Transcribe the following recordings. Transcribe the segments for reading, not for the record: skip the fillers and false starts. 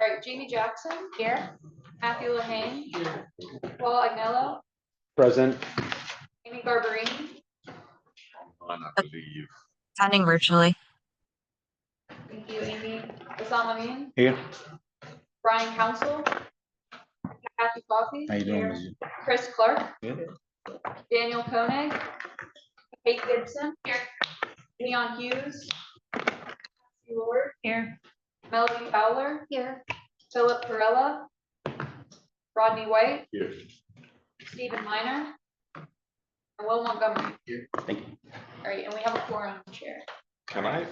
All right, Jamie Jackson. Here. Matthew Lehane. Here. Paul Agnello. Present. Amy Garbarini. I believe. Attending virtually. Thank you, Amy. Hassan Amin. Here. Brian Council. Kathy Coffey. How you doing? Chris Clark. Here. Daniel Koenig. Kate Gibson. Here. Leon Hughes. Lord. Here. Melody Fowler. Here. Philip Perella. Rodney White. Here. Stephen Miner. And Will Montgomery. Here. Thank you. All right, and we have a quorum chair. Can I,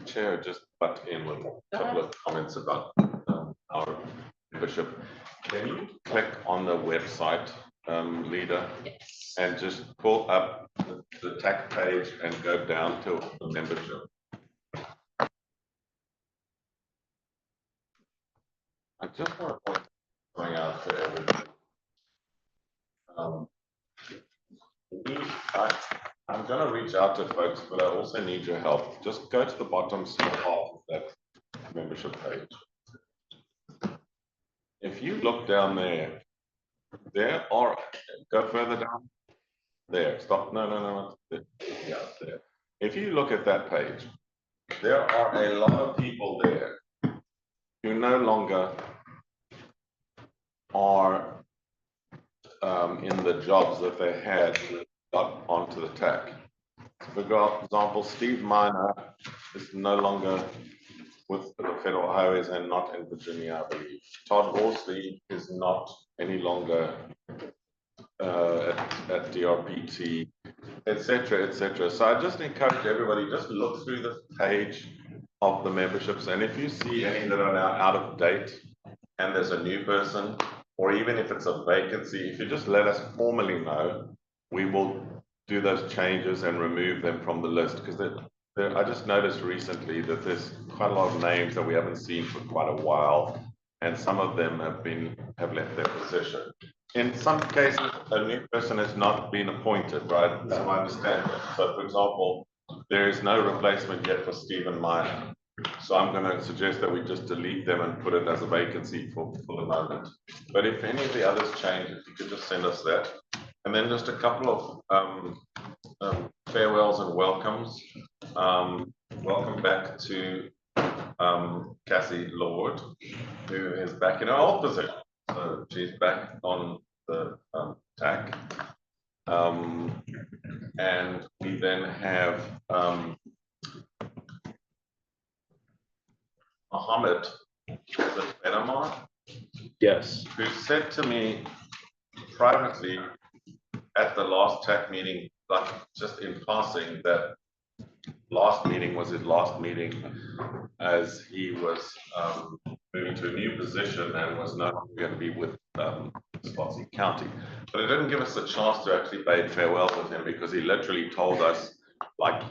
Chair, just butt in with a couple of comments about our bishop? Can you click on the website, leader, Yes. and just pull up the TAC page and go down to the membership? I just want to point something out to everybody. I'm going to reach out to folks, but I also need your help. Just go to the bottom half of that membership page. If you look down there, there are, go further down. There, stop. No. Yeah, there. If you look at that page, there are a lot of people there who no longer are in the jobs that they had got onto the TAC. For example, Steve Miner is no longer with the Federal Highways and not in Virginia, I believe. Todd Horsley is not any longer at DRPT, etc., etc. So I just encourage everybody, just look through the page of the memberships, and if you see any that are now out of date and there's a new person, or even if it's a vacancy, if you just let us formally know, we will do those changes and remove them from the list, because I just noticed recently that there's quite a lot of names that we haven't seen for quite a while, and some of them have left their position. In some cases, a new person has not been appointed, right? So I understand that. So, for example, there is no replacement yet for Stephen Meyer. So I'm going to suggest that we just delete them and put it as a vacancy for the moment. But if any of the others change, if you could just send us that. And then just a couple of farewells and welcomes. Welcome back to Cassie Lord, who is back in her old position. So she's back on the TAC. And we then have Mohammed Benamar, Yes. who said to me privately at the last TAC meeting, like just in passing, that last meeting was his last meeting as he was moving to a new position and was no longer going to be with Swansea County. But it didn't give us a chance to actually bid farewell with him, because he literally told us like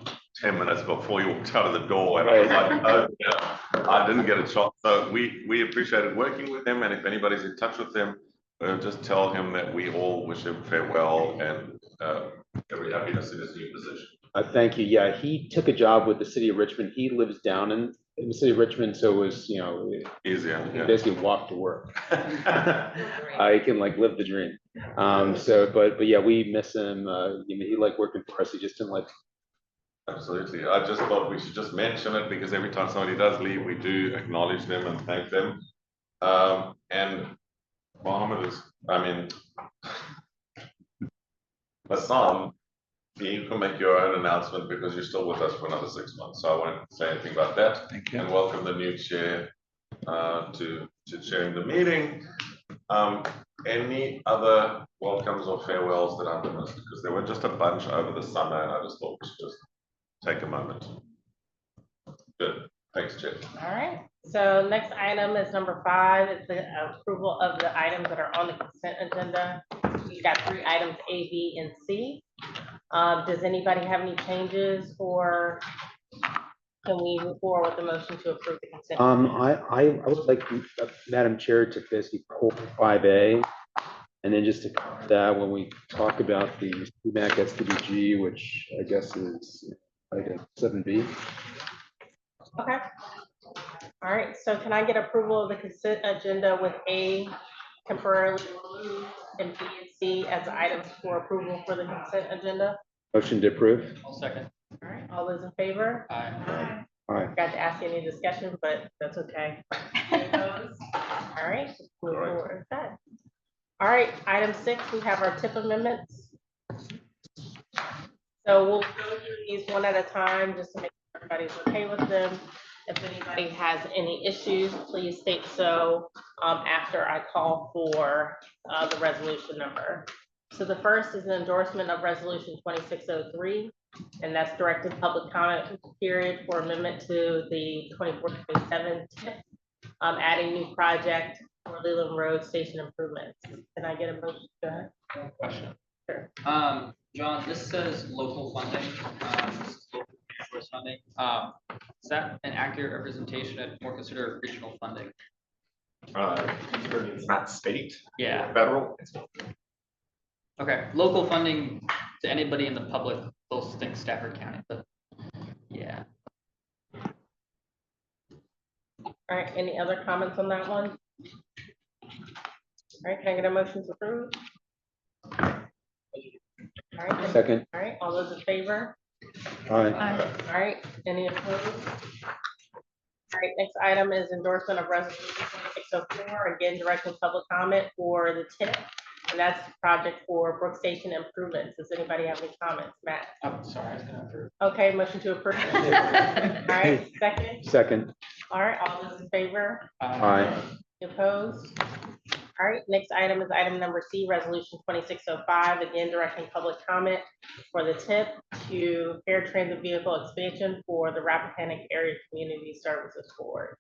10 minutes before he walked out of the door, and I was like, oh yeah, I didn't get a chance. So we appreciated working with him, and if anybody's in touch with him, just tell him that we all wish him farewell and every happiness in his new position. Thank you. Yeah, he took a job with the city of Richmond. He lives down in the city of Richmond, so it was, you know, easier. He basically walk to work. I can like live the dream. But yeah, we miss him. He liked working for us. He just didn't like. Absolutely. I just thought we should just mention it, because every time somebody does leave, we do acknowledge them and thank them. And Mohammed is, I mean, Hassan, you can make your own announcement, because you're still with us for another 6 months. So I won't say anything about that. Thank you. And welcome the new chair to chairing the meeting. Any other welcomes or farewells that I've missed? Because there were just a bunch over the summer, and I just thought we should just take a moment. Good. Thanks, Chair. All right. So next item is number 5. It's the approval of the items that are on the consent agenda. You got 3 items, A, B, and C. Does anybody have any changes, or can we move forward with the motion to approve the consent? I would like Madam Chair to basically pull 5A, and then just to cover that when we talk about the CMAC STBG, which I guess is item 7B. Okay. All right, so can I get approval of the consent agenda with A temporarily removed and B and C as items for approval for the consent agenda? Motion to approve. I'll second. All right, all those in favor? Aye. Aye. Got to ask any discussion, but that's okay. Opposed? All right, move All right. forward. Okay. All right, item 6, we have our tip amendments. So we'll go through these one at a time just to make sure everybody's okay with them. If anybody has any issues, please state so after I call for the resolution number. So the first is an endorsement of resolution 2603, and that's directed public comment period for amendment to the 24-27 tip, adding new project for Leland Road station improvements. Can I get a motion? Go ahead. Question. Sure. John, this says local funding, this is local resource funding. Is that an accurate representation and more considered regional funding? It's not state, Yeah, federal. okay. Local funding to anybody in the public, those think Stafford County, but yeah. All right, any other comments on that one? All right, can I get a motion to approve? All right, Second. all right, all those in favor? Aye. All right, any opposed? All right, next item is endorsement of resolution 2604, again, directing public comment for the TIP, and that's the project for Brook Station improvements. Does anybody have any comments? Matt? I'm sorry, I was gonna approve. Okay, motion to approve. All right, second. Second. All right, all those in favor? Aye. Opposed? All right, next item is item number C, resolution 2605, again, directing public comment for the TIP to air transit vehicle expansion for the Rappahannock Area Community Services Board.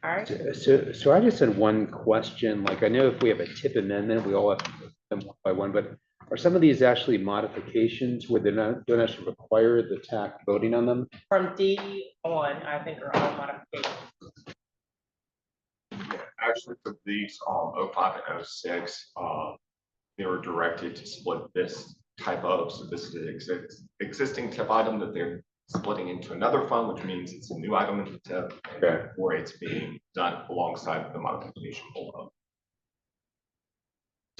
All right, So I just had one question, like, I know if we have a tip amendment, we all have to do them one by one, but are some of these actually modifications where don't actually require the TAC voting on them? from D on, I think are all modifications. Actually, for these 05 and 06, they were directed to split this type of, so this is an existing tip item that they're splitting into another fund, which means it's a new item in the tip, Okay. or it's being done alongside the modification below.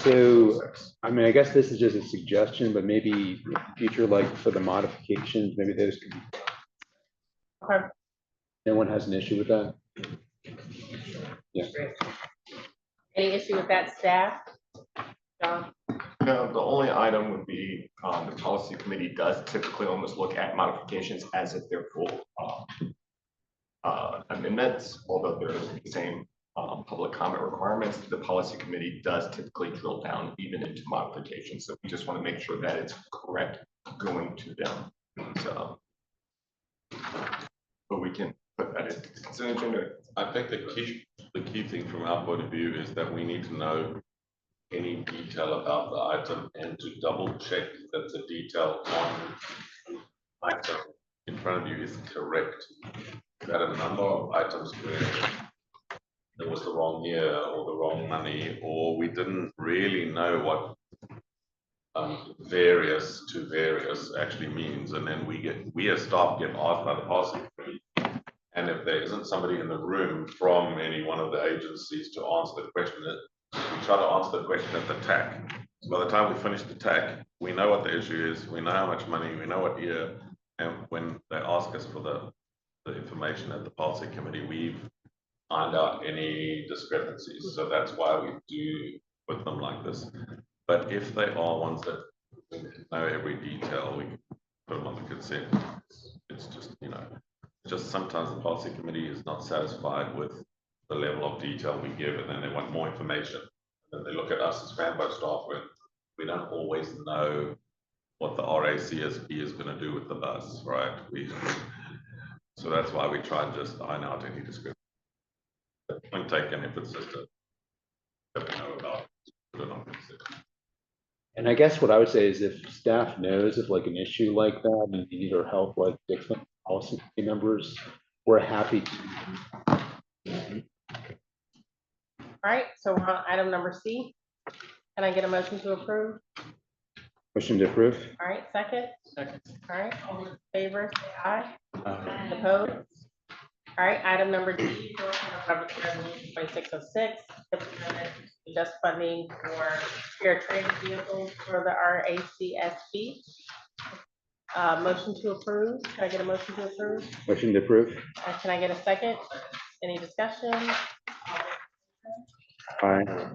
So, I mean, I guess this is just a suggestion, but maybe in the future, like for the modifications, maybe those could be, Okay. no one has an issue with that? Yeah. Any issue with that, staff? John? No, the only item would be, the policy committee does typically almost look at modifications as if they're full amendments, although they're the same public comment requirements. The policy committee does typically drill down even into modifications, so we just want to make sure that it's correct going to them. So, but we can put that in consent agenda. I think the key thing from our point of view is that we need to know any detail about the item and to double check that the detail on item in front of you is correct. We've had a number of items where there was the wrong year or the wrong money, or we didn't really know what various to various actually means, and then we as staff get asked by the policy committee, and if there isn't somebody in the room from any one of the agencies to answer the question, we try to answer the question at the TAC. So by the time we finish the TAC, we know what the issue is, we know how much money, we know what year, and when they ask us for the information at the policy committee, we find out any discrepancies. So that's why we do put them like this. But if they are ones that know every detail, we can put them on the consent. It's just, just sometimes the policy committee is not satisfied with the level of detail we give, and then they want more information. And they look at us as fanboy staff when we don't always know what the RACSB is going to do with the bus, right? So that's why we try and just iron out any description. Point taken if it's just that we know about, put it on consent. And I guess what I would say is if staff knows of like an issue like that and you need our help, like different policy members, we're happy to. All right, so we're on item number C. Can I get a motion to approve? Motion to approve. All right, second. Second. All right, all in favor, say aye. Opposed? All All right, item number D, resolution 2606, just funding for air transit vehicles for the RACSB. Motion to approve. Can I get a motion to approve? Motion to approve. Can I get a second? Any discussion? Aye.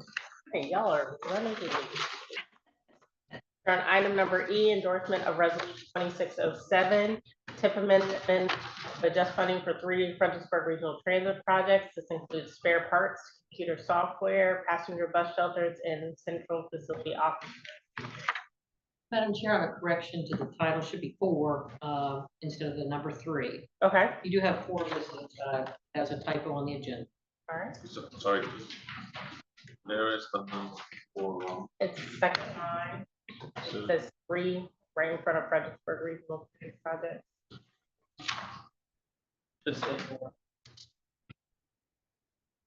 Hey, y'all are running through these. On item number E, endorsement of resolution 2607, TIP amendment, adjust funding for 3 Fredericksburg Regional Transit projects. This includes spare parts, computer software, passenger bus shelters, and central facility office. Madam Chair, I have a correction to the title, should be 4 instead of the number 3. Okay, You do have 4 listed as a typo on the agenda. all right. Sorry. There is the number 4 wrong. It's second line. It says 3 right in front of Fredericksburg Regional Transit Project. Just say 4.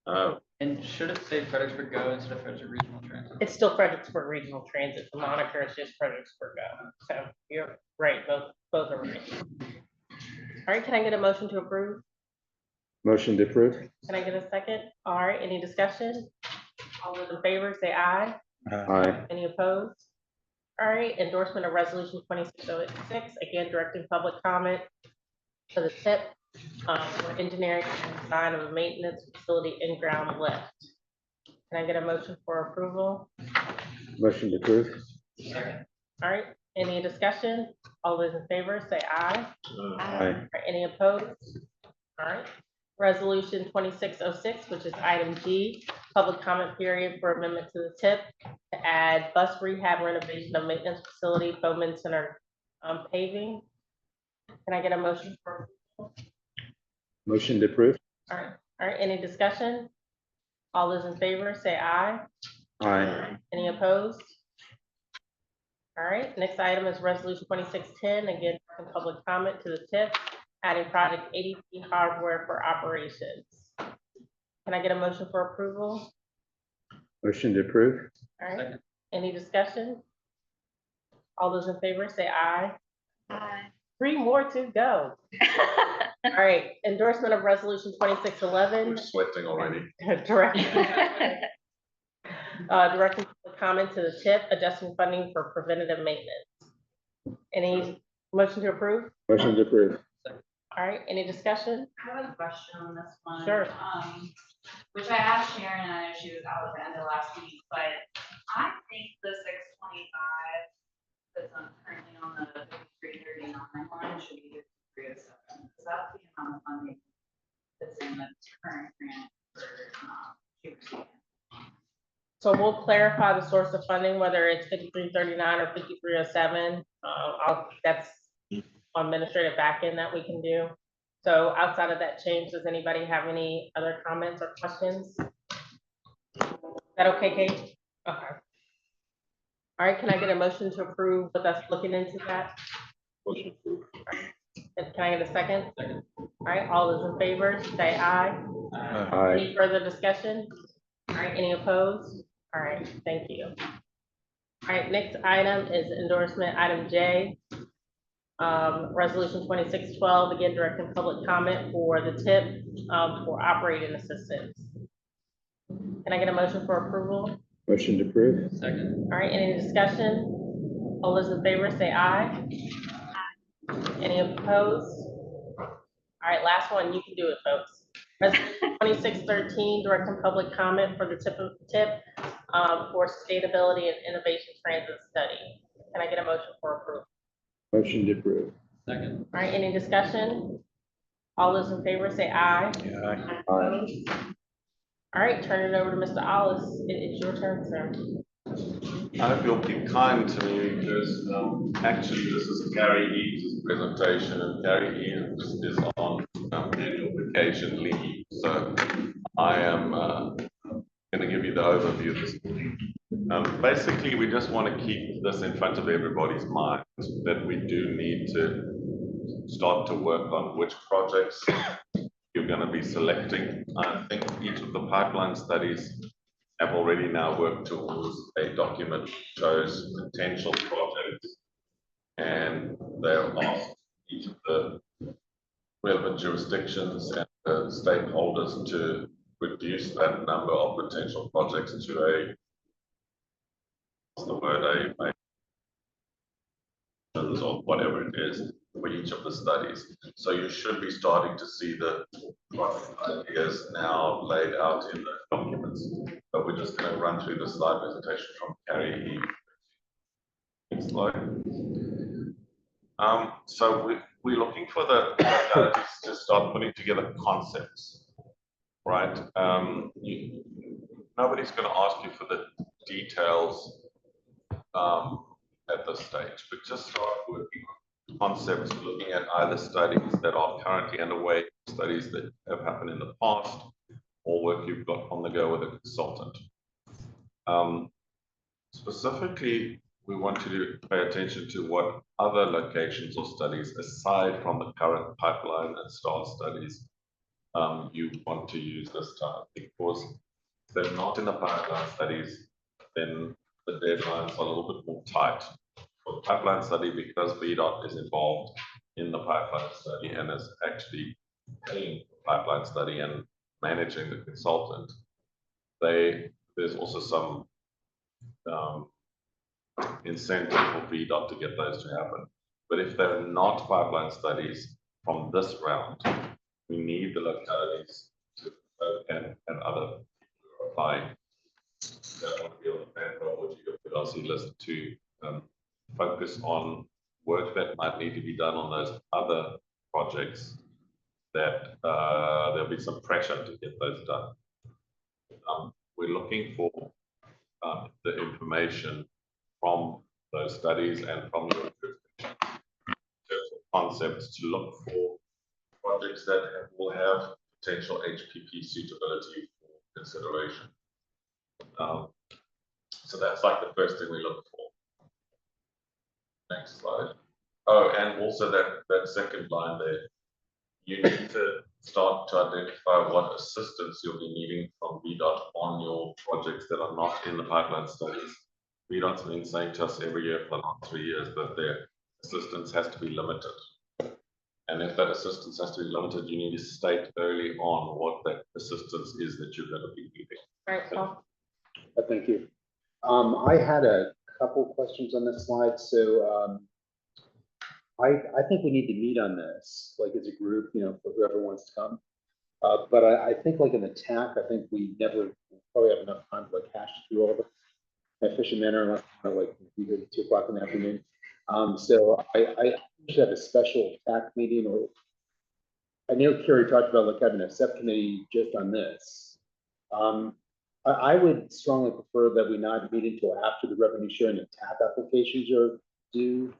Oh, And should it say Fredericksburg Go instead of Fredericksburg Regional Transit? It's still Fredericksburg Regional Transit. The moniker is just Fredericksburg Go. So you're right, both are right. All right, can I get a motion to approve? Motion to approve. Can I get a second? All right, any discussion? All those in favor, say aye. Aye. Any opposed? All right, endorsement of resolution 2606, again, directing public comment for the TIP for engineering and design of a maintenance facility in-ground lift. Can I get a motion for approval? Motion to approve. Second. All right, any discussion? All those in favor, say aye. Aye. All right, any opposed? All right. Resolution 2606, which is item G, public comment period for amendment to the TIP to add bus rehab renovation of maintenance facility, Bowman Center paving. Can I get a motion for? Motion to approve. All right, any discussion? All those in favor, say aye. Aye. Any opposed? All right, next item is resolution 2610, again, public comment to the TIP, adding project ADP hardware for operations. Can I get a motion for approval? Motion to approve. All right, Second. any discussion? All those in favor say aye. Aye. 3 more to go. All right, endorsement of resolution 2611. we're sweating already. Directing public comment to the TIP, adjusting funding for preventative maintenance. Any motion to approve? Motion to approve. All right, any discussion? I have a question on this one. Sure. Which I asked Sharon, and I know she was out at the end of last week, but I think the 625 that's currently on the 5339 line should be 5307. Because that's the amount of funding that's in the current grant for she received. So we'll clarify the source of funding, whether it's 5339 or 5307. That's on administrative backend that we can do. So outside of that change, does anybody have any other comments or questions? Is that okay, Kate? Okay. All right, can I get a motion to approve with us looking into that? Motion approved. And can I get a second? Second. All right, all those in favor, say aye. Aye. Any further discussion? All right, any opposed? All right, thank you. All right, next item is endorsement, item J. Resolution 2612, again, directing public comment for the TIP for operating assistance. Can I get a motion for approval? Motion to approve. Second. All right, any discussion? All those in favor say aye. Any opposed? All right, last one, you can do it, folks. Resolution 2613, directing public comment for the TIP for sustainability and innovation transit study. Can I get a motion for approval? Motion to approve. Second. All right, any discussion? All those in favor say aye. Aye. All right, turn it over to Mr. Hollis. It's your turn, sir. I hope you'll be kind to me because actually this is Gary Eads' presentation and Gary Eads is on annual vacation leave. So I am going to give you the overview of this morning. Basically, we just want to keep this in front of everybody's mind that we do need to start to work on which projects you're going to be selecting. I think each of the pipeline studies have already now worked towards a document that shows potential projects, and they'll ask each of the relevant jurisdictions and the stakeholders to reduce that number of potential projects to a, what's the word, or whatever it is for each of the studies. So you should be starting to see the project ideas now laid out in the documents. But we're just going to run through the slide presentation from Carrie. Next slide. So we're looking for the modalities to start putting together concepts, right? Nobody's going to ask you for the details at this stage, but just start working on concepts, looking at either studies that are currently underway, studies that have happened in the past, or work you've got on the go with a consultant. Specifically, we want you to pay attention to what other locations or studies, aside from the current pipeline and STAR studies, you want to use this time, because if they're not in the pipeline studies, then the deadlines are a little bit more tight. For the pipeline study, because VDOT is involved in the pipeline study and is actually paying the pipeline study and managing the consultant, there's also some incentive for VDOT to get those to happen. But if they're not pipeline studies from this round, we need the localities to and other applying that want to be on the panel or GFLC list to focus on work that might need to be done on those other projects that there'll be some pressure to get those done. We're looking for the information from those studies and from your concepts to look for projects that will have potential HPP suitability for consideration. So that's like the first thing we look for. Next slide. Oh, and also that second line there, you need to start to identify what assistance you'll be needing from VDOT on your projects that are not in the pipeline studies. VDOT's been saying to us every year for the last 3 years that their assistance has to be limited. And if that assistance has to be limited, you need to state early on what that assistance is that you're going to be needing. Right, Paul? Thank you. I had a couple questions on this slide. So I think we need to meet on this, like as a group, you know, for whoever wants to come. But I think like in the TAC, I think we never probably have enough time to like hash through all of it in an efficient manner unless like we do at 2 o'clock in the afternoon. So I should have a special TAC meeting, or I know Carrie talked about like having a subcommittee just on this. I would strongly prefer that we not meet until after the revenue sharing and TAP applications are due,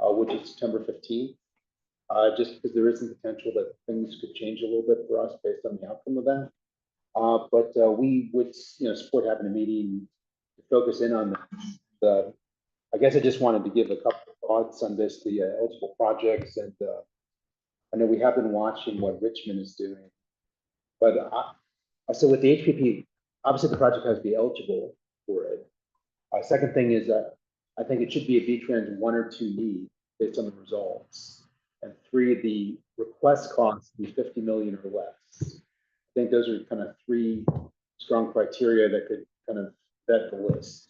which is September 15th. Just because there is some potential that things could change a little bit for us based on the outcome of that. But we would, you know, support having a meeting to focus in on the. I guess I just wanted to give a couple of thoughts on this, the eligible projects, and I know we have been watching what Richmond is doing, but so with the HPP, obviously the project has to be eligible for it. Second thing is that I think it should be a VTrans 1 or 2 need based on the results. And 3, the request costs be 50 million or less. I think those are kind of 3 strong criteria that could kind of vet the list.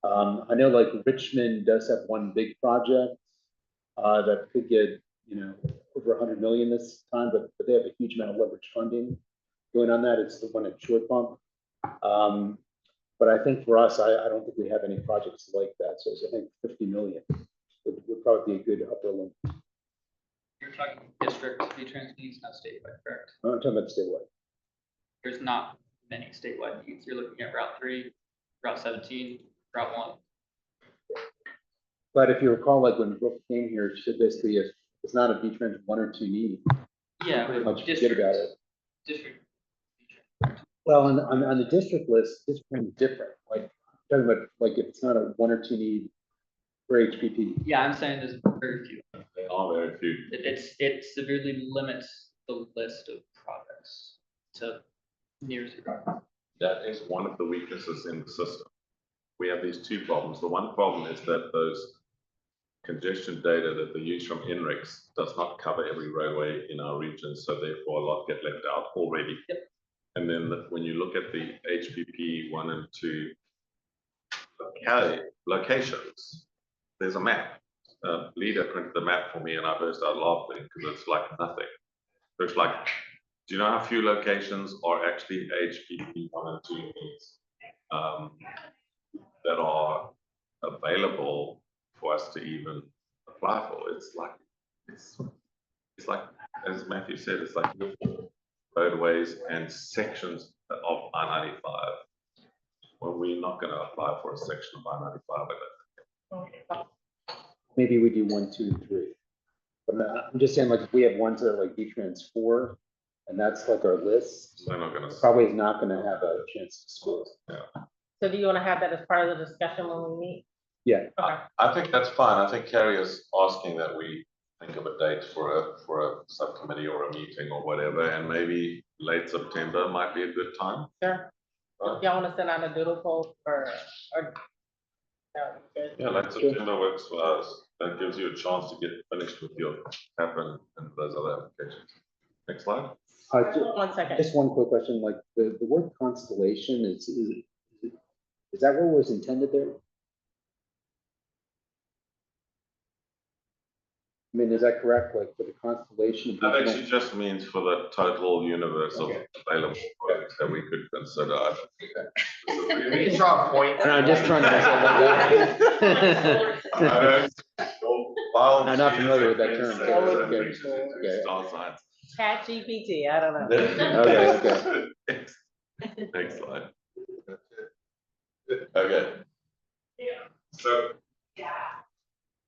I know like Richmond does have 1 big project that could get, you know, over 100 million this time, but they have a huge amount of leverage funding going on that. It's the one at Short Pump. But I think for us, I don't think we have any projects like that. So I think 50 million would probably be a good upper limit. You're talking district V-Trans needs, not statewide, correct? I'm talking about statewide. There's not many statewide needs. You're looking at Route 3, Route 17, Route 1. But if you recall, like when Brooke came here, she said basically if it's not a VTrans 1 or 2 need, Yeah, pretty but much forget about it. District. Well, on the district list, this one's different. Like talking about like if it's not a 1 or 2 need for HPP. Yeah, I'm saying there's very few. They are very few. It severely limits the list of projects to near 0. That is one of the weaknesses in the system. We have these 2 problems. The one problem is that those congestion data that they use from INRIX does not cover every roadway in our region, so therefore a lot get left out already. Yep. And then when you look at the HPP 1 and 2 locations, there's a map. Leader printed the map for me and I burst out laughing because it's like nothing. Looks like, do you know how few locations are actually HPP 1 and 2 needs that are available for us to even apply for? It's like, as Matthew said, it's like roadways and sections of I-95. Well, we're not going to apply for a section of I-95. Maybe we do 1, 2, and 3. But I'm just saying, like, if we have ones that are like D-Trans 4, and that's like our list, They're not going to. probably is not gonna have a chance to score. So do you want to have that as part of the discussion when we meet? Yeah. Okay. I think that's fine. I think Carrie is asking that we think of a date for a subcommittee or a meeting or whatever, and maybe late September might be a good time. Sure. If y'all want to send out a doodle poll or. that would be good. Yeah, late September works for us. That gives you a chance to get finished with your TAP and those other applications. Next slide. 1 second. Just one quick question, like the word constellation is that what was intended there? I mean, is that correct, like for the constellation? That actually just means for the total universe of available projects that we could consider. I think We can draw a point. I'm just trying to. I'm not familiar with that term. Okay. Star signs. Chat GPT, I don't know. Okay. Next slide. Okay.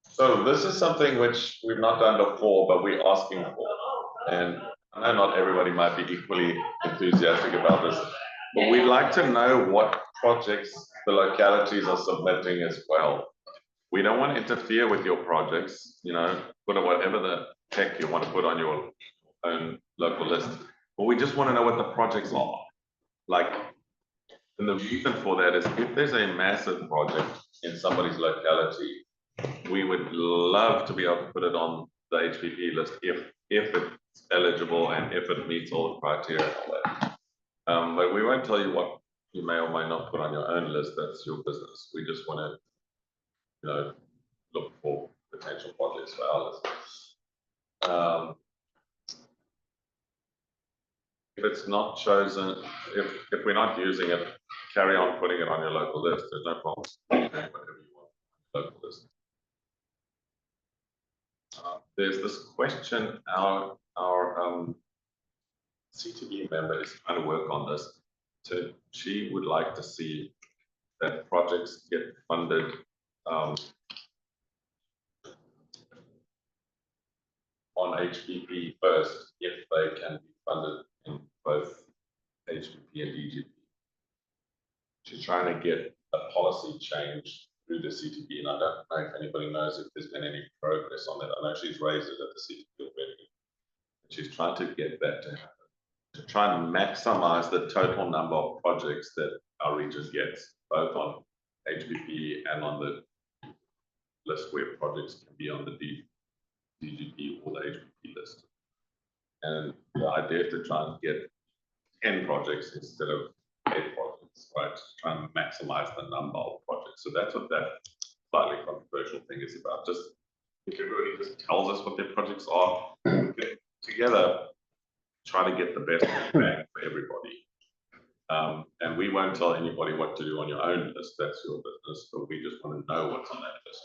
So this is something which we've not done before, but we're asking for. And I know not everybody might be equally enthusiastic about this, but we'd like to know what projects the localities are submitting as well. We don't want to interfere with your projects, you know, put whatever the tech you want to put on your own local list. But we just want to know what the projects are. Like, and the reason for that is if there's a massive project in somebody's locality, we would love to be able to put it on the HPP list if it's eligible and if it meets all the criteria and all that. But we won't tell you what you may or may not put on your own list. That's your business. We just want to, you know, look for potential projects for our list. If it's not chosen, if we're not using it, carry on putting it on your local list. There's no problem. Whatever you want on your local list. There's this question, our CTB member is trying to work on this. So she would like to see that projects get funded on HPP first, if they can be funded in both HPP and DGP. She's trying to get a policy change through the CTB, and I don't know if anybody knows if there's been any progress on that. I know she's raised it at the CTB already. She's trying to get that to happen, to try and maximize the total number of projects that our region gets, both on HPP and on the list where projects can be on the DGP or the HPP list. And the idea is to try and get 10 projects instead of 8 projects, right? To try and maximize the number of projects. So that's what that slightly controversial thing is about. Just if everybody just tells us what their projects are, we can together try to get the best bang for everybody. And we won't tell anybody what to do on your own list. That's your business, but we just want to know what's on that list.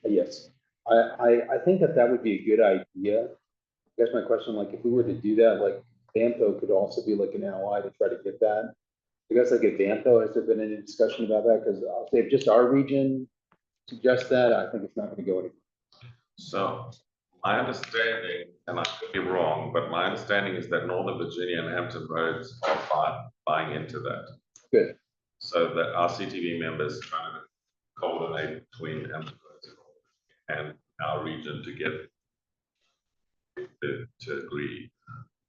Yes, I think that would be a good idea. I guess my question, like, if we were to do that, like, Vanpo could also be like an ally to try to get that. I guess like at Vanpo, has there been any discussion about that? Because I'll say if just our region suggests that, I think it's not going to go anywhere. So my understanding, and I could be wrong, but my understanding is that Northern Virginia and Hampton Roads are buying into that. Good. So that our CTV members trying to coordinate between Hampton Roads and our region to get to agree.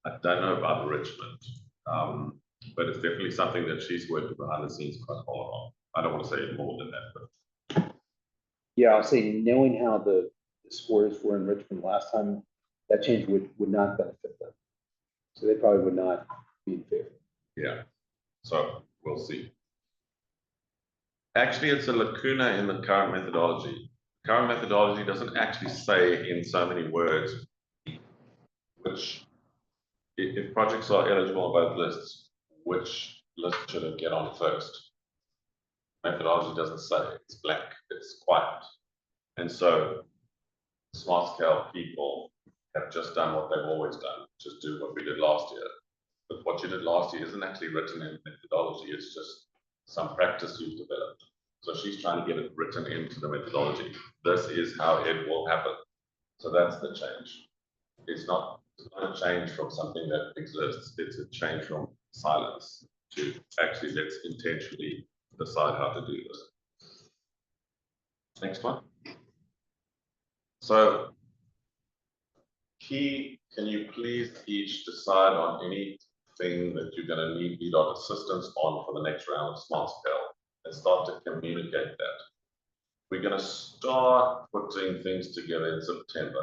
I don't know about Richmond, but it's definitely something that she's working behind the scenes quite hard on. I don't want to say more than that, but Yeah, I'll say, knowing how the scores were in Richmond last time, that change would not benefit them. So they probably would not be in favor. yeah, so we'll see. Actually, it's a lacuna in the current methodology. Current methodology doesn't actually say in so many words which, if projects are eligible on both lists, which list should it get on first? Methodology doesn't say, it's blank, it's quiet. And so smart scale people have just done what they've always done, just do what we did last year. But what you did last year isn't actually written in methodology, it's just some practice you've developed. So she's trying to get it written into the methodology. This is how it will happen. So that's the change. It's not a change from something that exists, it's a change from silence to actually let's intentionally decide how to do this. Next one. So, can you please each decide on anything that you're going to need VDOT assistance on for the next round of smart scale and start to communicate that. We're going to start putting things together in September.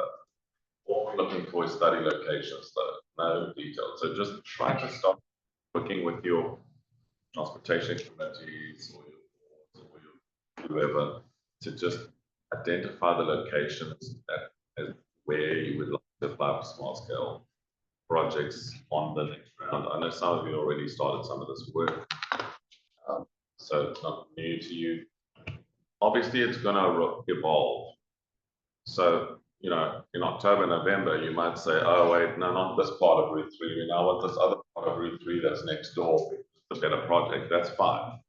All we're looking for is study locations, though, no details. So just try to start working with your transportation committees or your whoever to just identify the locations as where you would like to apply for small scale projects on the next round. I know some of you already started some of this work, so it's not new to you. Obviously, it's going to evolve. So, you know, in October, November, you might say, oh, wait, no, not this part of Route 3. We now want this other part of Route 3 that's next door. It's a better project. That's fine.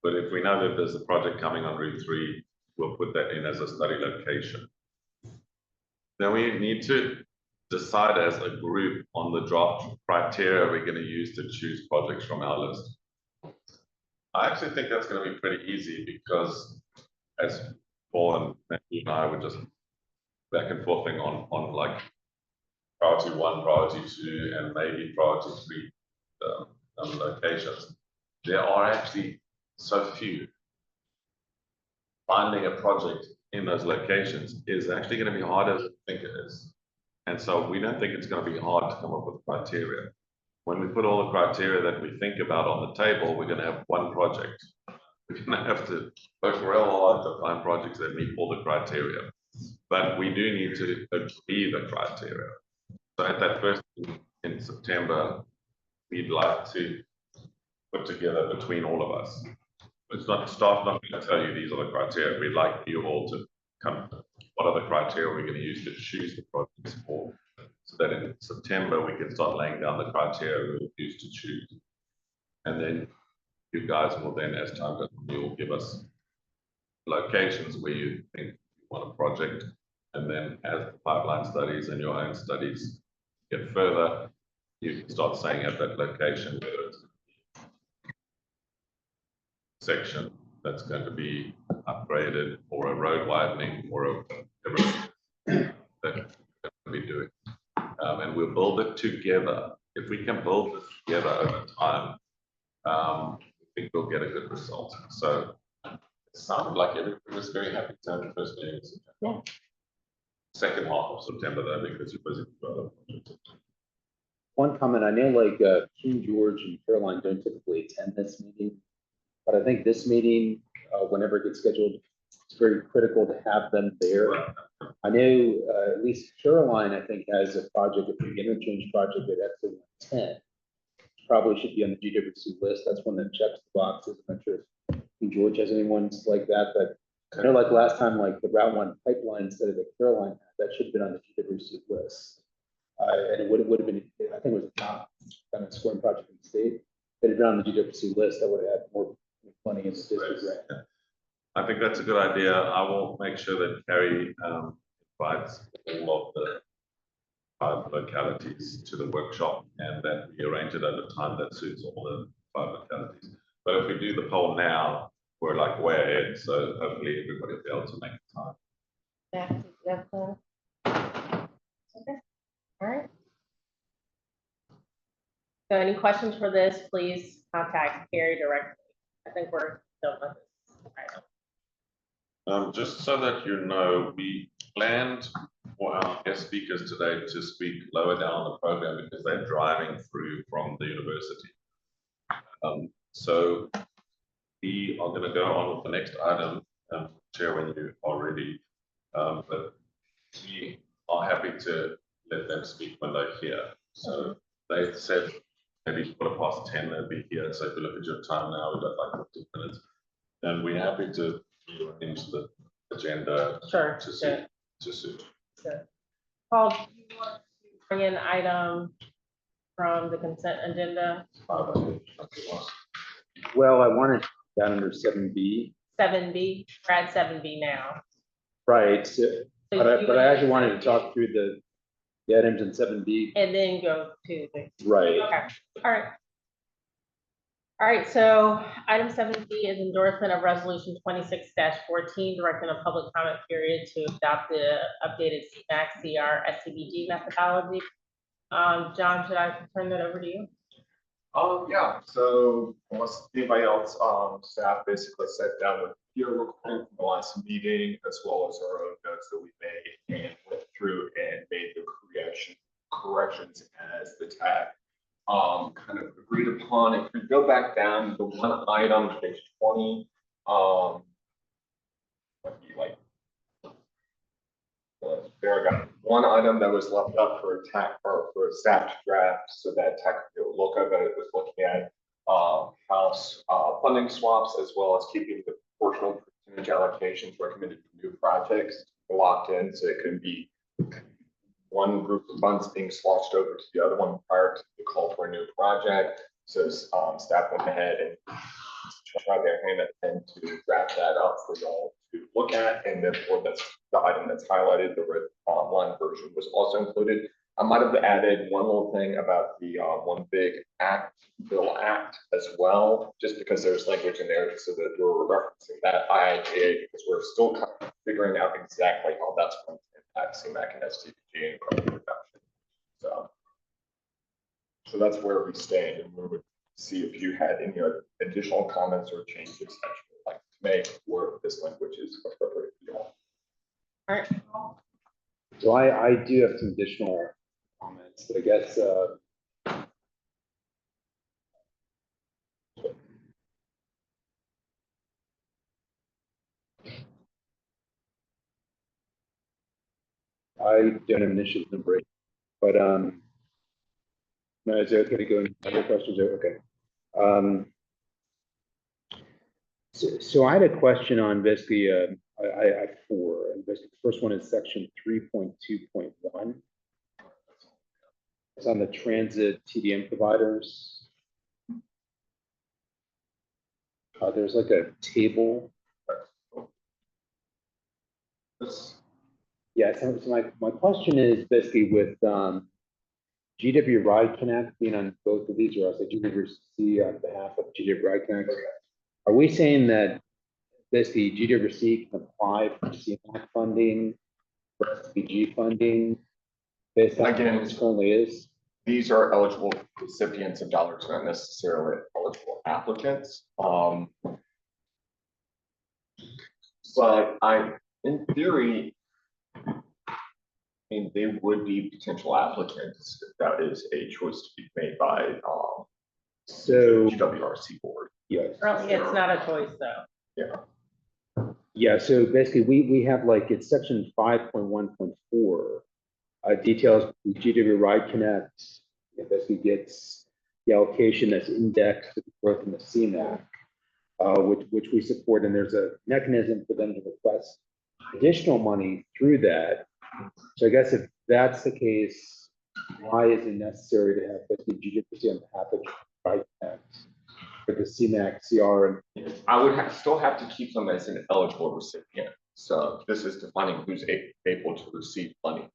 But if we know that there's a project coming on Route 3, we'll put that in as a study location. Then we need to decide as a group on the draft criteria we're going to use to choose projects from our list. I actually think that's going to be pretty easy because as Paul and Matthew and I were just back and forthing on like priority 1, priority 2, and maybe priority 3 locations. There are actually so few. Finding a project in those locations is actually going to be harder than I think it is. And so we don't think it's going to be hard to come up with criteria. When we put all the criteria that we think about on the table, we're going to have one project. We're going to have to work real hard to find projects that meet all the criteria. But we do need to agree the criteria. So at that first in September, we'd like to put together between all of us. It's not staff not going to tell you these are the criteria. We'd like you all to come. What are the criteria we're going to use to choose the projects for? So that in September we can start laying down the criteria we'll use to choose. And then you guys will then, as time goes on, you will give us locations where you think you want a project. And then as the pipeline studies and your own studies get further, you can start saying at that location whether it's a section that's going to be upgraded or a road widening or a whatever that we'll be doing. And we'll build it together. If we can build this together over time, I think we'll get a good result. So it sounded like everybody was very happy to have the first meeting in September. Yeah. Second half of September, though, because you're busy with other projects. One comment, I know like King George and Caroline don't typically attend this meeting, but I think this meeting, whenever it gets scheduled, it's very critical to have them there. I know at least Caroline, I think, has a project, a big interchange project at Exit 10. Probably should be on the GWC list. That's one that checks the boxes. I'm not sure if King George has anyone like that, but I know like last time, like the Route 1 pipeline study that Caroline had, that should have been on the GWC list. And it would have been, I think it was the top kind of scoring project in the state. If it had been on the GWC list, that would have had more money in the district grant. I think that's a good idea. I will make sure that Carrie invites all of the 5 localities to the workshop and that we arrange it at a time that suits all the 5 localities. But if we do the poll now, we're like way ahead. So hopefully everybody will be able to make the time. That's okay. All right. So any questions for this, please contact Carrie directly. I think we're done with this. Just so that you know, we planned for our guest speakers today to speak lower down the program because they're driving through from the university. So we are going to go on with the next item, Chair, when you are ready. But we are happy to let them speak when they're here. So they said maybe 10:15 they'll be here. So if you look at your time now, we've got like 15 minutes. And we're happy to rearrange the agenda Sure, to sure, suit. sure. Paul, do you want to bring an item from the consent agenda? Well, I wanted down under 7B. 7B, we're at 7B now. Right, so, So but you I would actually do wanted to 7B, talk through the items in 7B. and then go to the, Right. okay, all right. All right, so item 7B is endorsement of resolution 26-14, directing a public comment period to adopt the updated CMAC CR SCBG methodology. John, should I turn that over to you? Yeah, so unless anybody else, staff basically sat down with your recording from the last meeting, as well as our own notes that we made, and went through and made the corrections as the TAC kind of agreed upon. If we go back down, the one item, page 20, like there I got one item that was left up for a TAC or for a staff draft, so that TAC could look at it. Was looking at house funding swaps, as well as keeping the proportional percentage allocations recommended for new projects locked in, so it can be one group of funds being sloshed over to the other one prior to the call for a new project. So staff went ahead and tried their hand at to draft that up for y'all to look at, and therefore that's the item that's highlighted. The red line version was also included. I might have added one little thing about the one big bill act as well, just because there's language in there so that we're referencing that IIJA, because we're still kind of figuring out exactly how that's going to impact CMAC and STPG and carbon reduction. So that's where we stand, and we would see if you had any additional comments or changes that you would like to make, or if this language is appropriate for you all. All right. So I do have some additional comments, but I guess I don't have an issue with number 8, but no, is it okay to go into other questions? Okay. So I had a question on basically I have 4, and basically the first one is section 3.2.1. It's on the transit TDM providers. There's like a table. Yeah, so my question is basically with GW Ride Connect being on both of these, or else I do GWC on behalf of GW Ride Connect. Are we saying that basically GWC can apply for CMAC funding, for SPG funding, based on Again, what it currently is? These are eligible recipients of dollars, not necessarily eligible applicants. But in theory, I mean, they would be potential applicants if that is a choice to be made by So GWRC board. yes. Currently, it's not a choice though. Yeah. Yeah, so basically we have like it's section 5.1.4 details the GW Ride Connect. It basically gets the allocation that's indexed with the growth in the CMAC, which we support, and there's a mechanism for them to request additional money through that. So I guess if that's the case, why is it necessary to have basically GWC on behalf of Ride Connect for the CMAC CR? And I would still have to keep them as an eligible recipient. So this is defining who's able to receive money.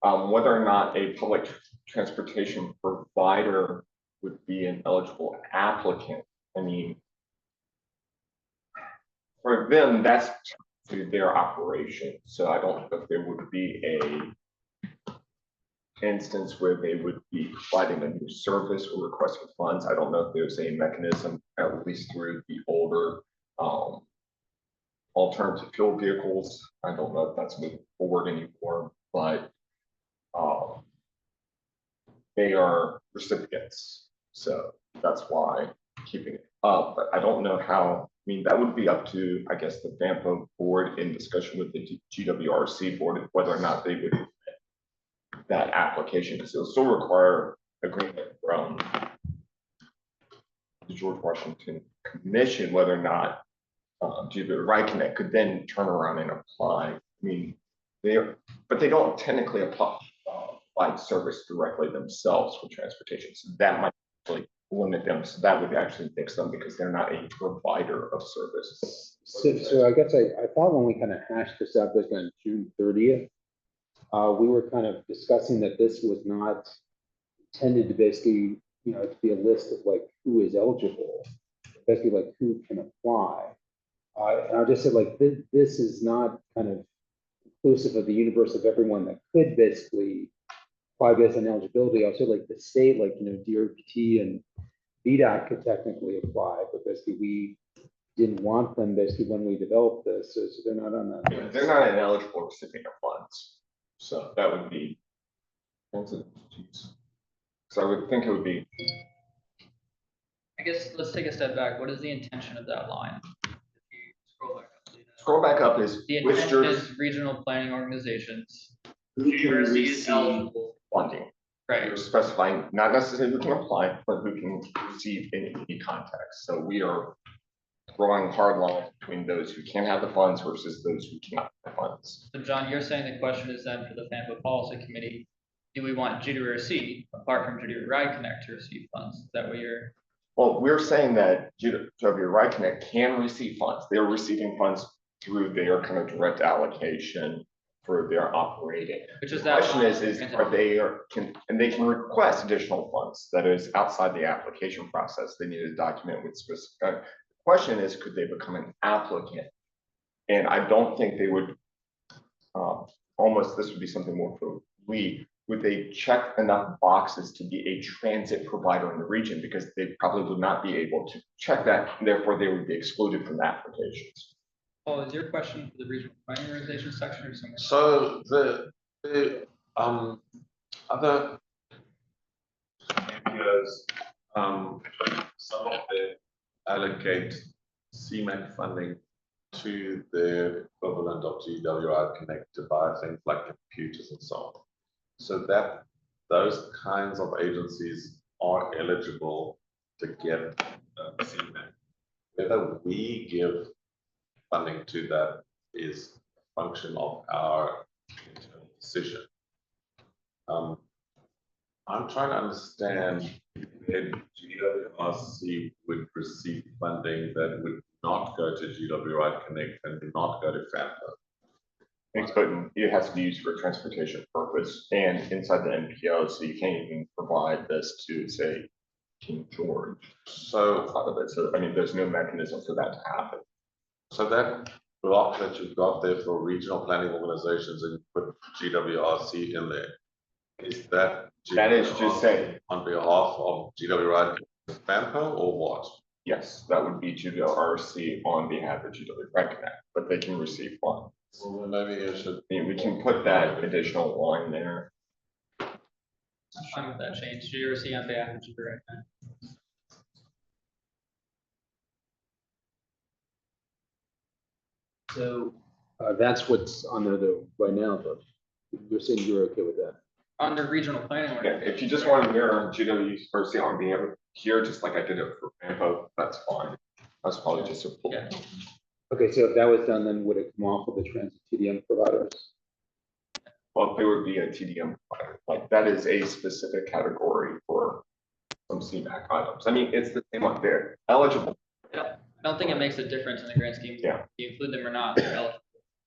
Whether or not a public transportation provider would be an eligible applicant, I mean, for them, that's to their operation. So I don't know if there would be a instance where they would be providing a new service or requesting funds. I don't know if there's a mechanism, at least through the older alternative fuel vehicles. I don't know if that's moving forward anymore, but they are recipients. So that's why keeping it up, but I don't know how, I mean, that would be up to, I guess, the FAMPO board in discussion with the GWRC board, whether or not they would admit that application, because it'll still require agreement from the George Washington Commission, whether or not GWRC Connect could then turn around and apply. I mean, but they don't technically apply service directly themselves for transportation. So that might actually limit them. So that would actually fix them because they're not a provider of service. So I guess I thought when we kind of hashed this out, like on June 30th, we were kind of discussing that this was not intended to basically, you know, to be a list of like who is eligible, basically like who can apply. And I just said like this is not kind of inclusive of the universe of everyone that could basically apply based on eligibility. Also, like the state, like, you know, DRPT and VDOT could technically apply, but basically we didn't want them basically when we developed this, so they're not on that. Yeah, they're not an eligible recipient of funds. So that would be, so I would think it would be. I guess let's take a step back. What is the intention of that line? If you Scroll back up is the which intention is regional planning organizations. who can GRC is receive eligible. funding. Right. You're specifying not necessarily who can apply, but who can receive in any context. So we are drawing hard lines between those who can have the funds versus those who cannot have the funds. So John, you're saying the question is then for the FAMPO Policy Committee, do we want GWRC, apart from GWRI Connect, to receive funds? Is that what you're? Well, we're saying that GWRI Connect can receive funds. They're receiving funds through their kind of direct allocation for their operating. Which is The that question is are they and they can request additional funds that is outside the application process. They need a document with specific. The question is, could they become an applicant? And I don't think they would. Almost, this would be something more for would they check enough boxes to be a transit provider in the region, because they probably would not be able to check that, and therefore they would be excluded from the applications. Oh, is your question for the regional planning organization section or something? So the other areas, some of them allocate CMAC funding to the equivalent of GWI Connect to buy things like computers and so on. So that those kinds of agencies are eligible to get CMAC. Whether we give funding to that is a function of our internal decision. I'm trying to understand if GWRC would receive funding that would not go to GWI Connect and not go to FAMPO. It has to be used for transportation purpose and inside the NPO, so you can't even provide this to, say, King George. So I mean, there's no mechanism for that to happen. So that block that you've got there for regional planning organizations and you put GWRC in there, is that is just saying on behalf of GWI FAMPO or what? yes, that would be GWRC on behalf of GWI Connect, but they can receive funds. Well, maybe you should. I mean, we can put that additional line there. I'm fine with that change. GWRC on behalf of GWRI Connect. So that's what's on there though right now, but you're saying you're okay with that? Under regional planning Yeah, organization. if you just want to mirror GWRC on behalf of here, just like I did it for FAMPO, that's fine. That's probably just a pull. Yeah. Okay, so if that was done, then would it come off of the transit TDM providers? Well, there would be a TDM provider, like that is a specific category for some CMAC items. I mean, it's the same one there, eligible. I don't think it makes a difference in the grand scheme. Yeah. If you include them or not, they're eligible.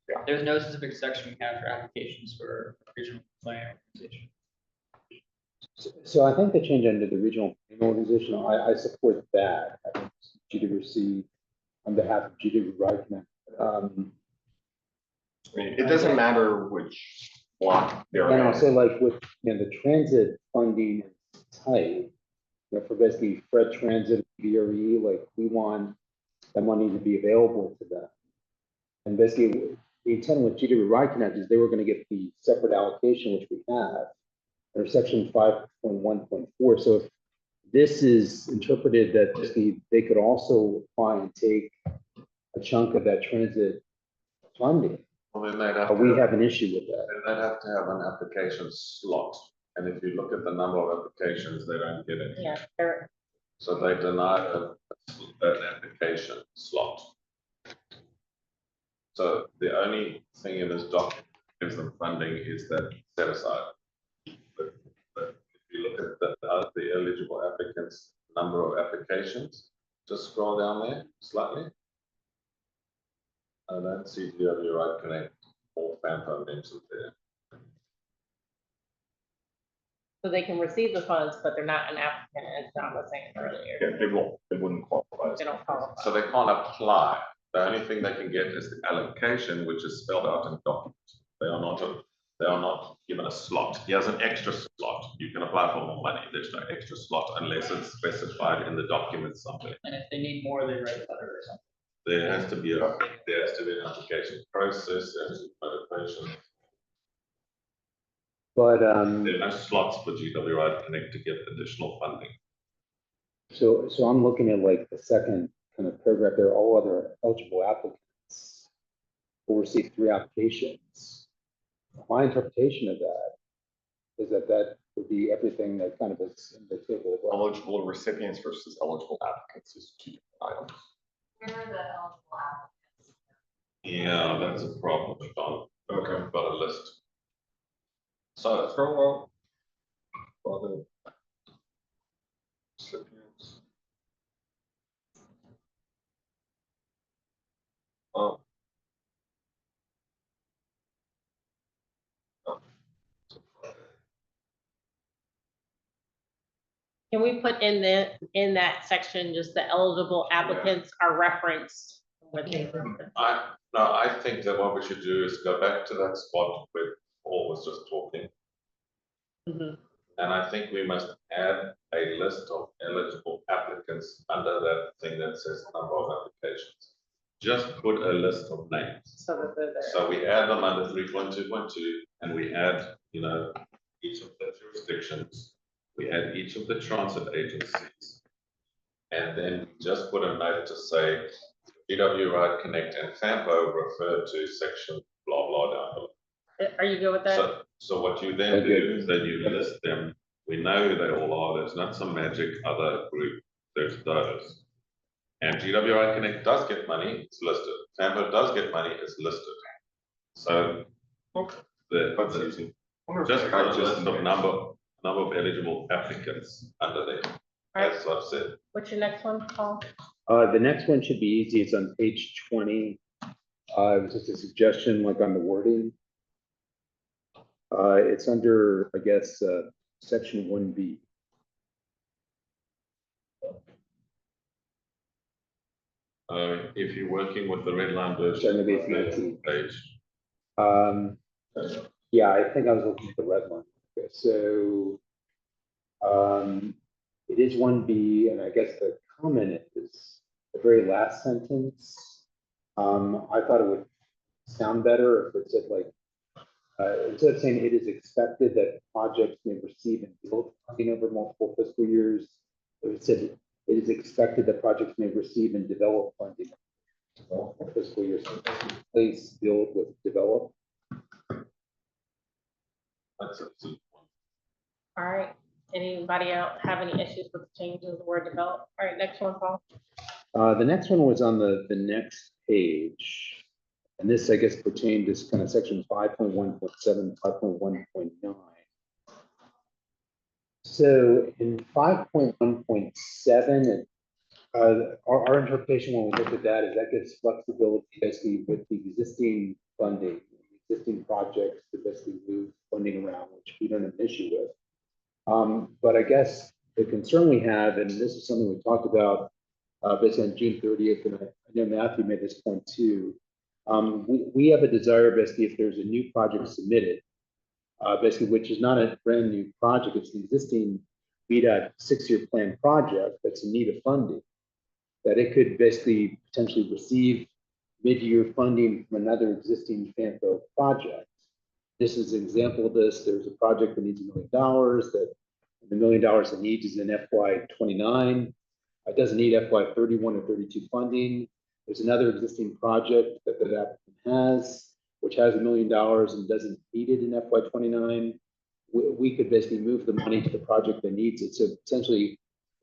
Yeah. There's no specific section we have for applications for regional planning organization. So I think the change under the regional planning organization, I support that. I think GWC on behalf of GWI Connect. I mean, it doesn't matter which block they're And I'll in. say like with, you know, the transit funding is tight, you know, for basically Fred Transit, VRE, like we want that money to be available to them. And basically, the intent with GW Ride Connect is they were gonna get the separate allocation, which we have, under section 5.1.4. So if this is interpreted that they could also apply and take a chunk of that transit funding, Well, then they'd have we to, have an issue with that. then they'd have to have an application slot. And if you look at the number of applications, they don't get it. Yeah, they're- So they deny an application slot. So the only thing in this document that gives them funding is that set aside. But if you look at the eligible applicants, number of applications, just scroll down there slightly. I don't see GW Ride Connect or FAMPO mentioned there. so they can receive the funds, but they're not an applicant, as John was saying earlier. Yeah, they wouldn't qualify. They don't qualify. So they can't apply. The only thing they can get is the allocation, which is spelled out in the document. They are not given a slot. He has an extra slot. You can apply for more money. There's no extra slot unless it's specified in the document somewhere. And if they need more, they write a letter or something. There has to be an application process, there has to be motivation. But, There are no slots for GW Ride Connect to get additional funding. so I'm looking at like the second kind of paragraph there, all other eligible applicants will receive 3 applications. My interpretation of that is that would be everything that kind of is in the table. Eligible recipients versus eligible applicants is 2 items. Where are the eligible applicants? Yeah, that's a problem, John. Okay, I've got a list. So Scroll up. Other recipients. Oh. Can we put in that section, just the eligible applicants are referenced? I think that what we should do is go back to that spot where Paul was just talking. Mhm. And I think we must add a list of eligible applicants under that thing that says number of applications. Just put a list of names. So that they're there. So we add them under 3.2.2 and we add, each of the jurisdictions. We add each of the transit agencies. And then just put a note to say, GW Ride Connect and FAMPO refer to section blah, blah down below. Are you good with that? So what you then do is that you list them. We know who they all are. There's not some magic other group. There's those. And GW Ride Connect does get money, it's listed. FAMPO does get money, it's listed. So That's easy. just put a list of number of eligible applicants under there. Right. That's what I've said. What's your next one, Paul? The next one should be easy. It's on page 20. It was just a suggestion, like on the wording. It's under, I guess, section 1B. If you're working with the red line version, Sorry, maybe it's 19. page. Yeah, I think I was looking at the red one. Okay, so it is 1B, and I guess the comment is the very last sentence. I thought it would sound better if it said like, instead of saying it is expected that projects may receive and build funding over multiple fiscal years, it said it is expected that projects may receive and develop funding over multiple fiscal years. Place, build with develop. That's it. All right. Anybody else have any issues with the changes of the word develop? All right, next one, Paul. The next one was on the next page. And this, I guess, pertained to kind of section 5.1.7, 5.1.9. So in 5.1.7, our interpretation when we look at that is that gives flexibility basically with the existing funding, existing projects to basically move funding around, which we don't have an issue with. But I guess the concern we have, and this is something we talked about basically on June 30th, and I know Matthew made this point too. We have a desire basically if there's a new project submitted, basically, which is not a brand new project, it's an existing VDOT 6-year plan project that's in need of funding, that it could basically potentially receive mid-year funding from another existing FAMPO project. This is an example of this. There's a project that needs $1 million, that the $1 million it needs is in FY 29. It doesn't need FY 31 or 32 funding. There's another existing project that the applicant has, which has $1 million and doesn't need it in FY 29. We could basically move the money to the project that needs it. So essentially,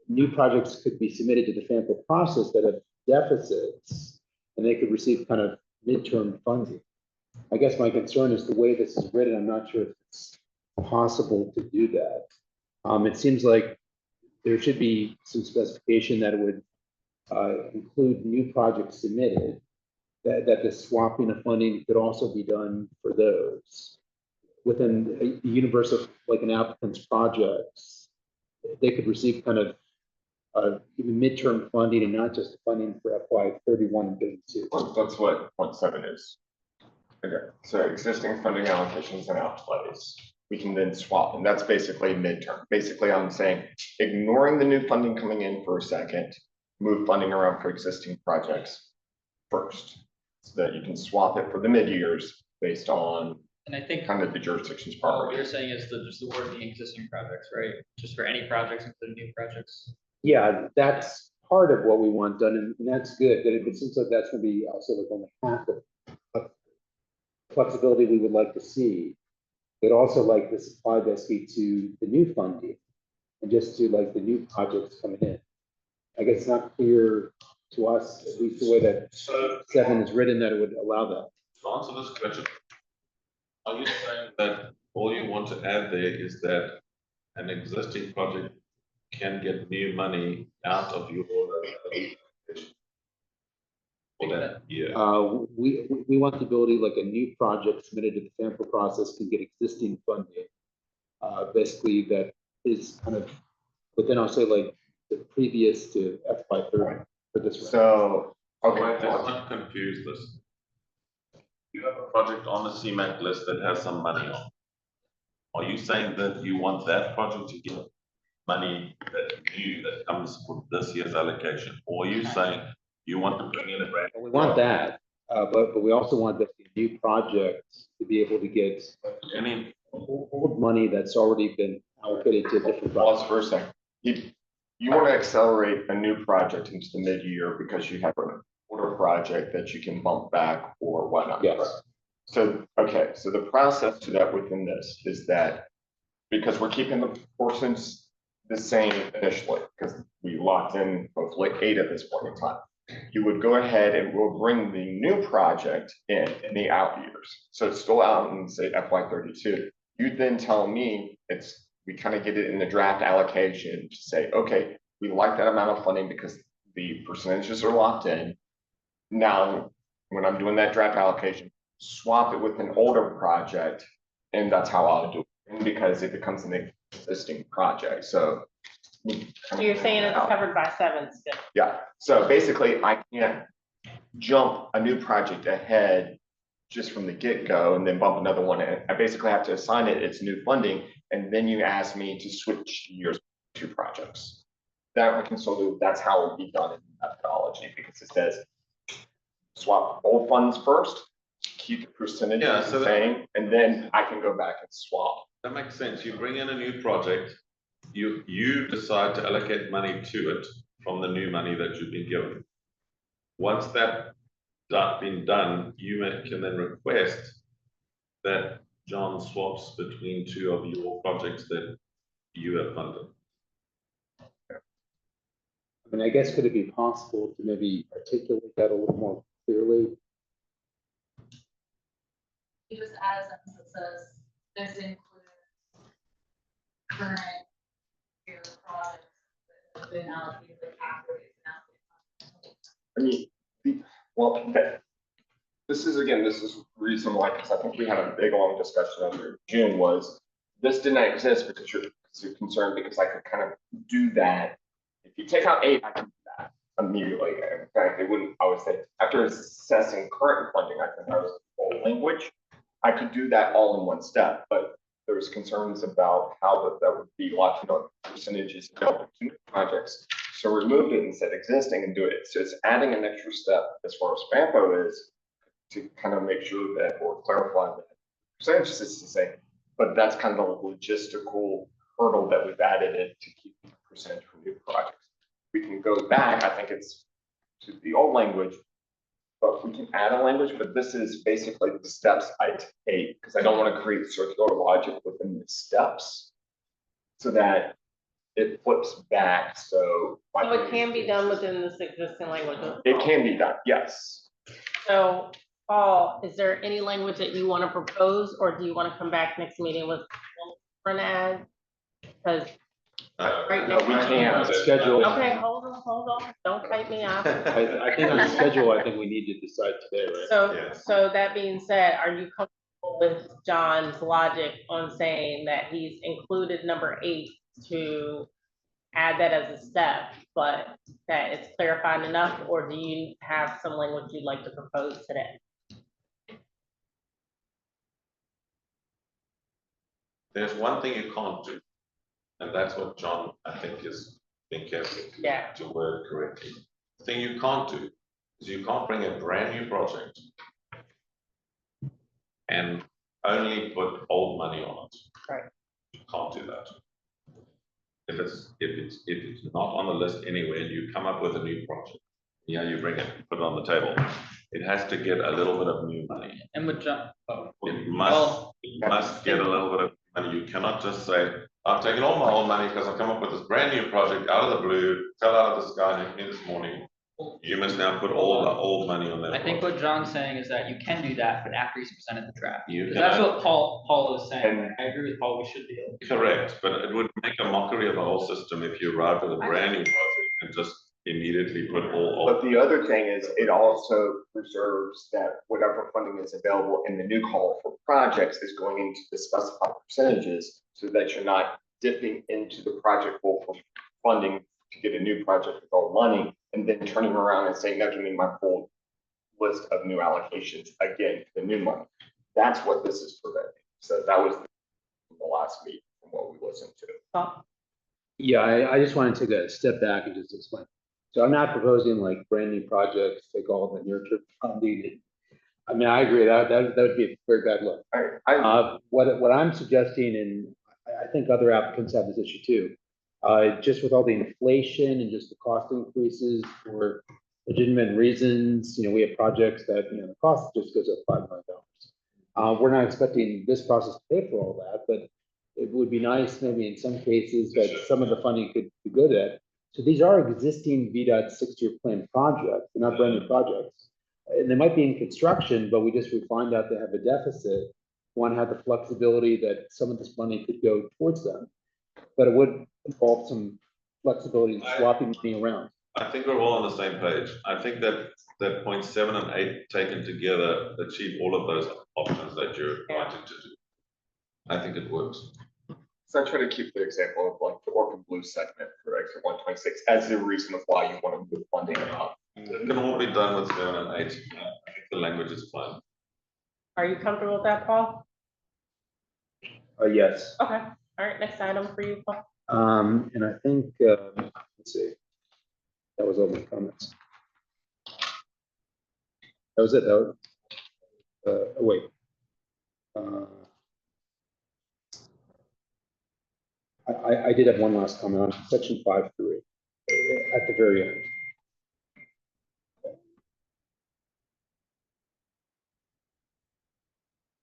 new projects could be submitted to the FAMPO process that have deficits, and they could receive kind of midterm funding. I guess my concern is the way this is written. I'm not sure if it's possible to do that. It seems like there should be some specification that it would include new projects submitted, that the swapping of funding could also be done for those. Within the universe of like an applicant's projects, they could receive kind of even midterm funding and not just funding for FY 31 and 32. Well, that's what point 7 is. Okay, so existing funding allocations and outlays, we can then swap, and that's basically midterm. Basically, I'm saying, ignoring the new funding coming in for a second, move funding around for existing projects first, so that you can swap it for the mid-years based on And I think kind of the jurisdiction's what priority. you're saying is that just the wording existing projects, right? Just for any projects, including new projects. Yeah, that's part of what we want done, and that's good. But it seems like that's going to be also like only half of flexibility we would like to see. But also like this apply basically to the new funding and just to like the new projects coming in. I guess it's not clear to us, at least the way that 7 is written, that it would allow that. To answer this question, are you saying that all you want to add there is that an existing project can get new money out of your for that year? We want the ability, like a new project submitted to the FAMPO process can get existing funding. Basically that is kind of, but then I'll say like the previous to FY 30 for this. So, Okay, okay, let's not confuse this. You have a project on the CMAQ list that has some money on. Are you saying that you want that project to get money that comes with this year's allocation? Or are you saying you want to bring in a brand? We want that, but we also want the new projects to be able to get Any, old money that's already been allocated to different pause projects. for a second. You want to accelerate a new project into the mid-year because you have an older project that you can bump back or whatnot. Yes. So, okay, so the process to that within this is that because we're keeping the portions the same initially, because we locked in hopefully 8 at this point in time. You would go ahead and we'll bring the new project in the out years. So it's still out in say FY 32. You then tell me we kind of get it in the draft allocation to say, okay, we like that amount of funding because the percentages are locked in. Now, when I'm doing that draft allocation, swap it with an older project, and that's how I'll do it. Because it becomes an existing project. So You're saying it's covered by 7 still? yeah. So basically, I can't jump a new project ahead just from the get-go and then bump another one in. I basically have to assign it its new funding, and then you ask me to switch years to projects. That we can still do. That's how it will be done in methodology, because it says swap old funds first, keep the percentages the same, and then I can go back and swap. that makes sense. You bring in a new project, you decide to allocate money to it from the new money that you've been given. Once that's been done, you can then request that John swaps between 2 of your projects that you have funded. I mean, I guess could it be possible to maybe articulate that a little more clearly? You just add a sentence that says, this includes current year projects that have been allocated after it's I mean, well, this is the reason why, because I think we had a big long discussion under June was this didn't exist because you're concerned because I could kind of do that. If you take out 8, I can do that immediately. In fact, I would say after assessing current funding, I think I was old language. I could do that all in one step, but there was concerns about how that would be locked in on percentages of new projects. So removed it and said existing and do it. So it's adding an extra step as far as FAMPO is to kind of make sure that or clarify that percentage is the same. But that's kind of a logistical hurdle that we've added it to keep the percentage for new projects. We can go back, I think it's to the old language, but we can add a language, but this is basically the steps I take because I don't want to create circular logic within the steps so that it flips back. So it can be done within this existing language. it can be done, yes. So, Paul, is there any language that you want to propose, or do you want to come back next meeting with an ad? Because right No, now. we can't. Schedule. Okay, hold on, don't fight me off. I think on the schedule, I think we need to decide today, right? So, Yes. so that being said, are you comfortable with John's logic on saying that he's included number 8 to add that as a step, but that it's clarified enough, or do you have some language you'd like to propose today? There's one thing you can't do, and that's what John, I think, is being careful Yeah. to word correctly. The thing you can't do is you can't bring a brand new project and only put old money on it. Right. You can't do that. If it's not on the list anywhere and you come up with a new project, yeah, you bring it, put it on the table. It has to get a little bit of new money. And with John, It must get a little bit of money. You cannot just say, I'm taking all my old money because I've come up with this brand new project out of the blue, fell out of the sky and hit me this morning. You must now put all the old money on that. I think what John's saying is that you can do that, but after he's presented the draft. You Because can- that's what Paul is saying. And- I agree with Paul, we should be able to. Correct, but it would make a mockery of the whole system if you arrive with a brand new project and just immediately put all But the other thing is it also preserves that whatever funding is available in the new call for projects is going into the specified percentages so that you're not dipping into the project pool for funding to get a new project with all money and then turning around and saying, no, give me my full list of new allocations again, the new money. That's what this is preventing. So that was the last meeting from what we listened to. Oh, Yeah, I just want to take a step back and just explain. So I'm not proposing like brand new projects, take all the near-term funding. I mean, I agree that would be a very bad look. What I'm suggesting, and I think other applicants have this issue too, just with all the inflation and just the cost increases for legitimate reasons, we have projects that, the cost just goes up $5 million. We're not expecting this process to pay for all that, but it would be nice maybe in some cases that some of the funding could be good at. So these are existing VDOT 6-year plan projects, they're not brand new projects. And they might be in construction, but we find out they have a deficit. One had the flexibility that some of this money could go towards them, but it would involve some flexibility in swapping money around. I think we're all on the same page. I think that points 7 and 8 taken together achieve all of those options that you're wanting to do. I think it works. So I try to keep the example of like the Orphan Blue segment for exit 126 as the reason of why you want to move funding up. It can all be done with 7 and 8. I think the language is fine. are you comfortable with that, Paul? Yes. Okay, all right, next item for you, Paul. And I think, let's see, that was all my comments. That was it, oh, wait. I did have one last comment on section 5.3 at the very end.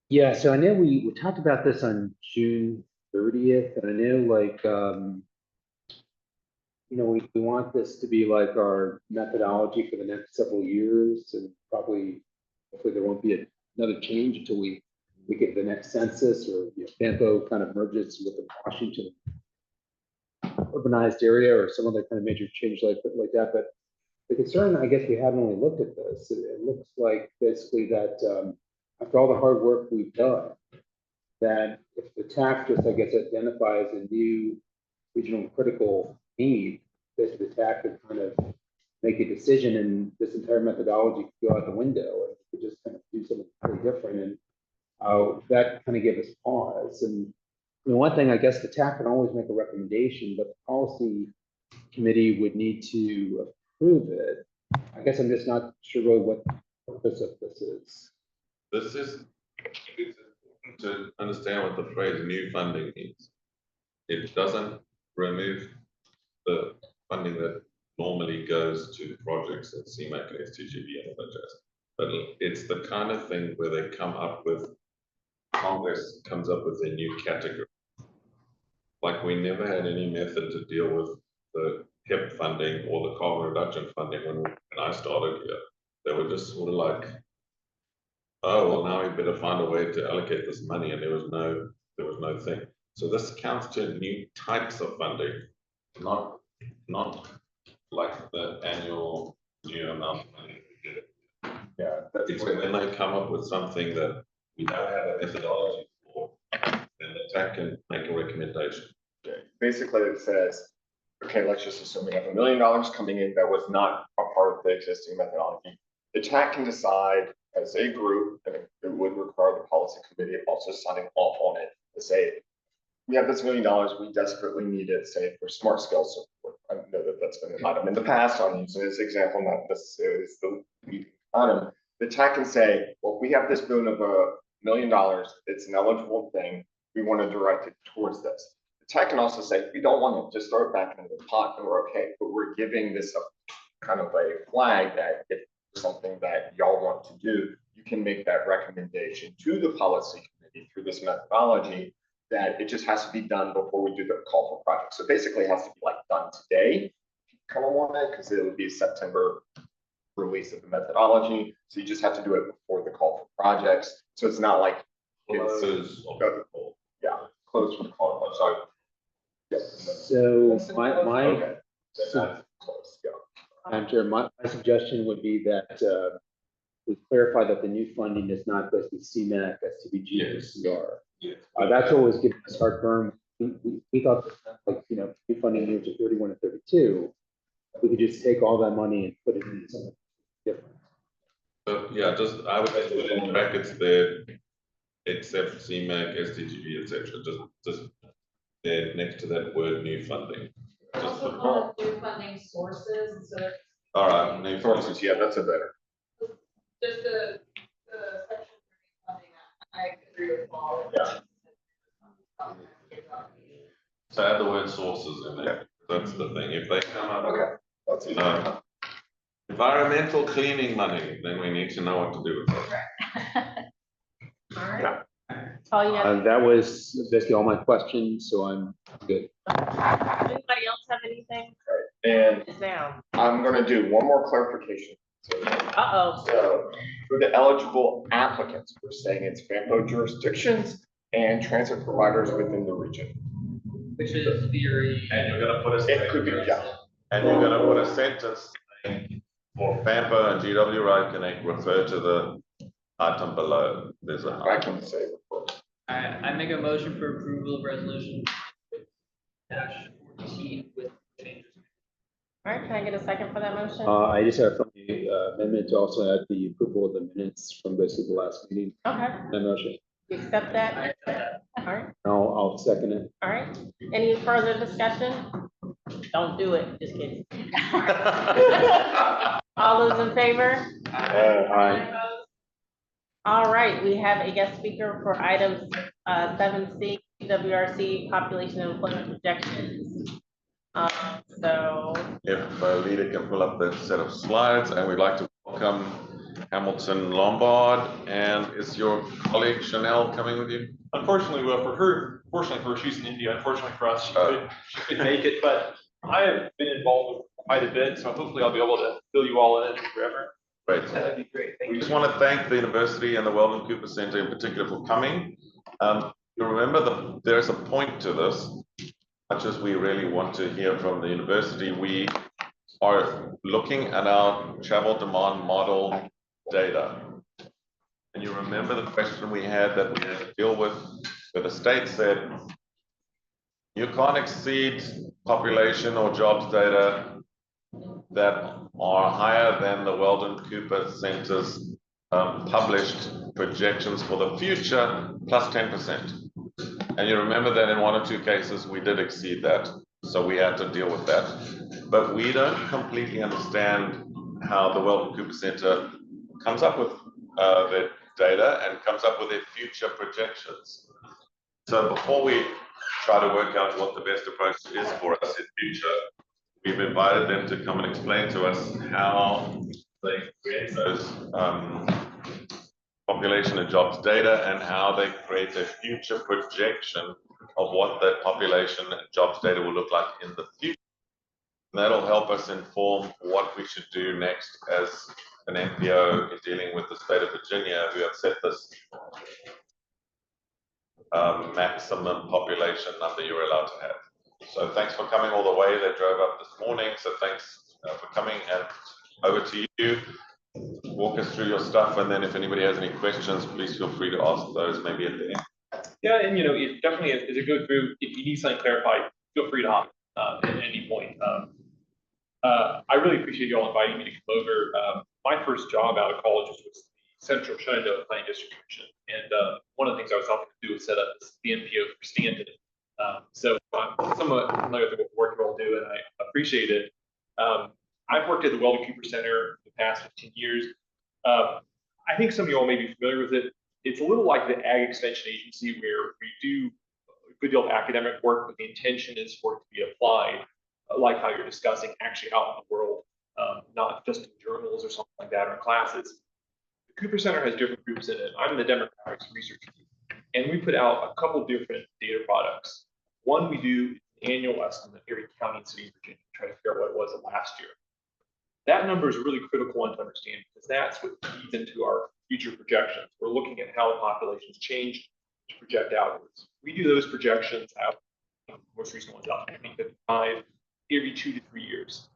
Yeah, so I know we talked about this on June 30th, and I know we want this to be like our methodology for the next several years, and hopefully there won't be another change until we get the next census or FAMPO kind of merges with the Washington urbanized area or some other kind of major change like that. But the concern, I guess, we haven't really looked at this. It looks like basically that after all the hard work we've done, that if the TAC just, I guess, identifies a new regional critical need, basically the TAC could kind of make a decision and this entire methodology could go out the window and we could just kind of do something very different. And that kind of gave us pause. And one thing, I guess the TAC can always make a recommendation, but the policy committee would need to approve it. I guess I'm just not sure really what the purpose of this is. This is, it's important to understand what the phrase new funding means. It doesn't remove the funding that normally goes to projects at CMAC, STGB, and FHS. But it's the kind of thing where they come up with, Congress comes up with a new category. Like we never had any method to deal with the HIP funding or the carbon reduction funding when I started here. They were just sort of like, oh, well, now we better find a way to allocate this money, and there was no thing. So this counts to new types of funding, not like the annual new amount of money we get. Yeah. It's when they come up with something that we don't have a methodology for, then the TAC can make a recommendation. Basically, it says, okay, let's just assume we have $1 million coming in that was not a part of the existing methodology. The TAC can decide as a group, and it would require the policy committee also signing off on it to say, we have this $1 million, we desperately need it, say for smart scale support. I know that that's been an item in the past. I'm using this example, not necessarily as the lead item. The TAC can say, well, we have this boon of $1 million, it's an eligible thing, we want to direct it towards this. The TAC can also say, we don't want to just throw it back into the pot and we're okay, but we're giving this a kind of a flag that if it's something that y'all want to do, you can make that recommendation to the policy committee through this methodology, that it just has to be done before we do the call for projects. So basically it has to be like done today, if you kind of want it, because it would be September release of the methodology. So you just have to do it before the call for projects. So it's not like it's yeah, close for the call. Sorry. Yes. So my Okay. That's close, yeah. Madam Chair, my suggestion would be that we clarify that the new funding does not go to CMAC, STBG, or CR. Yes. That's always given us heartburn. We thought that, like, you know, new funding years of 31 and 32, we could just take all that money and put it into something different. So yeah, just I would just put in brackets there, except CMAC, STGB, etc. Just there next to that word new funding. Just Also call it new funding sources instead of. all right, new Sources, yeah, that's a better. Just the section for new funding, I agree with Paul. Yeah. So add the word sources in there. That's the thing. If they come up with Okay. That's easy. environmental cleaning money, then we need to know what to do with it. All right. Yeah. All you have, That was basically all my questions, so I'm good. anybody else have anything? And It's down. I'm gonna do one more clarification. Uh-oh. So for the eligible applicants, we're saying it's FAMPO jurisdictions and transit providers within the region. Which is very. And you're gonna put It could be, yeah. and you're gonna put a sentence saying, for FAMPO and GW Road Connect, refer to the item below. There's a. I can say before. I make a motion for approval of resolution dash 14 with changes. All right, can I get a second for that motion? I just have the amendment to also add the approval of the minutes from basically the last meeting. Okay, That motion. you accept that? All right, I'll second it. all right. Any further discussion? Don't do it, just kidding. All those in favor? Aye. All right, we have a guest speaker for items 7C, WRC population and employment projections. So If Lita can pull up that set of slides, and we'd like to welcome Hamilton Lombard, and is your colleague Chanel coming with you? Unfortunately, well, for her, fortunately for her, she's in India. Unfortunately for us, she couldn't make it, but I have been involved quite a bit, so hopefully I'll be able to fill you all in forever. Great. That'd be great. Thank We you. just want to thank the university and the Weldon Cooper Center in particular for coming. You remember there's a point to this. Much as we really want to hear from the university, we are looking at our travel demand model data. And you remember the question we had that we had to deal with, where the state said, you can't exceed population or jobs data that are higher than the Weldon Cooper Center's published projections for the future plus 10%. And you remember that in one or two cases, we did exceed that. So we had to deal with that. But we don't completely understand how the Weldon Cooper Center comes up with their data and comes up with their future projections. So before we try to work out what the best approach is for us in future, we've invited them to come and explain to us how they create those population and jobs data and how they create a future projection of what that population and jobs data will look like in the future. And that'll help us inform what we should do next as an NPO in dealing with the state of Virginia, who have set this maximum population number you're allowed to have. So thanks for coming all the way. They drove up this morning, so thanks for coming, and over to you. Walk us through your stuff, and then if anybody has any questions, please feel free to ask those maybe at the end. Yeah, and it definitely, as it goes through, if you need something clarified, feel free to hop at any point. I really appreciate you all inviting me to come over. My first job out of college was the Central Shenandoah Planning District Commission, and one of the things I was helping to do was set up the NPO for Stanton. So I'm somewhat familiar with the work you all do, and I appreciate it. I've worked at the Weldon Cooper Center for the past 15 years. I think some of you all may be familiar with it. It's a little like the Ag Extension Agency, where we do a good deal of academic work, but the intention is for it to be applied, like how you're discussing, actually out in the world, not just in journals or something like that or in classes. The Cooper Center has different groups in it. I'm in the demographics research group, and we put out a couple different data products. One, we do an annual estimate of every county and city in Virginia, try to figure out what it was last year. That number is a really critical one to understand, because that's what feeds into our future projections. We're looking at how the population's changed to project outwards. We do those projections out, most recent ones out 2055, every 2 to 3 years.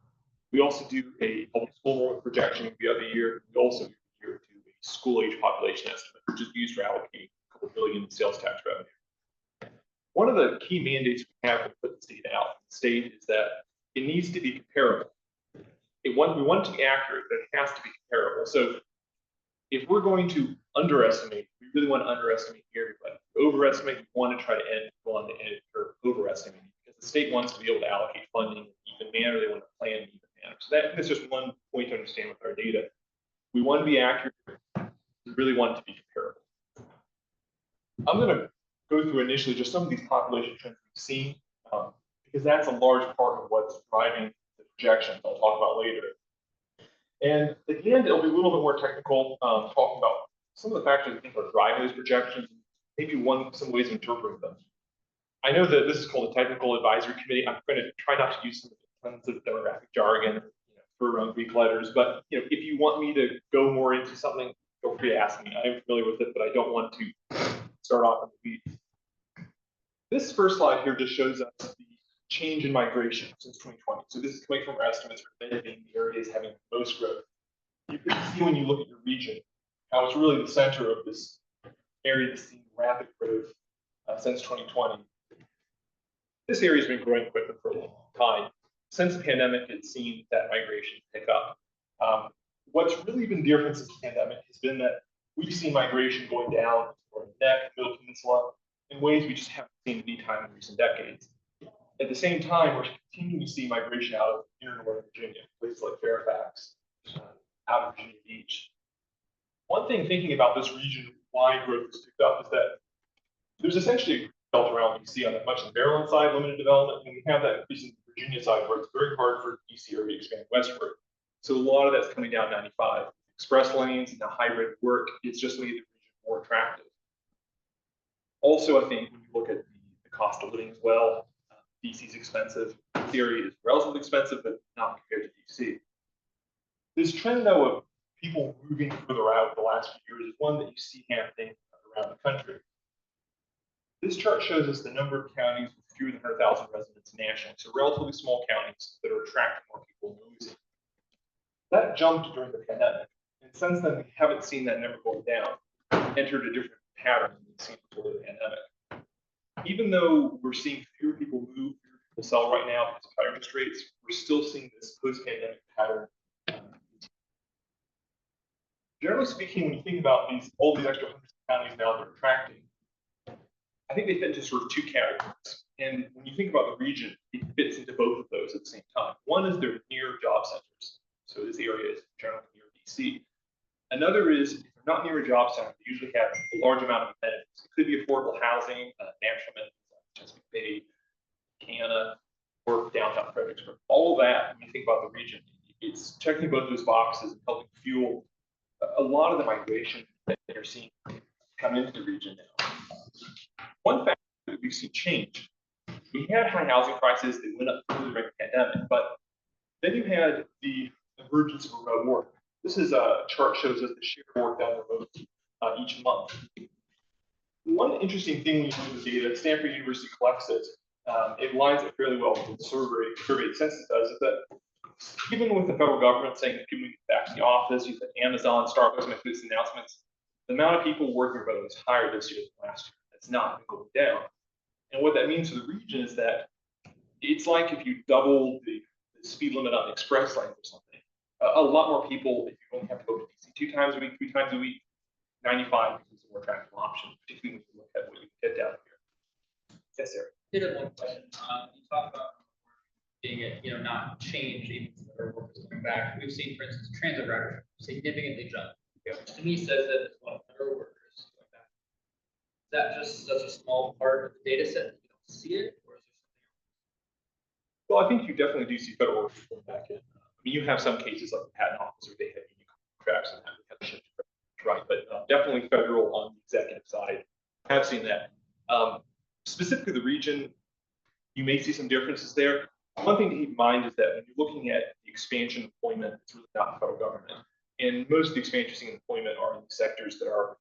We also do a public school enrollment projection every other year. We also every year do a school age population estimate, which is used for allocating a couple billion in sales tax revenue. One of the key mandates we have to put this data out in the state is that it needs to be comparable. We want it to be accurate, but it has to be comparable. So if we're going to underestimate, we really want to underestimate everybody. Overestimate, we want to try to end on the end or overestimate, because the state wants to be able to allocate funding in an even manner. They want to plan in an even manner. So that's just one point to understand with our data. We want to be accurate. We really want it to be comparable. I'm going to go through initially just some of these population trends we've seen, because that's a large part of what's driving the projections I'll talk about later. And at the end, it'll be a little bit more technical, talking about some of the factors I think are driving those projections, maybe some ways of interpreting them. I know that this is called a technical advisory committee. I'm going to try not to use some tons of demographic jargon, for Greek letters, but if you want me to go more into something, feel free to ask me. I am familiar with it, but I don't want to start off in the weeds. This first slide here just shows us the change in migration since 2020. So this is coming from our estimates for Bend being the areas having the most growth. You can see when you look at your region, how it's really the center of this area that's seen rapid growth since 2020. This area has been growing quickly for a long time. Since the pandemic, it's seen that migration pick up. What's really been different since the pandemic has been that we've seen migration going down for the neck, Middle Peninsula, in ways we just haven't seen any time in recent decades. At the same time, we're continuing to see migration out of inner Northern Virginia, places like Fairfax, out of Virginia Beach. One thing thinking about this region, why growth has picked up, is that there's essentially a belt around DC on much of the Maryland side, limited development, and we have that increase in the Virginia side where it's very hard for DC area to expand westward. So a lot of that's coming down 95. Express lanes and the hybrid work, it's just made the region more attractive. Also, I think when you look at the cost of living as well, DC is expensive. The area is relatively expensive, but not compared to DC. This trend, though, of people moving further out the last few years is one that you see happening around the country. This chart shows us the number of counties with fewer than 100,000 residents nationally, so relatively small counties that are attracting more people moving. That jumped during the pandemic, and since then we haven't seen that number going down. It entered a different pattern than we've seen before the pandemic. Even though we're seeing fewer people move, fewer people sell right now because of higher interest rates, we're still seeing this post-pandemic pattern. Generally speaking, when you think about all these extra hundreds of counties now that are attracting, I think they fit into sort of two categories. And when you think about the region, it fits into both of those at the same time. One is they're near job centers. So this area is generally near DC. Another is if they're not near a job center, they usually have a large amount of amenities. It could be affordable housing, natural amenities, Chesapeake Bay, Canada, or downtown Fredericksburg. All of that, when you think about the region, it's checking both those boxes and helping fuel a lot of the migration that you're seeing come into the region now. One factor that we've seen change, we had high housing prices, they went up during the pandemic, but then you had the emergence of remote work. This is a chart shows us the share of work done remote each month. One interesting thing when you look at the data, Stanford University collects it, it lines up fairly well with the survey the census does, is that even with the federal government saying that people need to get back to the office, you said Amazon, Starbucks make these announcements, the amount of people working remote is higher this year than last year. It's not going down. And what that means for the region is that it's like if you double the speed limit on the express lanes or something. A lot more people, if you only have to go to DC 2 times a week, 3 times a week, 95 becomes a more attractive option, particularly when you look at what you can get down here. Yes, sir. Did have one question. You talked about being not change even if the work is coming back. We've seen, for instance, transit ridership significantly jump. To me, says that it's one of the federal workers going back. Is that just such a small part of the data set that you don't see it, or is there something else? Well, I think you definitely do see federal workers going back in. I mean, you have some cases like the patent office where they have unique contracts and have to shift right, but definitely federal on the executive side. I have seen that. Specifically the region, you may see some differences there. One thing to keep in mind is that when you're looking at the expansion of employment, it's really not the federal government. And most of the expansion of employment are in sectors that are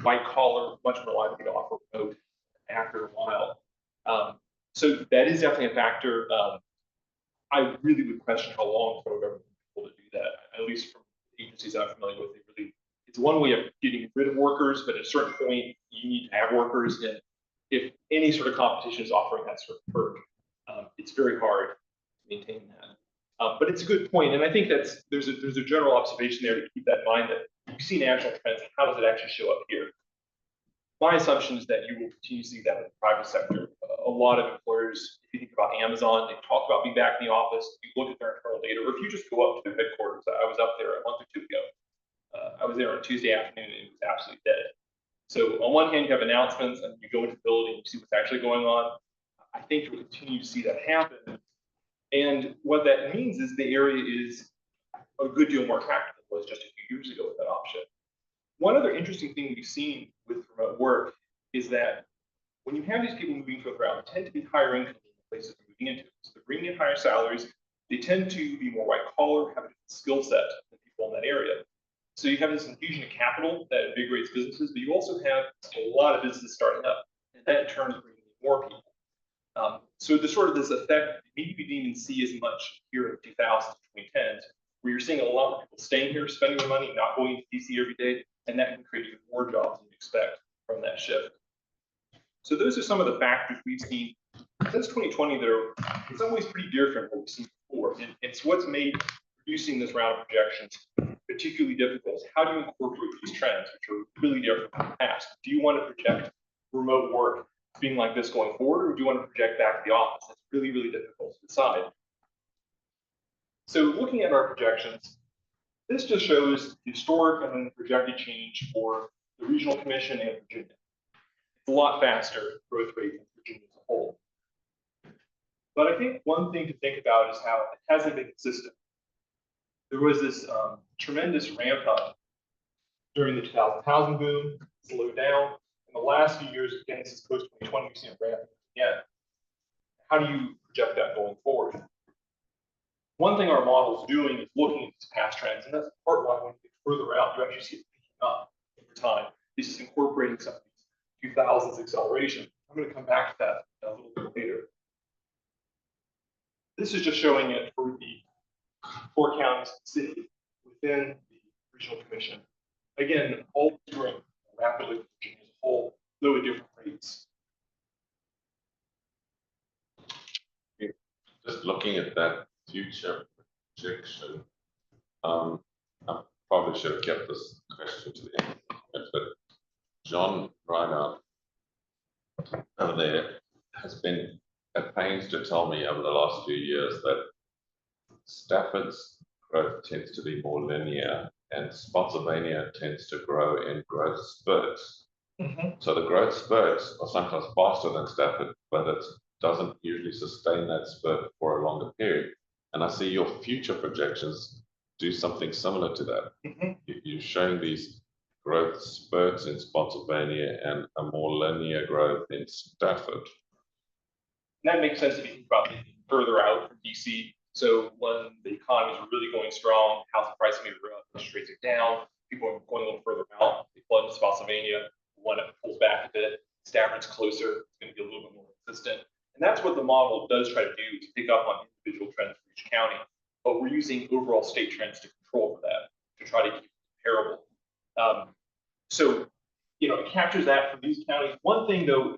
white collar, much more likely to offer remote after a while. So that is definitely a factor. I really would question how long the federal government will be able to do that. At least from agencies I'm familiar with, it's one way of getting rid of workers, but at a certain point, you need to have workers. And if any sort of competition is offering that sort of perk, it's very hard to maintain that. But it's a good point, and I think there's a general observation there to keep that in mind that you see national trends. How does it actually show up here? My assumption is that you will continue to see that in the private sector. A lot of employers, if you think about Amazon, they talk about being back in the office. You look at their internal data, or if you just go up to their headquarters. I was up there a month or 2 ago. I was there on Tuesday afternoon, and it was absolutely dead. So on one hand, you have announcements, and you go into the building, and you see what's actually going on. I think you'll continue to see that happen. And what that means is the area is a good deal more attractive than it was just a few years ago with that option. One other interesting thing we've seen with remote work is that when you have these people moving to the ground, they tend to be higher income in the places they're moving into. So they're bringing in higher salaries. They tend to be more white collar, have a different skill set than people in that area. So you have this infusion of capital that invigorates businesses, but you also have a lot of businesses starting up, and that in turn is bringing in more people. So there's sort of this effect maybe we didn't even see as much here in 2000s to 2010s, where you're seeing a lot more people staying here, spending their money, not going to DC every day, and that can create even more jobs than you expect from that shift. So those are some of the factors we've seen since 2020 that are in some ways pretty different from what we've seen before. And it's what's made producing this round of projections particularly difficult. How do you incorporate these trends, which are really different from the past? Do you want to project remote work being like this going forward, or do you want to project back to the office? That's really, really difficult to decide. So looking at our projections, this just shows historic and then projected change for the Regional Commission and Virginia. It's a lot faster growth rate than Virginia as a whole. But I think one thing to think about is how it hasn't been consistent. There was this tremendous ramp up during the 2000 housing boom, slowed down. In the last few years, again, this is post-2020, we've seen it ramp up again. How do you project that going forward? One thing our model is doing is looking at these past trends, and that's part why when you get further out, you actually see it picking up over time. This is incorporating some of these 2000s acceleration. I'm going to come back to that a little bit later. This is just showing it for the 4 counties and city within the Regional Commission. Again, all growing rapidly as a whole, though at different rates. Just looking at that future projection, I probably should have kept this question to the end, but John Reinhardt over there has been at pains to tell me over the last few years that Stafford's growth tends to be more linear and Spotsylvania tends to grow in growth spurts. So the growth spurts are sometimes faster than Stafford, but it doesn't usually sustain that spurt for a longer period. And I see your future projections do something similar to that. You're showing these growth spurts in Spotsylvania and a more linear growth in Stafford. That makes sense if you think about it further out from DC. So when the economy is really going strong, housing prices may go up, interest rates are down, people are going a little further out, they flood into Spotsylvania, when it pulls back a bit, Stafford's closer, it's going to be a little bit more consistent. And that's what the model does try to do, to pick up on individual trends for each county. But we're using overall state trends to control for that, to try to keep it comparable. So, it captures that for these counties. One thing, though,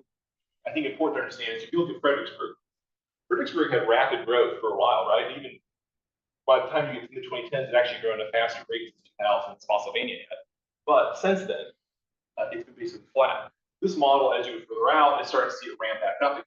I think important to understand is if you look at Fredericksburg, Fredericksburg had rapid growth for a while, right? Even by the time you get to the 2010s, it actually grew at a faster rate than 2000 Spotsylvania had. But since then, it's been basically flat. This model, as you go further out, is starting to see it ramp back up again.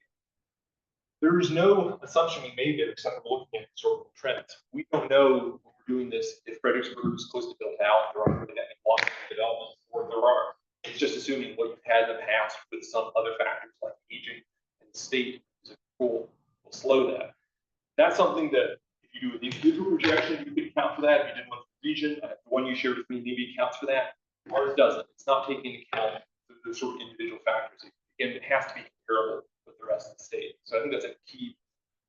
There is no assumption we made there except for looking at historical trends. We don't know when we're doing this if Fredericksburg is close to built out, there aren't really that many blocks of development, or there are. It's just assuming what you've had in the past with some other factors like aging and the state is a control will slow that. That's something that if you do an individual projection, you could account for that. If you did one for the region, the one you shared with me maybe accounts for that. Ours doesn't. It's not taking into account the sort of individual factors. Again, it has to be comparable with the rest of the state. So I think that's a key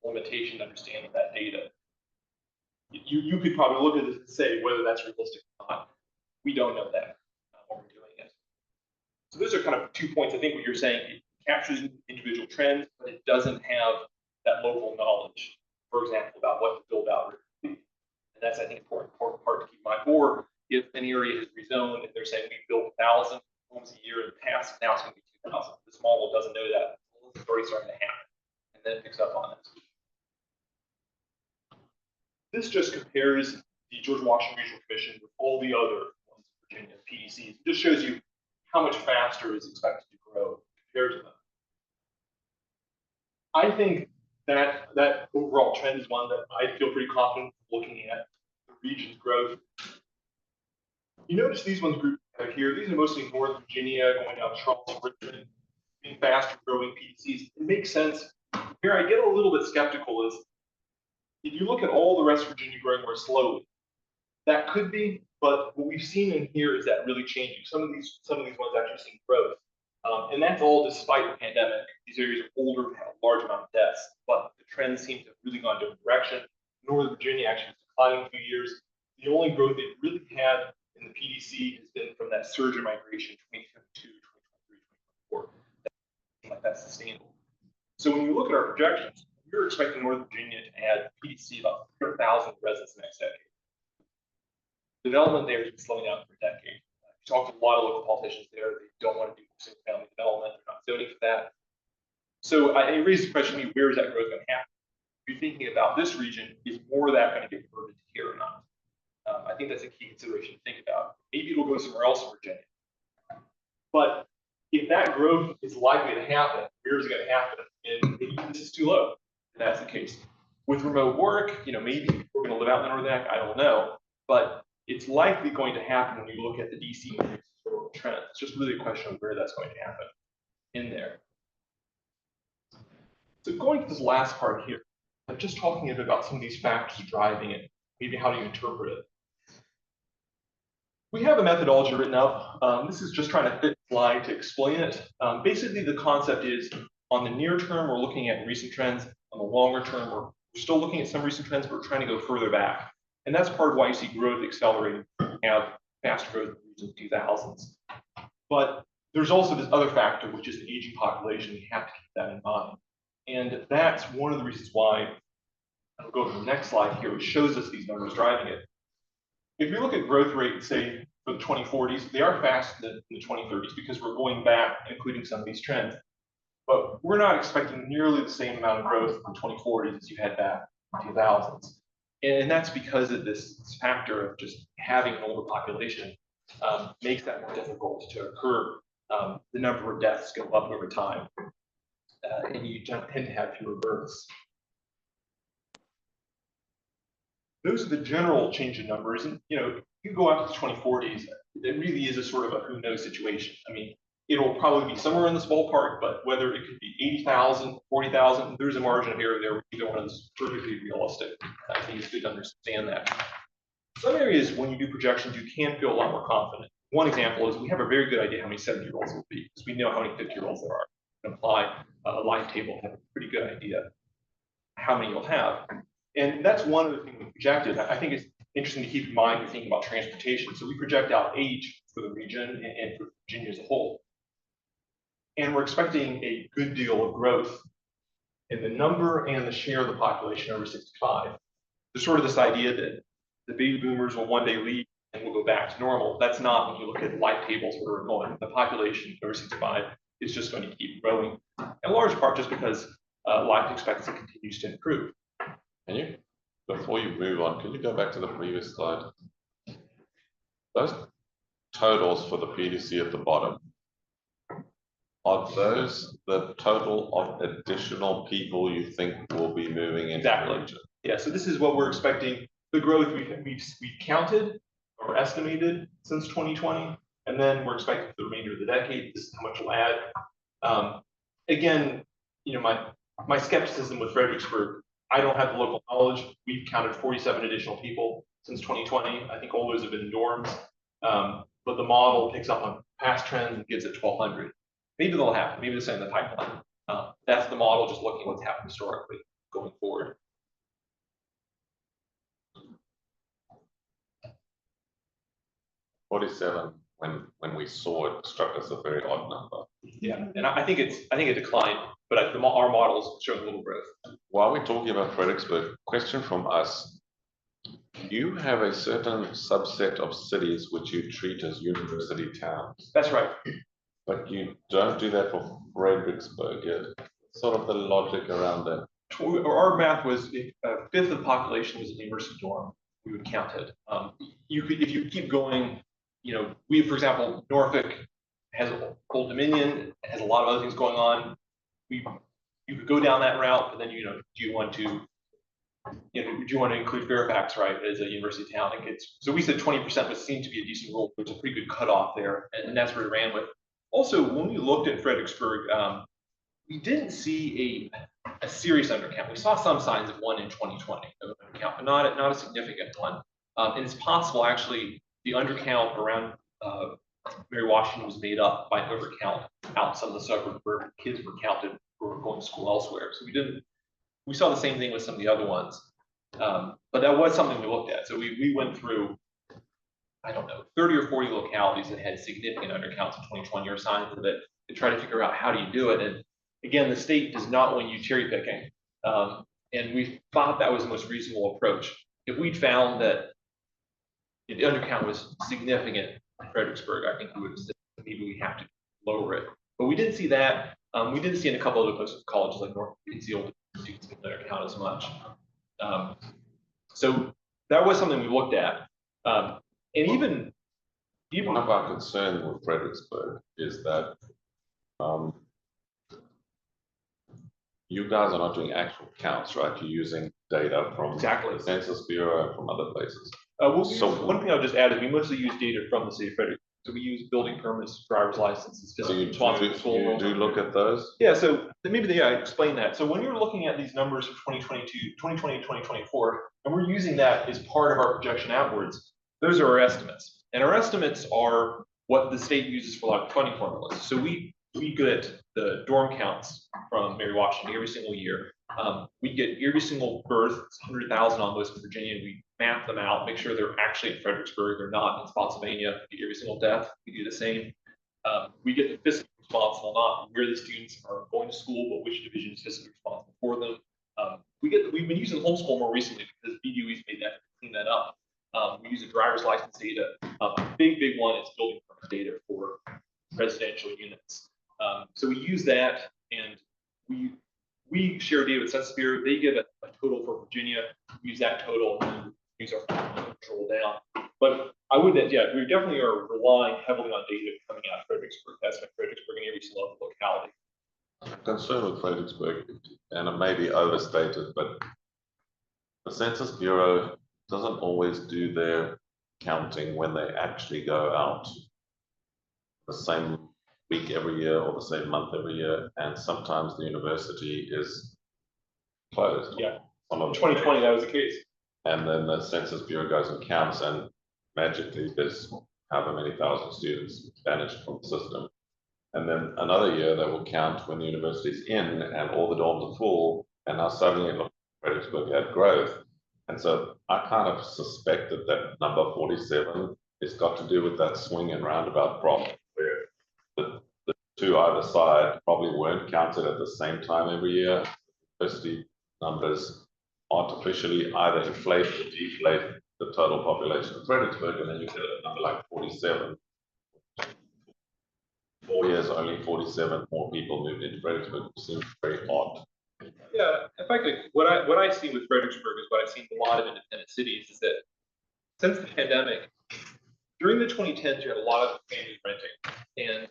limitation to understanding that data. You could probably look at this and say whether that's realistic or not. We don't know that when we're doing it. So those are kind of 2 points. I think what you're saying, it captures individual trends, but it doesn't have that local knowledge, for example, about what to build out. And that's, I think, important part to keep in mind. Or if an area is rezoned and they're saying we built 1,000 homes a year in the past, now it's going to be 2,000. This model doesn't know that. It's already starting to happen, and then it picks up on it. This just compares the George Washington Regional Commission with all the other ones in Virginia, PDCs. It just shows you how much faster is expected to grow compared to them. I think that overall trend is one that I feel pretty confident looking at the region's growth. You notice these ones grouped out here. These are mostly North Virginia, going down Charleston, Richmond, being faster growing PDCs. It makes sense. Here I get a little bit skeptical is if you look at all the rest of Virginia growing more slowly, that could be, but what we've seen in here is that really changing. Some of these ones actually seeing growth. And that's all despite the pandemic. These areas are older, have a large amount of deaths, but the trends seem to have really gone a different direction. Northern Virginia actually was declining a few years. The only growth they've really had in the PDC has been from that surge in migration 2022, 2023, 2024. That seems like that's sustainable. So when you look at our projections, we're expecting Northern Virginia to add PDC about 300,000 residents next decade. Development there has been slowing down for a decade. We talked to a lot of local politicians there. They don't want to do single family development. They're not zoning for that. So it raises the question to me, where is that growth going to happen? If you're thinking about this region, is more of that going to get converted to here or not? I think that's a key consideration to think about. Maybe it'll go somewhere else in Virginia. But if that growth is likely to happen, where is it going to happen? And maybe this is too low. And that's the case. With remote work, maybe we're going to live out in the Northern Act. I don't know. But it's likely going to happen when you look at the DC historical trends. It's just really a question of where that's going to happen in there. So going to this last part here, I'm just talking a bit about some of these factors driving it. Maybe how do you interpret it? We have a methodology written up. This is just trying to fit the slide to explain it. Basically, the concept is on the near term, we're looking at recent trends. On the longer term, we're still looking at some recent trends, but we're trying to go further back. And that's part of why you see growth accelerating, have faster growth in the 2000s. But there's also this other factor, which is an aging population. We have to keep that in mind. And that's one of the reasons why, I'll go to the next slide here, which shows us these numbers driving it. If you look at growth rate, say, for the 2040s, they are faster than the 2030s because we're going back, including some of these trends. But we're not expecting nearly the same amount of growth in the 2040s as you had back in the 2000s. And that's because of this factor of just having an older population makes that more difficult to occur. The number of deaths go up over time. and you tend to have fewer births. Those are the general change in numbers, and you go out to the 2040s, it really is a sort of a who knows situation. I mean, it'll probably be somewhere in this ballpark, but whether it could be 80,000, 40,000, there's a margin of error there where either one is perfectly realistic. I think it's good to understand that. Some areas, when you do projections, you can feel a lot more confident. One example is we have a very good idea how many 70-year-olds will be, because we know how many 50-year-olds there are. You can apply a life table, have a pretty good idea how many you'll have. And that's one of the things we projected. I think it's interesting to keep in mind when you're thinking about transportation. So we project out age for the region and for Virginia as a whole. And we're expecting a good deal of growth in the number and the share of the population over 65. There's sort of this idea that the baby boomers will one day leave and we'll go back to normal. That's not when you look at life tables where we're going. The population over 65 is just going to keep growing, in large part just because life expectancy continues to improve. Can you, before you move on, can you go back to the previous slide? Those totals for the PDC at the bottom, are those the total of additional people you think will be moving into the region? Yeah, so this is what we're expecting. The growth we've counted or estimated since 2020, and then we're expecting for the remainder of the decade, this is how much we'll add. Again, my skepticism with Fredericksburg, I don't have the local knowledge. We've counted 47 additional people since 2020. I think all those have been dorms, but the model picks up on past trends and gives it 1,200. Maybe they'll happen, maybe they're in the pipeline. That's the model, just looking at what's happened historically going forward. $47, when we saw it, struck us a very odd number. Yeah, and I think it declined, but our models show a little growth. While we're talking about Fredericksburg, question from us. You have a certain subset of cities which you treat as university towns. That's right. But you don't do that for Fredericksburg yet. Sort of the logic around that. Our math was if a fifth of the population was a university dorm, we would count it. You could, if you keep going, we, for example, Norfolk has Old Dominion, has a lot of other things going on. You could go down that route, but then do you want to include Fairfax, right, as a university town? So we said 20% would seem to be a decent rule, which is a pretty good cutoff there, and that's where we ran with. Also, when we looked at Fredericksburg, we didn't see a serious undercount. We saw some signs of one in 2020 of undercount, but not a significant one. And it's possible, actually, the undercount around Mary Washington was made up by overcount out some of the suburbs where kids were counted who were going to school elsewhere. So we saw the same thing with some of the other ones. But that was something we looked at. So we went through, I don't know, 30 or 40 localities that had significant undercounts in 2020 or signs of it to try to figure out how do you do it. And again, the state does not want you cherry picking. And we thought that was the most reasonable approach. If we'd found that the undercount was significant in Fredericksburg, I think we would have said maybe we have to lower it. But we didn't see that. We didn't see in a couple of other places, colleges like North Field students didn't undercount as much. So that was something we looked at. And even one of our concerns with Fredericksburg is that you guys are not doing actual counts, right? You're using data from the Census Bureau and from other places. One thing I'll just add is we mostly use data from the city of Fredericksburg. So we use building permits, driver's licenses. So you do look at those? Yeah, so maybe I explain that. So when you're looking at these numbers for 2022, 2020, 2024, and we're using that as part of our projection outwards, those are our estimates. And our estimates are what the state uses for a lot of funding formulas. So we get the dorm counts from Mary Washington every single year. We get every single birth, 100,000 on those in Virginia. We map them out, make sure they're actually in Fredericksburg, they're not in Spotsylvania. We get every single death, we do the same. We get the fiscally responsible, not where the students are going to school, but which division is fiscally responsible for them. We've been using homeschool more recently because BDUE's made that clean that up. We use a driver's license data. Big one is building permit data for residential units. So we use that, and we share data with Census Bureau. They give a total for Virginia. We use that total and use our control down. But I wouldn't, we definitely are relying heavily on data coming out of Fredericksburg. That's Fredericksburg and every single other locality. concern with Fredericksburg, and it may be overstated, but the Census Bureau doesn't always do their counting when they actually go out the same week every year or the same month every year, and sometimes the university is closed. Yeah. Some of In 2020, that was the case. And then the Census Bureau goes and counts, and magically there's however many thousand students banished from the system. And then another year they will count when the university's in and all the dorms are full, and now suddenly it looks like Fredericksburg had growth. And so I kind of suspected that number 47 has got to do with that swing and roundabout problem, where the two either side probably weren't counted at the same time every year. University numbers artificially either inflate or deflate the total population of Fredericksburg, and then you get a number like 47. 4 years, only 47 more people moved into Fredericksburg, which seems very odd. Yeah, in fact, what I see with Fredericksburg is what I've seen in a lot of independent cities is that since the pandemic, during the 2010s, you had a lot of families renting, and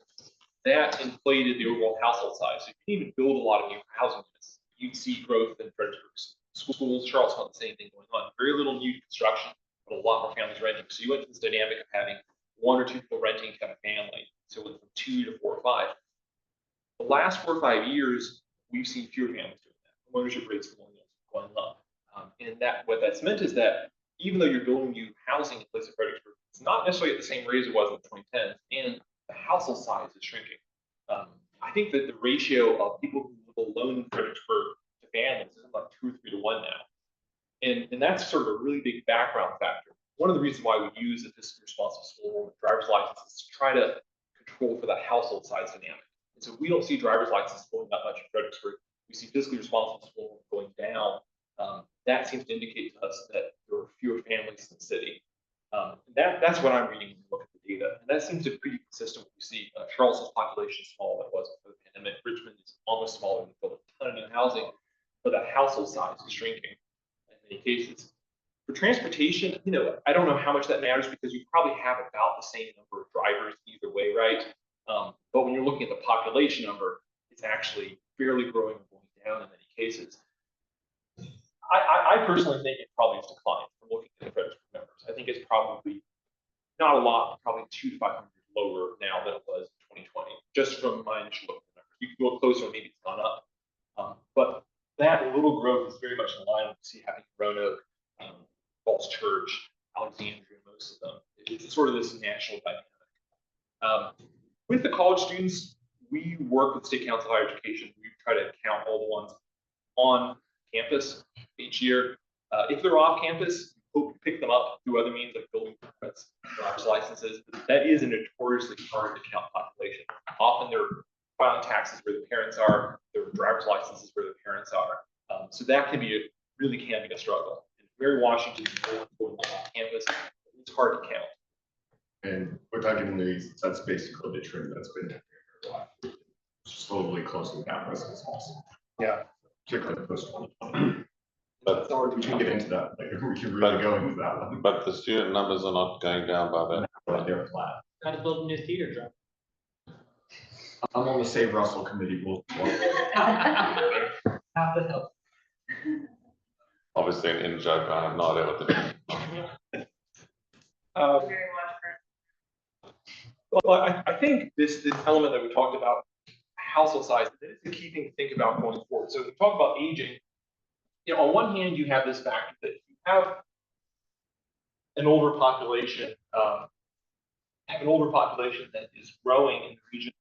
that inflated the overall household size. So you can even build a lot of new housing units. You'd see growth in Fredericksburg's schools. Charlottesville, the same thing going on. Very little new construction, but a lot more families renting. So you went to this dynamic of having 1 or 2 people renting to have a family. So it went from 2 to 4 or 5. The last 4 or 5 years, we've seen fewer families doing that. Ownership rates going up. And that what that's meant is that even though you're building new housing in place of Fredericksburg, it's not necessarily at the same rate as it was in the 2010s, and the household size is shrinking. I think that the ratio of people who live alone in Fredericksburg to families is like 2 or 3 to 1 now. And that's sort of a really big background factor. One of the reasons why we use the fiscally responsible school enrollment driver's license is to try to control for that household size dynamic. And so we don't see driver's licenses going that much in Fredericksburg. We see fiscally responsible school going down. That seems to indicate to us that there are fewer families in the city. That's what I'm reading when you look at the data. And that seems to be pretty consistent with what we see. Charleston's population is small than it was before the pandemic. Richmond is almost smaller than built a ton of new housing, but the household size is shrinking in many cases. For transportation, I don't know how much that matters because you probably have about the same number of drivers either way, right? But when you're looking at the population number, it's actually fairly growing and going down in many cases. I personally think it probably has declined from looking at the Fredericksburg numbers. I think it's probably not a lot, probably 200 to 500 lower now than it was in 2020, just from my initial look at the numbers. You can go closer, maybe it's gone up. But that little growth is very much in line with what we see happening in Roanoke, Falls Church, Alexandria, most of them. It's sort of this national dynamic. With the college students, we work with State Council of Higher Education. We try to count all the ones on campus each year. If they're off campus, we hope to pick them up through other means like building permits, driver's licenses. That is a notoriously hard to count population. Often they're filing taxes where the parents are, their driver's licenses where the parents are. So that can be really can be a struggle. Mary Washington is more important on campus. It's hard to count. And without getting into these, that's basically the trend that's been happening for a while. Slowly closing down residence. Yeah. Particularly post 2020. But we can get into that later. We can really go into that one. But the student numbers are not going down by that. But they're flat. Got to build a new theater drum. I'm on the Save Russell committee. Have to help. Obviously an in joke, I have no idea what the Very much for Well, I think this element that we talked about, household size, that is the key thing to think about going forward. So we talk about aging. On one hand, you have this factor that you have an older population, that is growing in the region.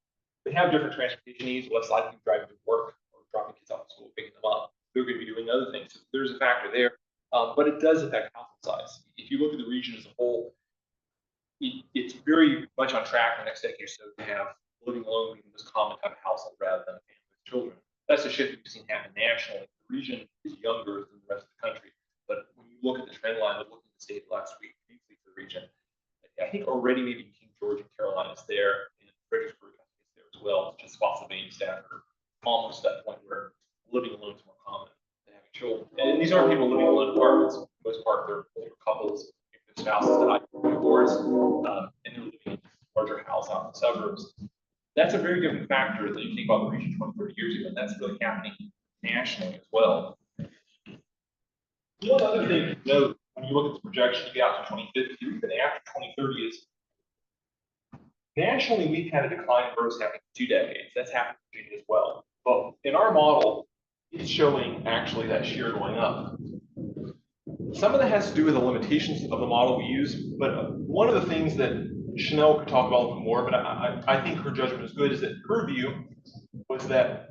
They have different transportation needs, less likely driving to work or dropping kids off to school, picking them up. They're going to be doing other things. So there's a factor there, but it does affect household size. If you look at the region as a whole, it's very much on track in the next decade or so to have living alone being the most common type of household rather than a family with children. That's a shift we've seen happen nationally. The region is younger than the rest of the country, but when you look at the trend line, looking at the state last week, briefly for the region, I think already maybe King George and Carolina is there, and Fredericksburg I think is there as well. Just Spotsylvania and Stafford, almost at that point where living alone is more common than having children. And these aren't people living alone in apartments. For the most part, they're older couples, their spouses died, divorced, and they're living in a larger house out in the suburbs. That's a very different factor than you think about the region 20, 30 years ago, and that's really happening nationally as well. One other thing to note, when you look at the projection, you get out to 2050, or even after 2030 is, nationally, we've had a decline in births happening for 2 decades. That's happened in Virginia as well. But in our model, it's showing actually that share going up. Some of that has to do with the limitations of the model we use, but one of the things that Chanel could talk about a little bit more, but I think her judgment is good, is that her view was that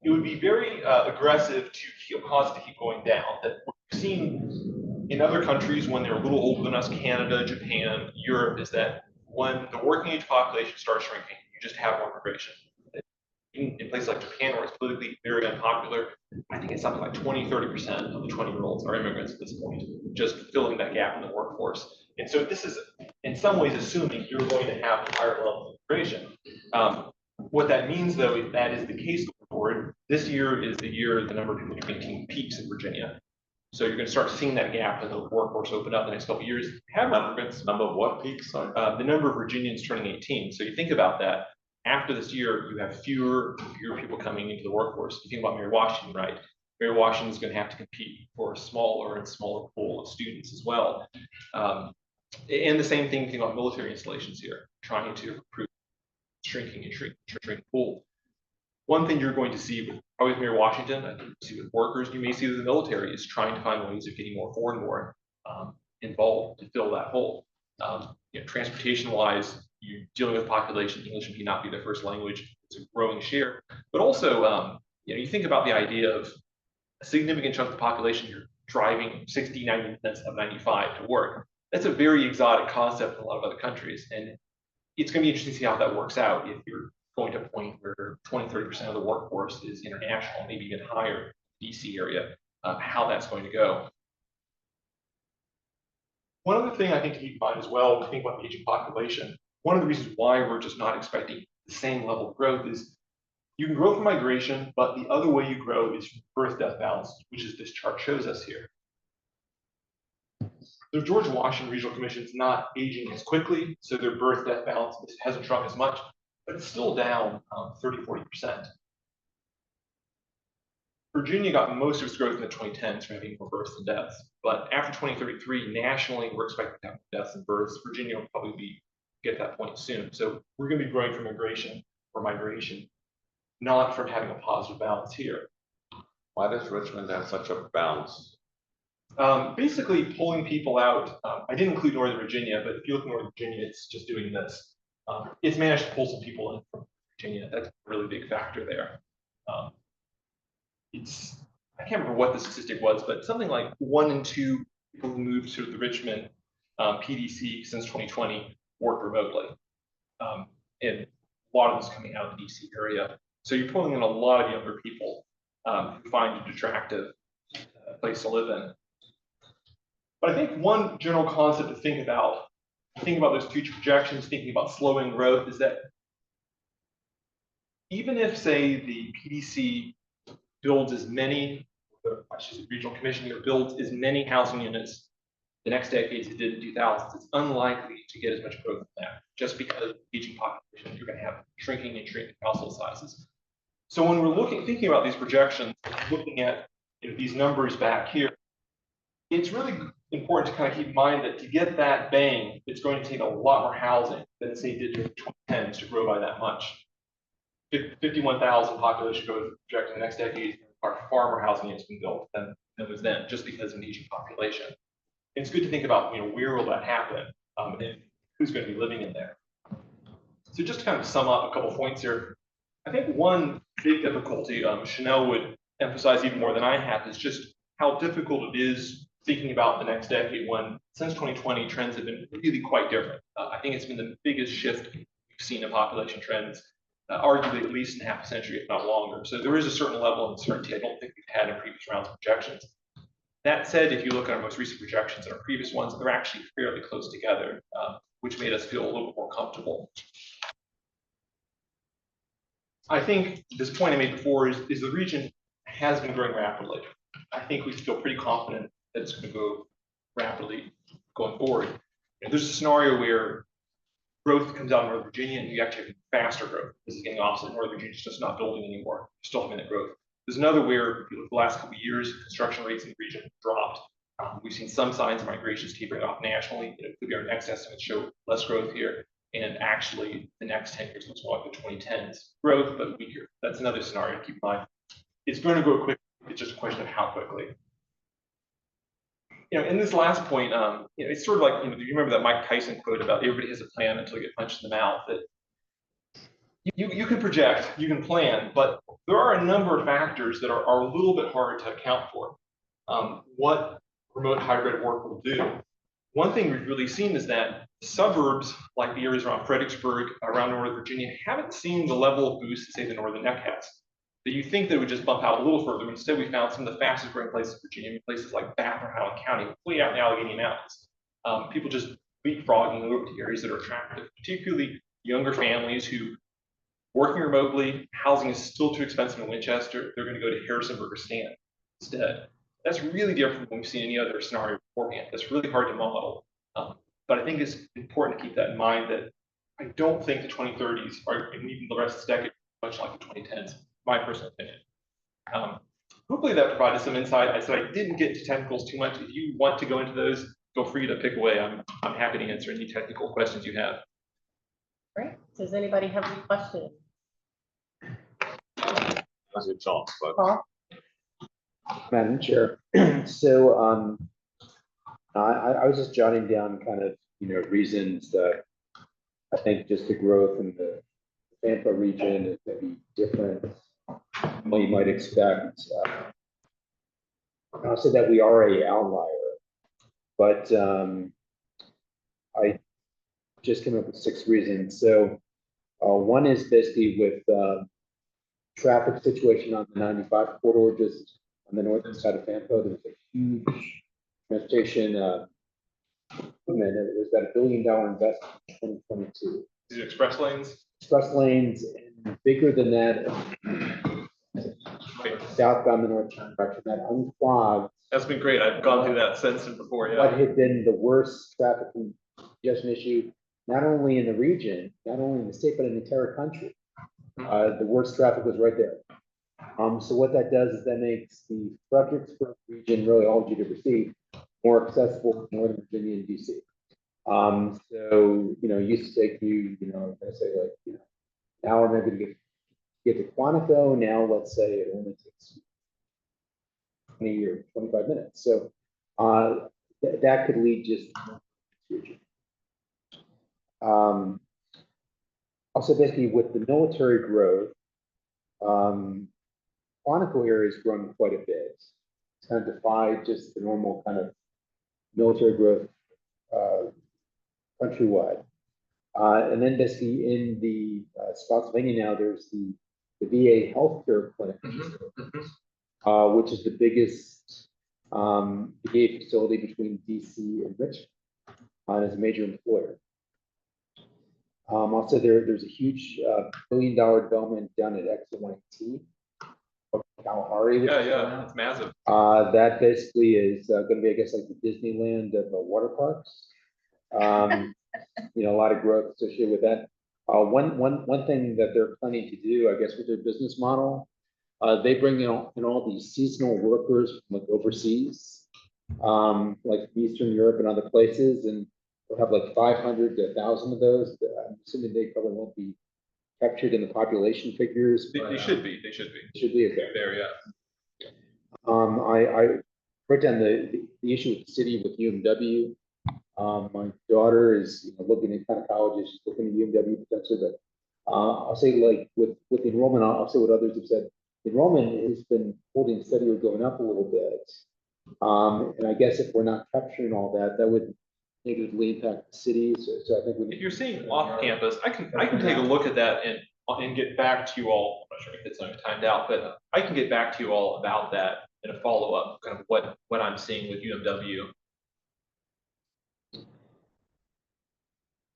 it would be very aggressive to cause it to keep going down. That we've seen in other countries when they're a little older than us, Canada, Japan, Europe, is that when the working age population starts shrinking, you just have more migration. In places like Japan, where it's politically very unpopular, I think it's something like 20–30% of the 20-year-olds are immigrants at this point, just filling that gap in the workforce. And so this is, in some ways, assuming you're going to have higher levels of immigration. What that means, though, if that is the case going forward, this year is the year the number of people turning 18 peaks in Virginia. So you're going to start seeing that gap as the workforce open up in the next couple of years. Have immigrants. Number of what peaks? Sorry. The number of Virginians turning 18. So you think about that. After this year, you have fewer people coming into the workforce. You think about Mary Washington, right? Mary Washington is going to have to compete for a smaller and smaller pool of students as well. And the same thing, think about military installations here, trying to recruit shrinking pool. One thing you're going to see with probably Mary Washington, I think you see with workers, you may see that the military is trying to find ways of getting more foreign born involved to fill that hole. Transportation-wise, you're dealing with population, English may not be their first language, it's a growing share. But also, you think about the idea of a significant chunk of the population you're driving 60–90 minutes of 95 to work. That's a very exotic concept in a lot of other countries. And it's going to be interesting to see how that works out if you're going to a point where 20–30% of the workforce is international, maybe even higher, DC area, how that's going to go. One other thing I think to keep in mind as well, when we think about the aging population, one of the reasons why we're just not expecting the same level of growth is you can grow from migration, but the other way you grow is birth-death balance, which is this chart shows us here. The George Washington Regional Commission is not aging as quickly, so their birth-death balance hasn't shrunk as much, but it's still down 30–40%. Virginia got most of its growth in the 2010s from having more births than deaths, but after 2033, nationally, we're expecting to have deaths and births. Virginia will probably get that point soon. So we're going to be growing from migration, not from having a positive balance here. Why does Richmond have such a bounce? Basically pulling people out. I didn't include Northern Virginia, but if you look at Northern Virginia, it's just doing this. It's managed to pull some people in from Virginia. That's a really big factor there. I can't remember what the statistic was, but something like 1 in 2 people who moved to the Richmond PDC since 2020 work remotely. And a lot of this coming out of the DC area. So you're pulling in a lot of younger people who find it attractive place to live in. But I think one general concept to think about those future projections, thinking about slowing growth, is that even if, say, the PDC builds as many, the Regional Commission here builds as many housing units the next decade as it did in the 2000s, it's unlikely to get as much growth as that, just because of the aging population, you're going to have shrinking household sizes. So when we're thinking about these projections, looking at these numbers back here, it's really important to kind of keep in mind that to get that bang, it's going to take a lot more housing than, say, it did during the 2010s to grow by that much. 51,000 population growth projected in the next decade are far more housing units being built than was then, just because of an aging population. And it's good to think about, where will that happen, and who's going to be living in there. So just to kind of sum up a couple points here, I think one big difficulty Chanel would emphasize even more than I have is just how difficult it is thinking about the next decade when, since 2020, trends have been really quite different. I think it's been the biggest shift we've seen in population trends, arguably at least in half a century, if not longer. So there is a certain level of uncertainty I don't think we've had in previous rounds of projections. That said, if you look at our most recent projections and our previous ones, they're actually fairly close together, which made us feel a little bit more comfortable. I think this point I made before is the region has been growing rapidly. I think we feel pretty confident that it's going to go rapidly going forward. There's a scenario where growth comes out of Northern Virginia and you actually have faster growth. This is getting opposite. Northern Virginia is just not building anymore. Still having that growth. There's another where, if you look at the last couple of years, construction rates in the region have dropped. We've seen some signs of migration tapering off nationally. Could be our next estimates show less growth here. And actually, the next 10 years looks more like the 2010s growth, but weaker. That's another scenario to keep in mind. It's going to grow quickly. It's just a question of how quickly. In this last point, it's sort of like, do you remember that Mike Tyson quote about everybody has a plan until you get punched in the mouth? That you can project, you can plan, but there are a number of factors that are a little bit hard to account for. What remote hybrid work will do. One thing we've really seen is that suburbs, like the areas around Fredericksburg, around Northern Virginia, haven't seen the level of boost that, say, the Northern Neck has. That you think that would just bump out a little further. Instead, we found some of the fastest growing places in Virginia, places like Bath or Howland County, way out in the Allegheny Mountains. People just leapfrogging over to areas that are attractive, particularly younger families who working remotely, housing is still too expensive in Winchester, they're going to go to Harrisonburg or Stanton instead. That's really different from what we've seen any other scenario beforehand. That's really hard to model. But I think it's important to keep that in mind that I don't think the 2030s or even the rest of this decade much like the 2010s, my personal opinion. Hopefully that provided some insight. I said I didn't get into technicals too much. If you want to go into those, feel free to pick away. I'm happy to answer any technical questions you have. Great. Does anybody have any questions? That's a chance, but Paul? Madam Chair, so I was just jotting down kind of, reasons that I think just the growth in the Tampa region is maybe different than what you might expect. I'll say that we are a outlier, but I just came up with 6 reasons. So one is basically with traffic situation on the 95 corridor, just on the northern side of Tampa. There's a huge transportation movement. It was about $1 billion investment in 2022. These are express lanes. Express lanes, and bigger than that, southbound the north direction, that unclogged. That's been great. I've gone through that since and before. Yeah. What had been the worst traffic congestion issue, not only in the region, not only in the state, but in the entire country. The worst traffic was right there. So what that does is that makes the Fredericksburg region, really all GWC, more accessible to Northern Virginia and DC. So, it used to take you, let's say like, an hour maybe to get to Quantico. Now, let's say it only takes 20 or 25 minutes. So that could lead just to future. Also, basically, with the military growth, Quantico area has grown quite a bit. It's kind of defied just the normal kind of military growth countrywide. And then basically in the Spotsylvania now, there's the VA healthcare clinic, which is the biggest VA facility between DC and Richmond, and is a major employer. Also, there's a huge $1 billion development down at Exit 118. Kalahari. Yeah, it's massive. That basically is going to be, I guess, like the Disneyland of the water parks. A lot of growth associated with that. One thing that they're planning to do, I guess, with their business model, they bring in all these seasonal workers from like overseas, like Eastern Europe and other places, and they'll have like 500 to 1,000 of those. I'm assuming they probably won't be captured in the population figures. They should be. They should be. Should be They're there, yeah. I wrote down the issue with the city with UMW. My daughter is looking at kind of colleges. She's looking at UMW potentially, but I'll say like with the enrollment, I'll say what others have said. Enrollment has been holding steady or going up a little bit. And I guess if we're not capturing all that, that would negatively impact the city. So I think if you're seeing off campus, I can take a look at that and get back to you all. I'm not sure if it's timed out, but I can get back to you all about that in a follow-up, kind of what I'm seeing with UMW.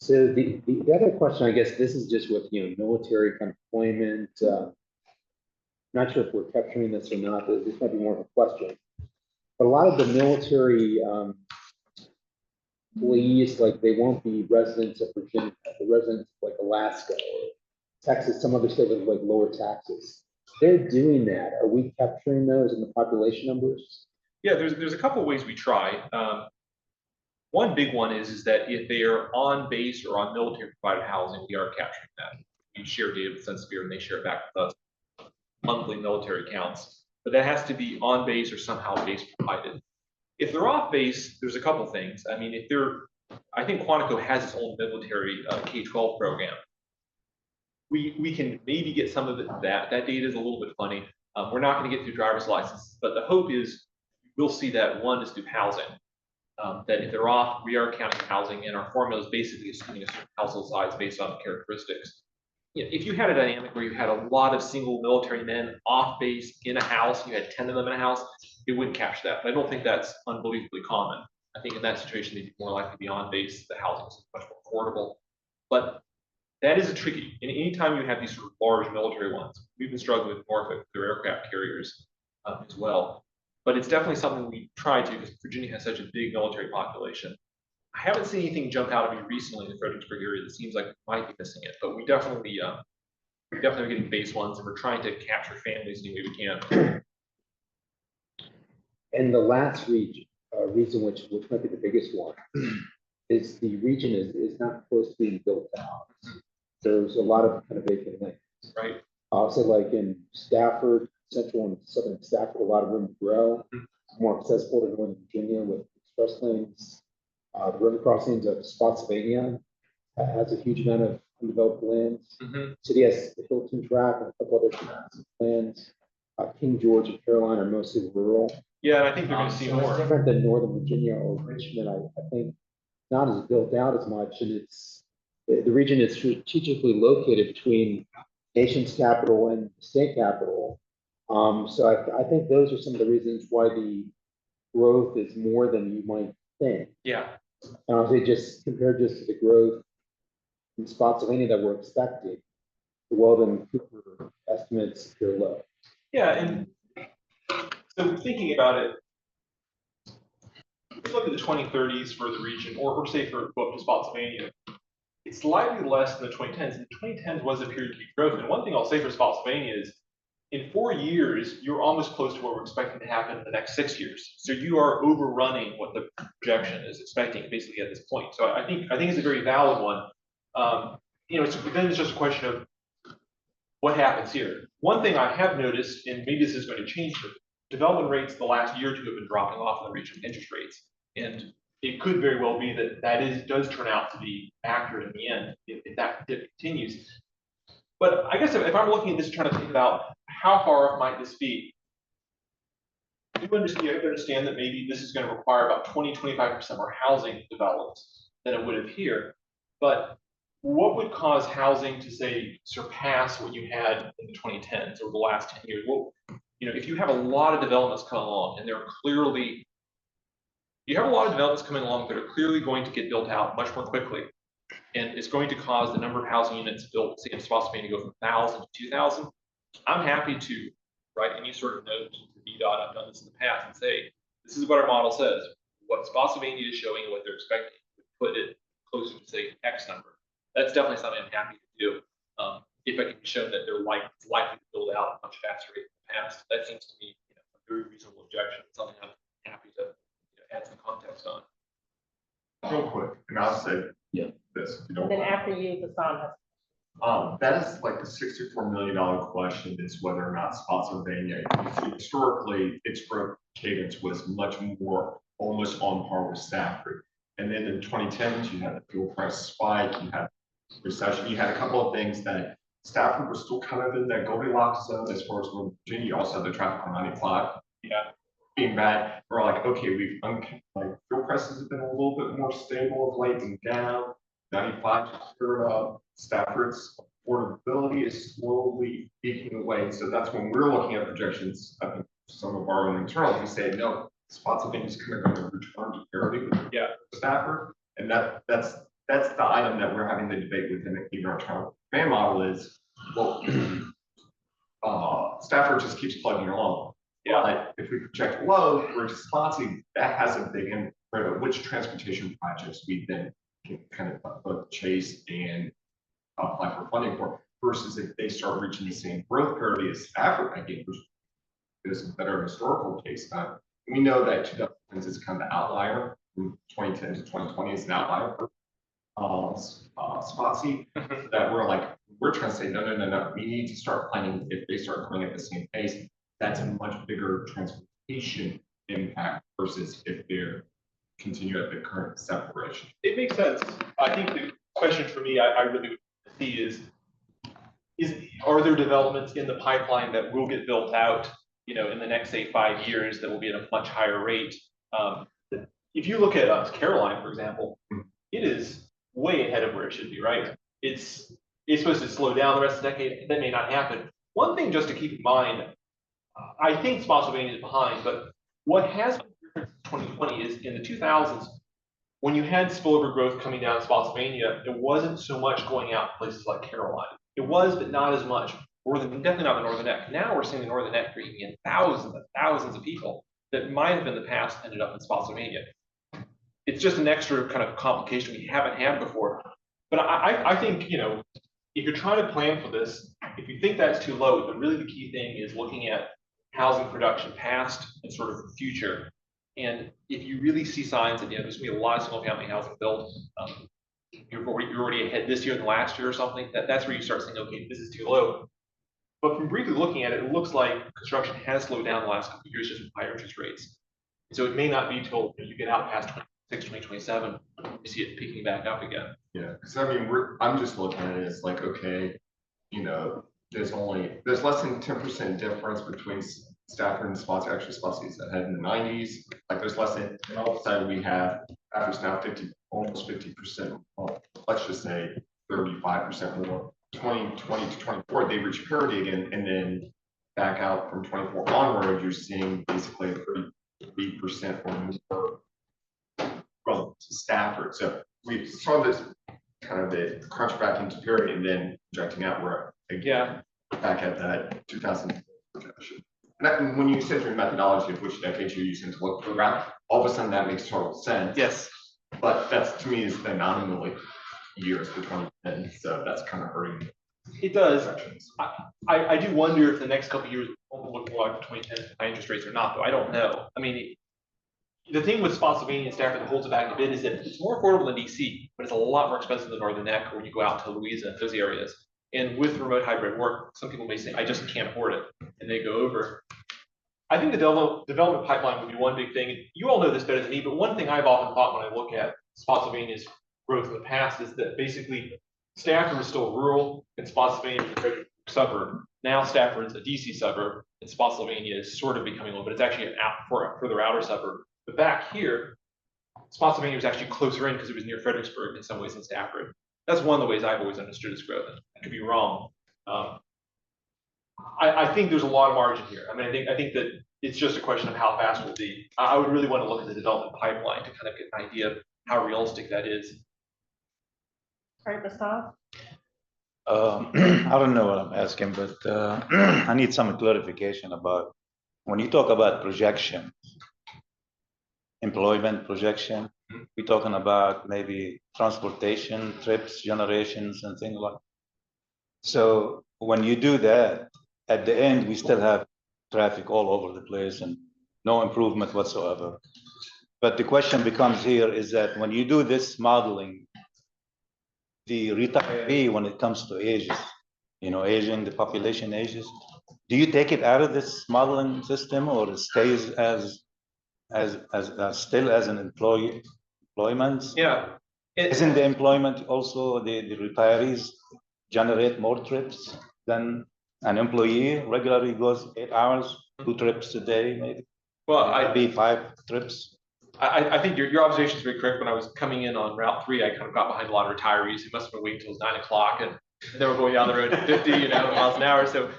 So the other question, I guess, this is just with military kind of deployment. Not sure if we're capturing this or not. But this might be more of a question. But a lot of the military employees, like they won't be residents of Virginia, the residents of like Alaska or Texas, some other state with like lower taxes. They're doing that. Are we capturing those in the population numbers? Yeah, there's a couple ways we try. One big one is that if they are on base or on military provided housing, we are capturing that. We share data with Census Bureau and they share it back with us, monthly military counts. But that has to be on base or somehow base provided. If they're off base, there's a couple things. I mean, I think Quantico has its own military K-12 program. We can maybe get some of it, that data is a little bit funny. We're not going to get through driver's license, but the hope is we'll see that one is through housing. That if they're off, we are counting housing, and our formula is basically assuming a certain household size based on characteristics. You know, if you had a dynamic where you had a lot of single military men off base in a house, you had 10 of them in a house, it wouldn't capture that. But I don't think that's unbelievably common. I think in that situation, they'd be more likely to be on base. The housing is much more affordable. But that is a tricky. And anytime you have these sort of large military ones, we've been struggling with Norfolk, their aircraft carriers as well. But it's definitely something we try to because Virginia has such a big military population. I haven't seen anything jump out at me recently in the Fredericksburg area that seems like we might be missing it, but we're definitely getting base ones, and we're trying to capture families any way we can. And the last reason which might be the biggest one is the region is not close to being built out. There's a lot of kind of vacant land. Right. Also, like in Stafford, central and southern Stafford, a lot of room to grow, more accessible to Northern Virginia with express lanes. The river crossings of Spotsylvania has a huge amount of undeveloped lands. City has the Hilton Track and a couple other lands. King George and Caroline are mostly rural. Yeah, and I think they're going to see So more. it's different than Northern Virginia or Richmond. I think not as built out as much, and the region is strategically located between nation's capital and state capital. So I think those are some of the reasons why the growth is more than you might think. Yeah. And I would say just compared just to the growth in Spotsylvania that we're expecting, the Weldon Cooper estimates appear low. Yeah, and so thinking about it, if you look at the 2030s for the region, or say for go up to Spotsylvania, it's slightly less than the 2010s. And the 2010s was a period of growth. And one thing I'll say for Spotsylvania is, in 4 years, you're almost close to what we're expecting to happen in the next 6 years. So you are overrunning what the projection is expecting basically at this point. So I think it's a very valid one. You know, then it's just a question of what happens here. One thing I have noticed, and maybe this is going to change, but development rates the last year or two have been dropping off in the region, interest rates. And it could very well be that does turn out to be accurate in the end if that dip continues. But I guess if I'm looking at this, trying to think about how far off might this be, you have to understand that maybe this is going to require about 20–25% more housing developed than it would have here. But what would cause housing to say surpass what you had in the 2010s or the last 10 years? Well, you know, if you have a lot of developments coming along and they're clearly, you have a lot of developments coming along that are clearly going to get built out much more quickly. And it's going to cause the number of housing units built, say in Spotsylvania, to go from 1,000 to 2,000. I'm happy to write any sort of note to VDOT. I've done this in the past and say, this is what our model says. What Spotsylvania is showing and what they're expecting, put it closer to say X number. That's definitely something I'm happy to do. If I can show that they're likely to build out at a much faster rate than the past, that seems to me a very reasonable objection. It's something I'm happy to add some context on. Real quick, and I'll say this. And then after you, the sound has. That is like a $64 million question, is whether or not Spotsylvania, historically, its growth cadence was much more almost on par with Stafford. And then in 2010, you had the fuel price spike, you had recession, you had a couple of things that Stafford was still kind of in that Goldilocks zone as far as Northern Virginia. You also had the traffic on 95. Being bad, we're like, okay, like fuel prices have been a little bit more stable of late and down. 95 for Stafford's affordability is slowly eking away. So that's when we're looking at projections of some of our own internal. We say, no, Spotsylvania is going to return to parity with Stafford. And that's the item that we're having the debate within even our trial fan model is, well, Stafford just keeps plugging along. But if we project low, we're spotting, that has a big impact on which transportation projects we then can kind of both chase and apply for funding for, versus if they start reaching the same growth parity as Stafford, I think, which is a better historical case. We know that 2010 is kind of the outlier. From 2010 to 2020 is an outlier for Spotsy, that we're trying to say, no, we need to start planning. If they start growing at the same pace, that's a much bigger transportation impact versus if they're continue at the current separation. It makes sense. I think the question for me, I really would see is are there developments in the pipeline that will get built out, in the next, say, 5 years that will be at a much higher rate? If you look at Caroline, for example, it is way ahead of where it should be, right? It's supposed to slow down the rest of the decade. That may not happen. One thing just to keep in mind, I think Spotsylvania is behind, but what has been different since 2020 is in the 2000s, when you had spillover growth coming down Spotsylvania, it wasn't so much going out to places like Caroline. It was, but not as much. Definitely not the Northern Neck. Now we're seeing the Northern Neck bringing in thousands and thousands of people that might have in the past ended up in Spotsylvania. It's just an extra kind of complication we haven't had before. But I think, if you're trying to plan for this, if you think that's too low, then really the key thing is looking at housing production past and sort of future. And if you really see signs that, there's going to be a lot of single family housing built, you're already ahead this year than last year or something, that's where you start saying, okay, this is too low. But from briefly looking at it, it looks like construction has slowed down the last couple of years just with higher interest rates. So it may not be till you get out past 2027, you see it picking back up again. Yeah, because I'm just looking at it as like, okay, there's less than 10% difference between Stafford and Spotsy. Actually, Spotsy's ahead in the 90s. Like there's less than, and all of a sudden we have Stafford's now almost 50%. Well, let's just say 35% more. 2020 to 24, they reach parity again, and then back out from 24 onward, you're seeing basically 33% or more from Stafford. So we saw this kind of the crunch back into parity, and then projecting out where again back at that 2000 projection. And when you said your methodology of which decades you're using to look for that, all of a sudden that makes total sense. Yes. But that's, to me, is the nominally years for 2010, so that's kind of hurting. It does. I do wonder if the next couple of years will look more like 2010 high interest rates or not, though. I don't know. I mean, the thing with Spotsylvania and Stafford that holds it back a bit is that it's more affordable than DC, but it's a lot more expensive than Northern Neck when you go out to Louisa and those areas. And with remote hybrid work, some people may say, I just can't afford it, and they go over. I think the development pipeline would be one big thing. You all know this better than me, but one thing I've often thought when I look at Spotsylvania's growth in the past is that basically Stafford is still rural and Spotsylvania is a Fredericksburg suburb. Now Stafford's a DC suburb and Spotsylvania is sort of becoming a little, but it's actually an further outer suburb. But back here, Spotsylvania was actually closer in because it was near Fredericksburg in some ways than Stafford. That's one of the ways I've always understood its growth. I could be wrong. I think there's a lot of margin here. I mean, I think that it's just a question of how fast we'll be. I would really want to look at the development pipeline to kind of get an idea of how realistic that is. All right, Gustav? I don't know what I'm asking, but I need some clarification about when you talk about projection, employment projection, we're talking about maybe transportation, trips, generations, and things like that. So when you do that, at the end, we still have traffic all over the place and no improvement whatsoever. But the question becomes here is that when you do this modeling, the retiree, when it comes to ages, aging, the population ages, do you take it out of this modeling system, or it stays still as an employment? Yeah. Isn't the employment also the retirees generate more trips than an employee regularly goes 8 hours, 2 trips a day, maybe? Well, maybe 5 trips. I think your observation is very correct. When I was coming in on Route 3, I kind of got behind a lot of retirees who must have been waiting until it was 9 o'clock, and they were going down the road at 50, miles an hour. So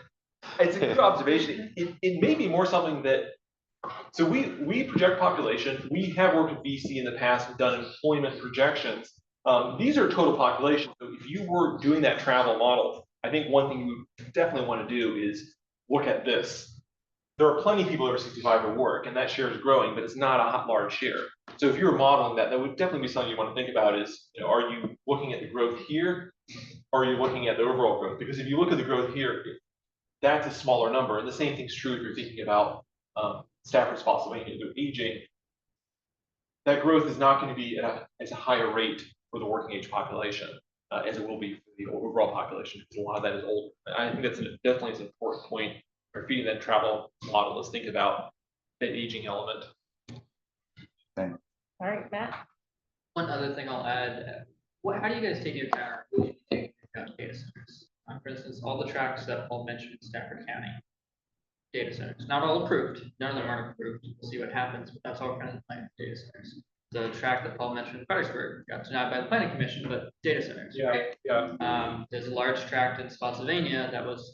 it's a good observation. It may be more something that, so we project population. We have worked with VC in the past and done employment projections. These are total population. So if you were doing that travel model, I think one thing you definitely want to do is look at this. there are plenty of people over 65 who work, and that share is growing, but it's not a large share. So if you're modeling that, that would definitely be something you want to think about is, you know, are you looking at the growth here, or are you looking at the overall growth? Because if you look at the growth here, that's a smaller number, and the same thing's true if you're thinking about Stafford, Spotsylvania, they're aging. That growth is not going to be at a higher rate for the working age population as it will be for the overall population, because a lot of that is old. I think that's definitely an important point for feeding that travel model is think about that aging element. All right, Matt? One other thing I'll add, how do you guys take into account data centers? For instance, all the tracks that Paul mentioned in Stafford County, data centers, not all approved, none of them aren't approved, we'll see what happens, but that's all kind of planned data centers. The track that Paul mentioned in Fredericksburg got denied by the planning commission, but data centers, right? There's a large tract in Spotsylvania that was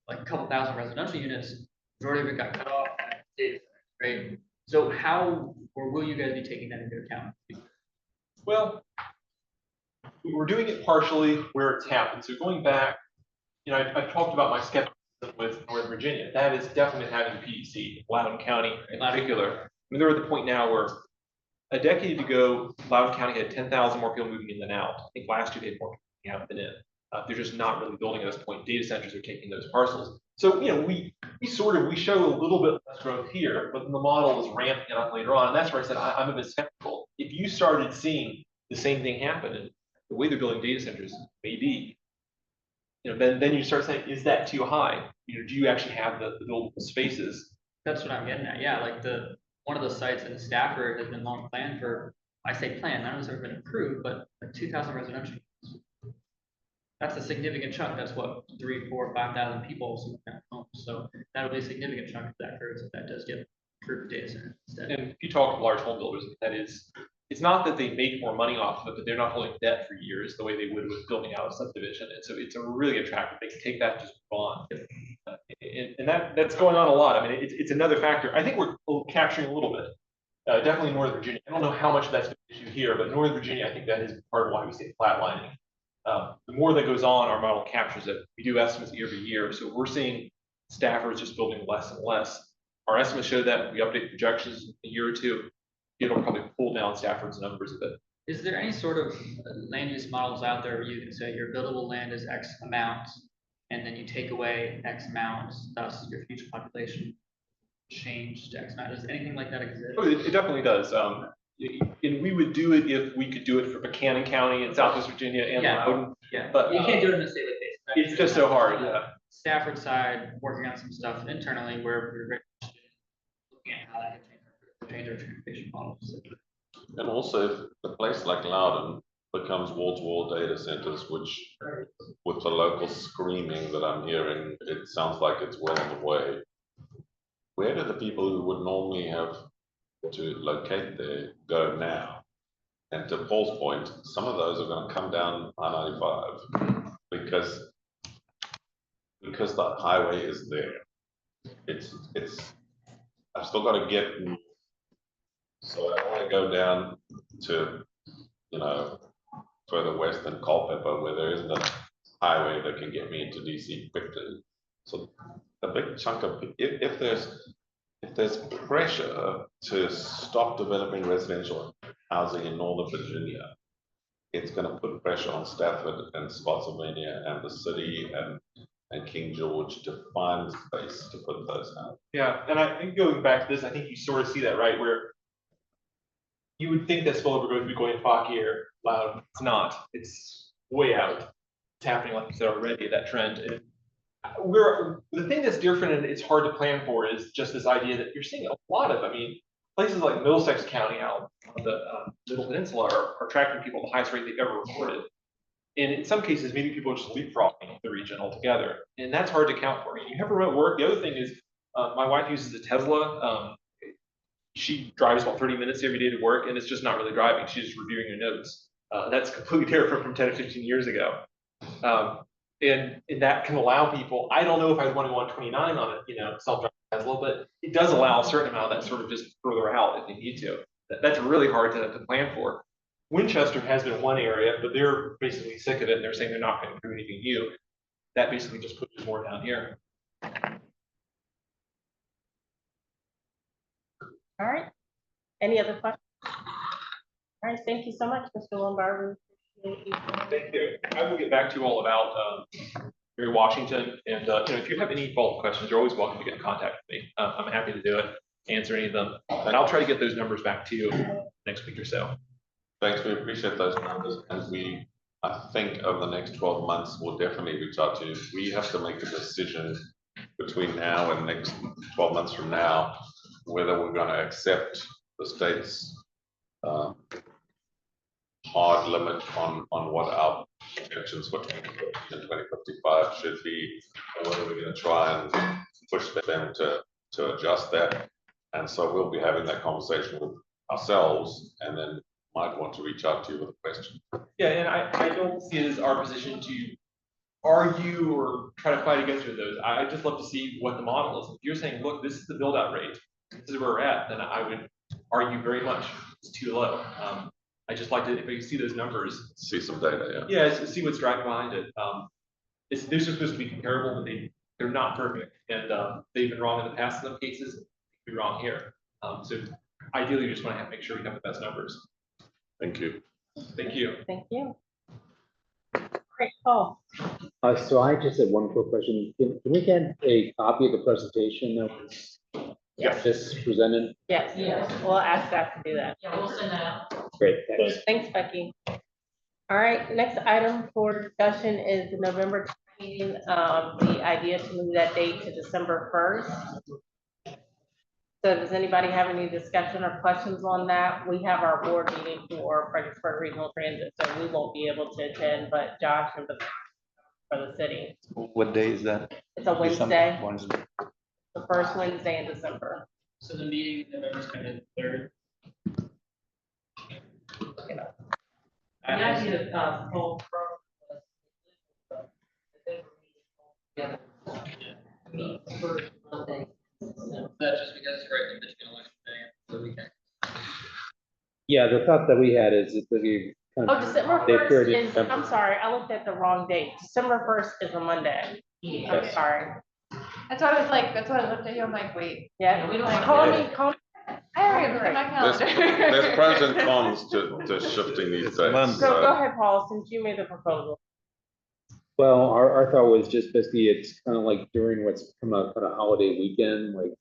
like a couple thousand residential units, majority of it got cut off, data centers, right? So how, or will you guys be taking that into account? Well, we're doing it partially where it's happened. So going back, you know, I've talked about my skepticism with Northern Virginia. That is definitely having a PDC, Loudoun County in particular. I mean, they're at the point now where a decade ago, Loudoun County had 10,000 more people moving in than out. I think last year they had more people out than in. They're just not really building at this point. Data centers are taking those parcels. So, you know, we show a little bit less growth here, but the model is ramping up later on. And that's where I said I'm a bit skeptical. If you started seeing the same thing happen, and the way they're building data centers may be, you know, then you start saying, is that too high? You know, do you actually have the buildable spaces? That's what I'm getting at. Yeah, like one of the sites in Stafford has been long planned for, I say planned, none of it's ever been approved, but like 2,000 residential units. That's a significant chunk. That's what 3,000, 4,000, 5,000 people homes. So that'll be a significant chunk of that growth if that does get approved data center instead. And if you talk to large home builders, that is, it's not that they make more money off of it, but they're not holding debt for years the way they would with building out a subdivision. And so it's a really attractive. They can take that and just move on. And that's going on a lot. I mean, it's another factor. I think we're capturing a little bit. Definitely Northern Virginia. I don't know how much of that's an issue here, but Northern Virginia, I think that is part of why we say flatlining. The more that goes on, our model captures it. We do estimates year to year. So we're seeing staffers just building less and less. Our estimates show that we update projections a year or two, it'll probably pull down Stafford's numbers a bit. Is there any sort of land use models out there where you can say your buildable land is X amount, and then you take away X amount, thus your future population changed to X amount? Does anything like that exist? Oh, it definitely does. And we would do it if we could do it for Buchanan County in Southwest Virginia and Loudoun. Yeah, but you can't do it in a state like this. Right? It's just so hard. Yeah. Stafford side, working on some stuff internally where we're looking at how that can change our transportation models. And also, if a place like Loudoun becomes wall-to-wall data centers, which with the local screaming that I'm hearing, it sounds like it's well on the way. Where do the people who would normally have to locate there go now? And to Paul's point, some of those are going to come down I-95 because the highway is there. I've still got to get, so I don't want to go down to, you know, further west than Culpeper where there isn't a highway that can get me into DC quickly. So a big chunk of, if there's pressure to stop developing residential housing in Northern Virginia, it's going to put pressure on Stafford and Spotsylvania and the city and King George to find space to put those out. Yeah, and I think going back to this, I think you sort of see that, right, where you would think that spillover growth would be going Fauquier, Loud. It's not. It's way out. It's happening, like you said already, that trend. And the thing that's different and it's hard to plan for is just this idea that you're seeing a lot of, I mean, places like Middlesex County out on the Middle Peninsula are attracting people at the highest rate they've ever recorded. And in some cases, maybe people are just leapfrogging the region altogether. And that's hard to account for. You have remote work. The other thing is my wife uses a Tesla. She drives about 30 minutes every day to work, and it's just not really driving. She's just reviewing her notes. That's completely different from 10 or 15 years ago. And that can allow people, I don't know if I want to go on 29 on a, you know, self-driving Tesla, but it does allow a certain amount of that sort of just further out if they need to. That's really hard to plan for. Winchester has been one area, but they're basically sick of it, and they're saying they're not going to do anything new. That basically just pushes more down here. All right. Any other questions? All right, thank you so much, Mr. Lombard. We appreciate you. Thank you. I will get back to you all about Mary Washington, and you know, if you have any follow-up questions, you're always welcome to get in contact with me. I'm happy to do it, answer any of them, and I'll try to get those numbers back to you next week or so. Thanks, we appreciate those numbers, and we, I think over the next 12 months, we'll definitely reach out to you. We have to make a decision between now and next 12 months from now, whether we're going to accept the state's hard limit on what our projections for 2050 and 2055 should be, and whether we're going to try and push them to adjust that. And so we'll be having that conversation with ourselves, and then might want to reach out to you with a question. Yeah, and I don't see it as our position to argue or try to fight against those. I just love to see what the model is. If you're saying, look, this is the build out rate, this is where we're at, then I would argue very much it's too low. I just like to, if you see those numbers, See some data, yeah, see what's driving behind it. They're supposed to be comparable, but they're not perfect, and they've been wrong in the past in some cases. Be wrong here. So ideally, you just want to make sure we have the best numbers. Thank you. Thank you. Thank you. Great, Paul. So I just had one quick question. Can we get a copy of the presentation that was just presented? Yes, we'll ask staff to do that. Yeah, we'll send that out. Great, thanks. Thanks, Becky. All right, next item for discussion is the November meeting. The idea to move that date to December 1st. So does anybody have any discussion or questions on that? We have our board meeting for Fredericksburg Regional Transit, so we won't be able to attend, but Josh and the for the city. What day is that? It's a Wednesday, Wednesday. the first Wednesday in December. So the meeting in November is kind of the 3rd. The idea of whole meet first Monday. So, That's just because it's right in Michigan election day, so we can. Yeah, the thought that we had is that we kind Oh, of. December they 1st appeared in is, December. I'm sorry, I looked at the wrong date. December 1st is a Monday. yeah. I'm sorry. That's why I was like, that's why I looked at you, I'm like, wait, Yeah, we don't want call to- me, call me. I already looked at my There's calendar. pros and cons to shifting these It's dates. Monday. So go ahead, Paul, since you made the proposal. Well, our thought was just basically, it's kind of like during what's come out kind of holiday weekend, like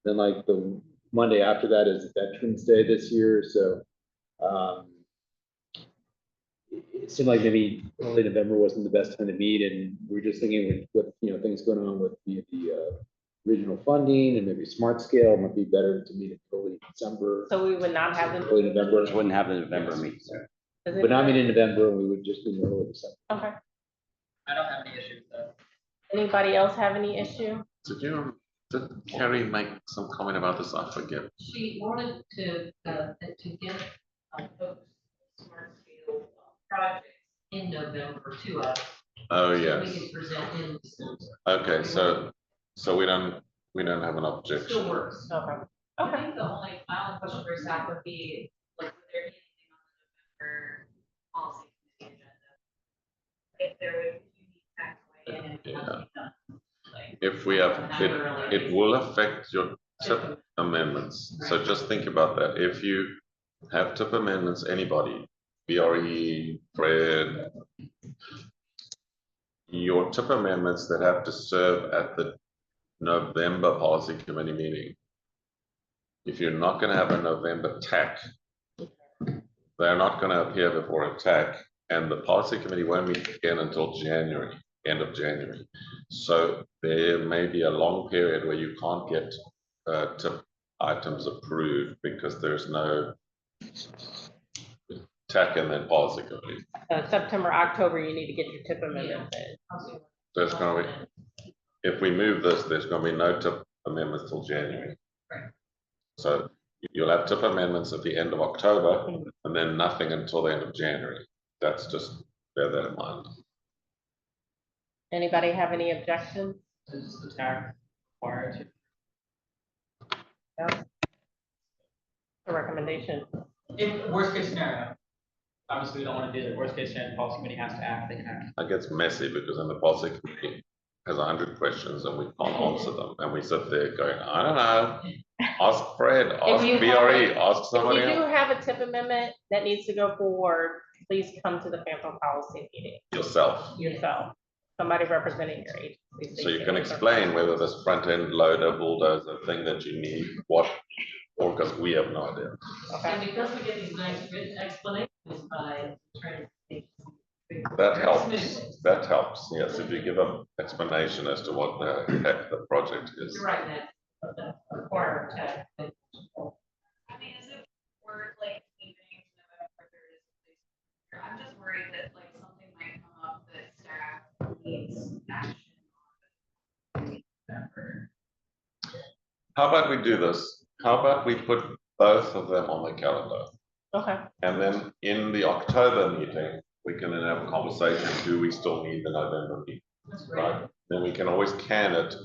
then like the Monday after that is Veterans Day this year, so it seemed like maybe early November wasn't the best time to meet, and we're just thinking with things going on with the regional funding and maybe smart scale, it might be better to meet in early December, So we would not have them. early November. Wouldn't have the November meeting. But not meet in November, we would just be in early December. Okay. I don't have any issues with that. Anybody else have any issue? Did Carrie make some comment about this? I forget. She wanted to get folks smart scale projects in November to us. Oh, So we yes. can present in December. Okay, so we don't have an objection. Still works. Okay. I think the only final question for staff would be, like, would there be anything on the November policy committee agenda? If there would be tax way in and it has to be done. Like, If we have, it will affect your tip amendments. So just think about that. If you have tip amendments, anybody, BRE, Fred, your tip amendments that have to serve at the November policy committee meeting, if you're not going to have a November TAC, they're not going to appear before a TAC, and the policy committee won't meet again until January, end of January. So there may be a long period where you can't get tip items approved because there's no TAC and then policy committee. September, October, you need to get your tip amendments in. There's going to be, if we move this, there's going to be no tip amendments till January. Right. So you'll have tip amendments at the end of October and then nothing until the end of January. That's just, bear that in mind. Anybody have any objections? Is the tax required to? No? The recommendation. In worst case scenario, obviously we don't want to do that. Worst case scenario, the policy committee has to act, they can act. It gets messy because in the policy committee, has 100 questions and we can't answer them, and we sit there going, I don't know, ask Fred, ask you BRE, ask If somebody you do else, have a tip amendment that needs to go forward, please come to the Phantom Policy meeting yourself. yourself. Somebody representing your agency. So you can explain whether this front end loader bulldozer thing that you need, what, or because we have no idea. Okay. And because we get these nice written explanations by transportation. That helps, that helps, yes, if you give an explanation as to what the heck the project is. You're right, Nat, but that's a corner of tech. I mean, is it worth like keeping November third? I'm just worried that like something might come up that staff needs action on. November. How about we do this? How about we put both of them on the calendar? Okay. And then in the October meeting, we can then have a conversation, do we still need the November meeting, That's great. right? Then we can always can it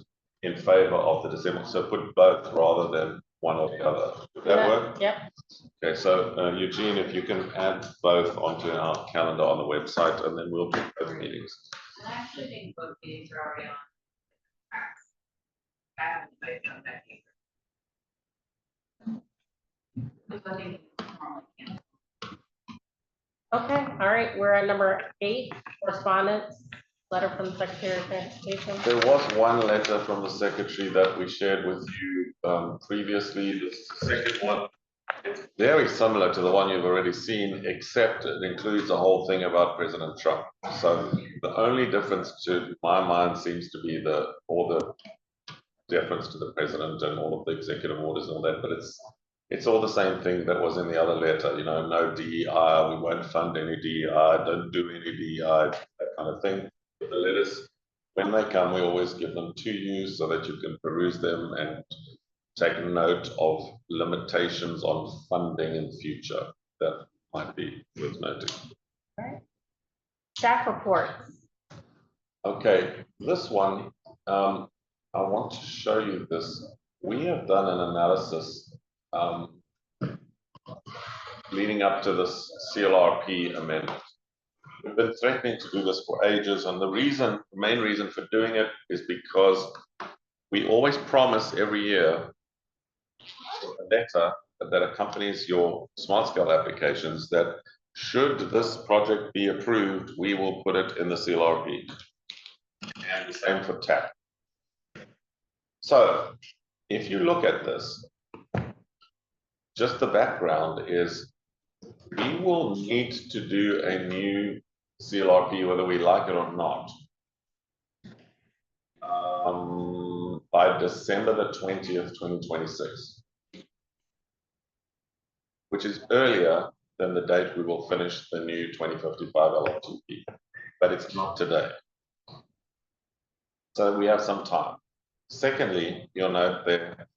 in favor of the December, so put both rather than one or the other. Would that work? Yep. Okay, so Eugene, if you can add both onto our calendar on the website, and then we'll do both meetings. And I actually think both meetings are already on. I haven't invited them back either. Because I think normally can't. Okay, all right, we're at number 8, correspondence, letter from the Secretary of Transportation. There was one letter from the secretary that we shared with you previously. The second one, it's very similar to the one you've already seen, except it includes a whole thing about President Trump. So the only difference to my mind seems to be all the deference to the president and all of the executive orders and all that, but it's all the same thing that was in the other letter, you know, no DEI, we won't fund any DEI, don't do any DEI, that kind of thing. But the letters, when they come, we always give them to you so that you can peruse them and take note of limitations on funding in future. That might be worth noting. All right. Staff reports. Okay, this one, I want to show you this. We have done an analysis leading up to this CLRP amendment. We've been threatening to do this for ages, and the main reason for doing it is because we always promise every year a letter that accompanies your smart scale applications that should this project be approved, we will put it in the CLRP. And the same for TAC. So if you look at this, just the background is we will need to do a new CLRP whether we like it or not by December the 20th, 2026, which is earlier than the date we will finish the new 2055 LRTP, but it's not today. So we have some time. Secondly, you'll note there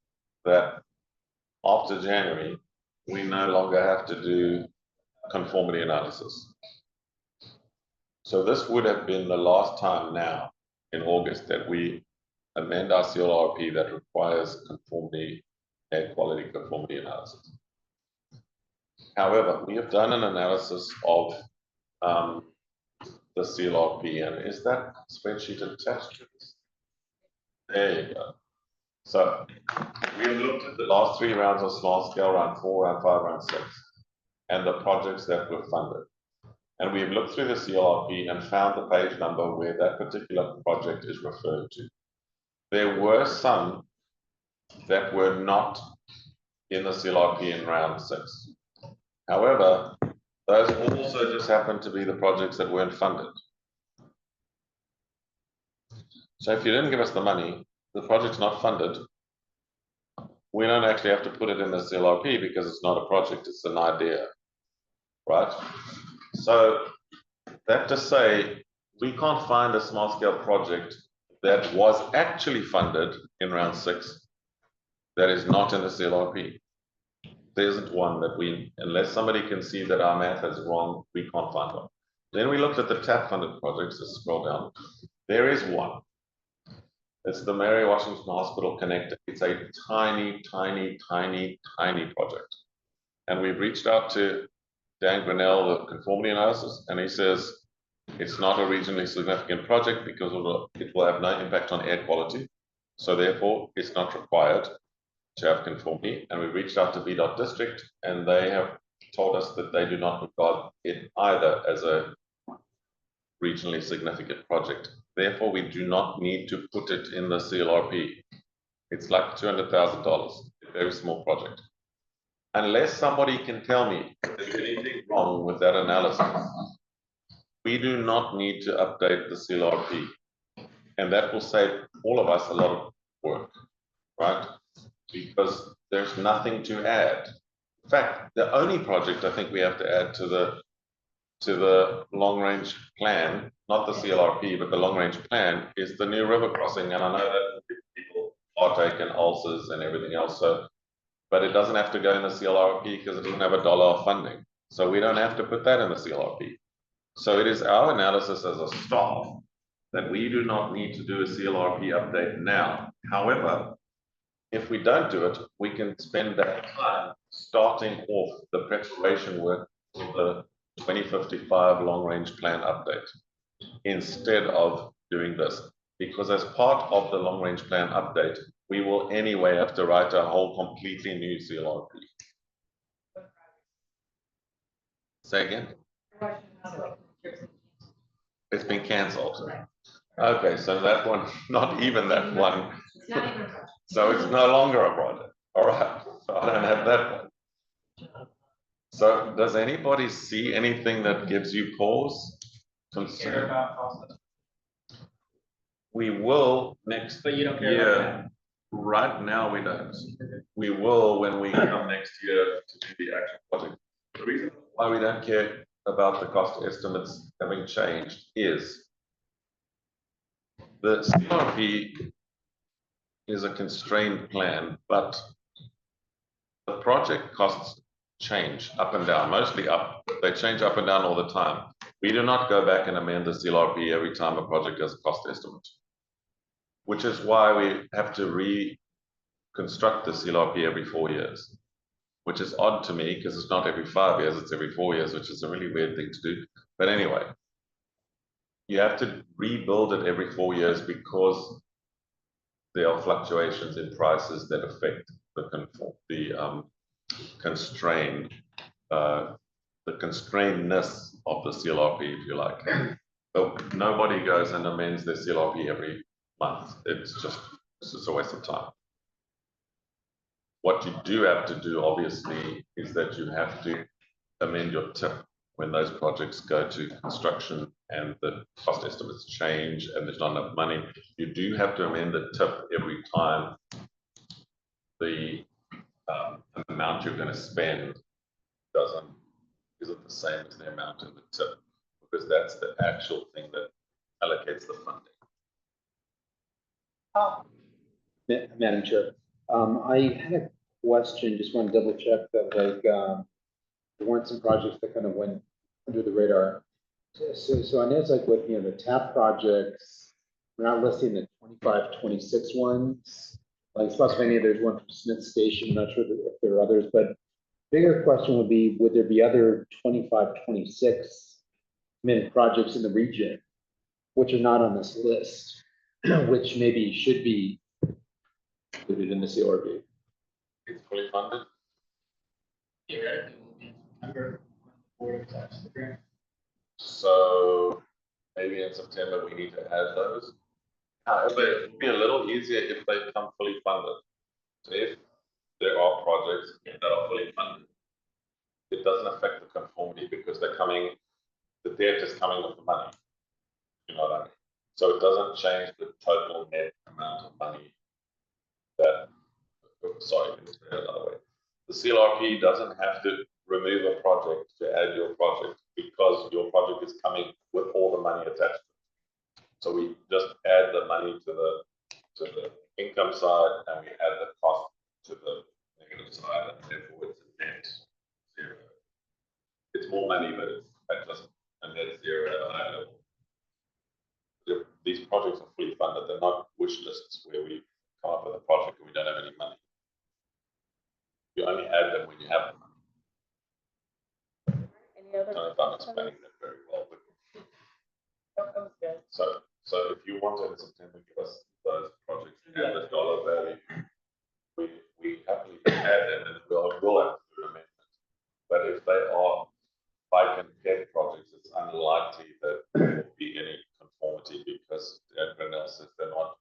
that after January, we no longer have to do conformity analysis. So this would have been the last time now in August that we amend our CLRP that requires conformity, air quality conformity analysis. However, we have done an analysis of the CLRP, and is that spreadsheet attached to this? There you go. So we have looked at the last 3 rounds of small scale, round 4, round 5, round 6, and the projects that were funded. And we have looked through the CLRP and found the page number where that particular project is referred to. There were some that were not in the CLRP in round 6. However, those also just happened to be the projects that weren't funded. So if you didn't give us the money, the project's not funded, we don't actually have to put it in the CLRP because it's not a project, it's an idea, right? So that to say, we can't find a small scale project that was actually funded in round 6 that is not in the CLRP. There isn't one that unless somebody can see that our math is wrong, we can't find one. Then we looked at the TAP funded projects, let's scroll down. There is one. It's the Mary Washington Hospital Connector. It's a tiny, tiny, tiny, tiny project. And we've reached out to Dan Grinnell, the conformity analysis, and he says, It's not a regionally significant project because it will have no impact on air quality. So therefore, it's not required to have conformity. And we reached out to VDOT District and they have told us that they do not regard it either as a regionally significant project. Therefore, we do not need to put it in the CLRP. It's like $200,000, a very small project. Unless somebody can tell me there's anything wrong with that analysis, we do not need to update the CLRP. And that will save all of us a lot of work, right? Because there's nothing to add. In fact, the only project I think we have to add to the long range plan, not the CLRP, but the long range plan is the new river crossing. And I know that people are taking ulcers and everything else. So, but it doesn't have to go in the CLRP because it doesn't have $1 of funding. So we don't have to put that in the CLRP. So it is our analysis as a staff that we do not need to do a CLRP update now. However, if we don't do it, we can spend that time starting off the preparation work for the 2055 long range plan update instead of doing this. Because as part of the long range plan update, we will anyway have to write a whole completely new CLRP. Say again? It's been cancelled. Okay, so that one, not even that one. It's not even. So it's no longer a project. All right, so I don't have that one. So does anybody see anything that gives you pause? Care about process, We will next but you don't care year. about that. Right now, we don't. We will when we come next year to do the actual project. The reason why we don't care about the cost estimates having changed is the CRP is a constrained plan, but the project costs change up and down, mostly up. They change up and down all the time. We do not go back and amend the CLRP every time a project has a cost estimate, which is why we have to reconstruct the CLRP every 4 years, which is odd to me because it's not every 5 years, it's every 4 years, which is a really weird thing to do. But anyway, you have to rebuild it every 4 years because there are fluctuations in prices that affect the constrainedness of the CLRP, if you like. So nobody goes and amends their CLRP every month. It's just a waste of time. What you do have to do, obviously, is that you have to amend your TIP when those projects go to construction and the cost estimates change and there's not enough money. You do have to amend the TIP every time the amount you're going to spend isn't the same as the amount in the TIP, because that's the actual thing that allocates the funding. Madam Chair, I had a question, just want to double check that there weren't some projects that kind of went under the radar. So I know it's like with, the TAP projects, we're not listing the 25, 26 ones. Like Pennsylvania, there's one from Smith Station, I'm not sure if there are others, but bigger question would be, would there be other 25, 26 projects in the region which are not on this list, which maybe should be included in the CRB? It's fully funded. Theoretically, we'll be under Board of Tax grant. So maybe in September we need to add those. However, it would be a little easier if they come fully funded. So if there are projects that are fully funded, it doesn't affect the conformity because the debt is coming with the money. You know what I mean? So it doesn't change the total net amount of money that, sorry, let me say it another way. The CLRP doesn't have to remove a project to add your project because your project is coming with all the money attached. So we just add the money to the income side and we add the cost to the negative side, and therefore it's a net zero. It's more money, but it's just a net zero at a high level. These projects are fully funded. They're not wish lists where we come up with a project and we don't have any money. You only add them when you have the money. Any other? I don't know if I'm explaining that very well. But So if you want to in September, give us those projects and the dollar value. We happily add them and we'll have to do an amendment. But if they are bike and ped projects, it's unlikely that there will be any conformity because everyone else says they're not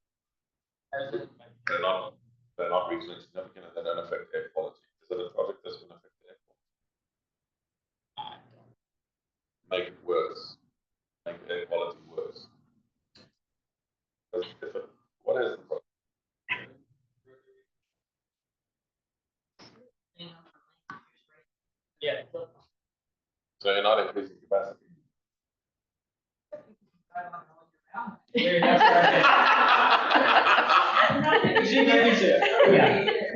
regionally significant and they don't affect air quality. Is it a project that's going to affect air quality? Make it worse. Make air quality worse. What is the project? Yeah. So you're not increasing capacity.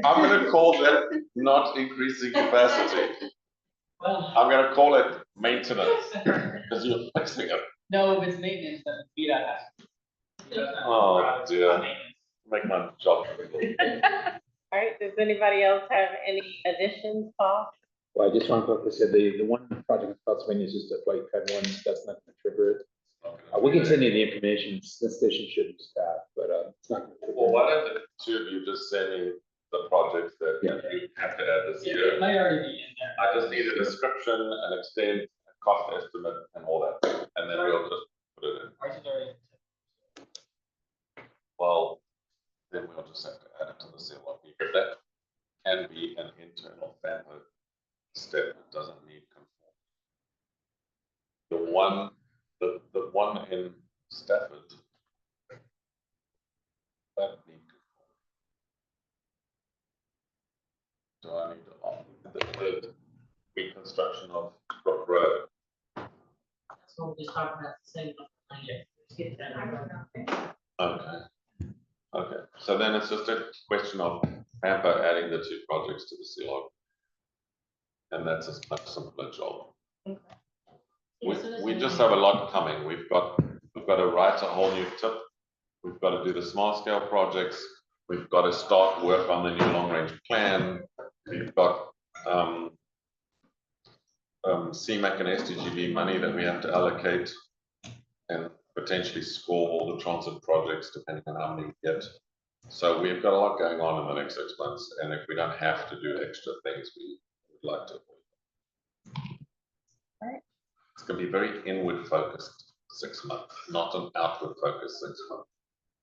I'm going to call that not increasing capacity. I'm going to call it maintenance because you're fixing it. No, if it's maintenance, then VDOT has to. Oh dear. Make my job difficult. All right, does anybody else have any additions, Paul? Well, I just want to say the one project in Pennsylvania is just a flight pad one, that's not gonna trigger it. We can send you the information, this station shouldn't staff, but it's not gonna trigger. Well, why don't the two of you just send me the projects that you have to add this It year? might already be in there. I just need a description, an extent, a cost estimate and all that, and then we'll just put it in. Ours is already. Well, then we'll just have to add it to the CLRP, but that can be an internal family step, it doesn't need conform. The one in Stafford, that need conform. Do I need the reconstruction of Brook Road? That's what we just talked about, the same. Skip that. Okay, so then it's just a question of Pampa adding the two projects to the CLR. And that's a much simpler job. We just have a lot coming. We've got to write a whole new tip. We've got to do the small scale projects. We've got to start work on the new long range plan. We've got CMAC and SDGB money that we have to allocate and potentially score all the transit projects depending on how many we get. So we've got a lot going on in the next 6 months, and if we don't have to do extra things, we would like to avoid them. Right. It's going to be very inward focused 6 months, not an outward focused 6 months.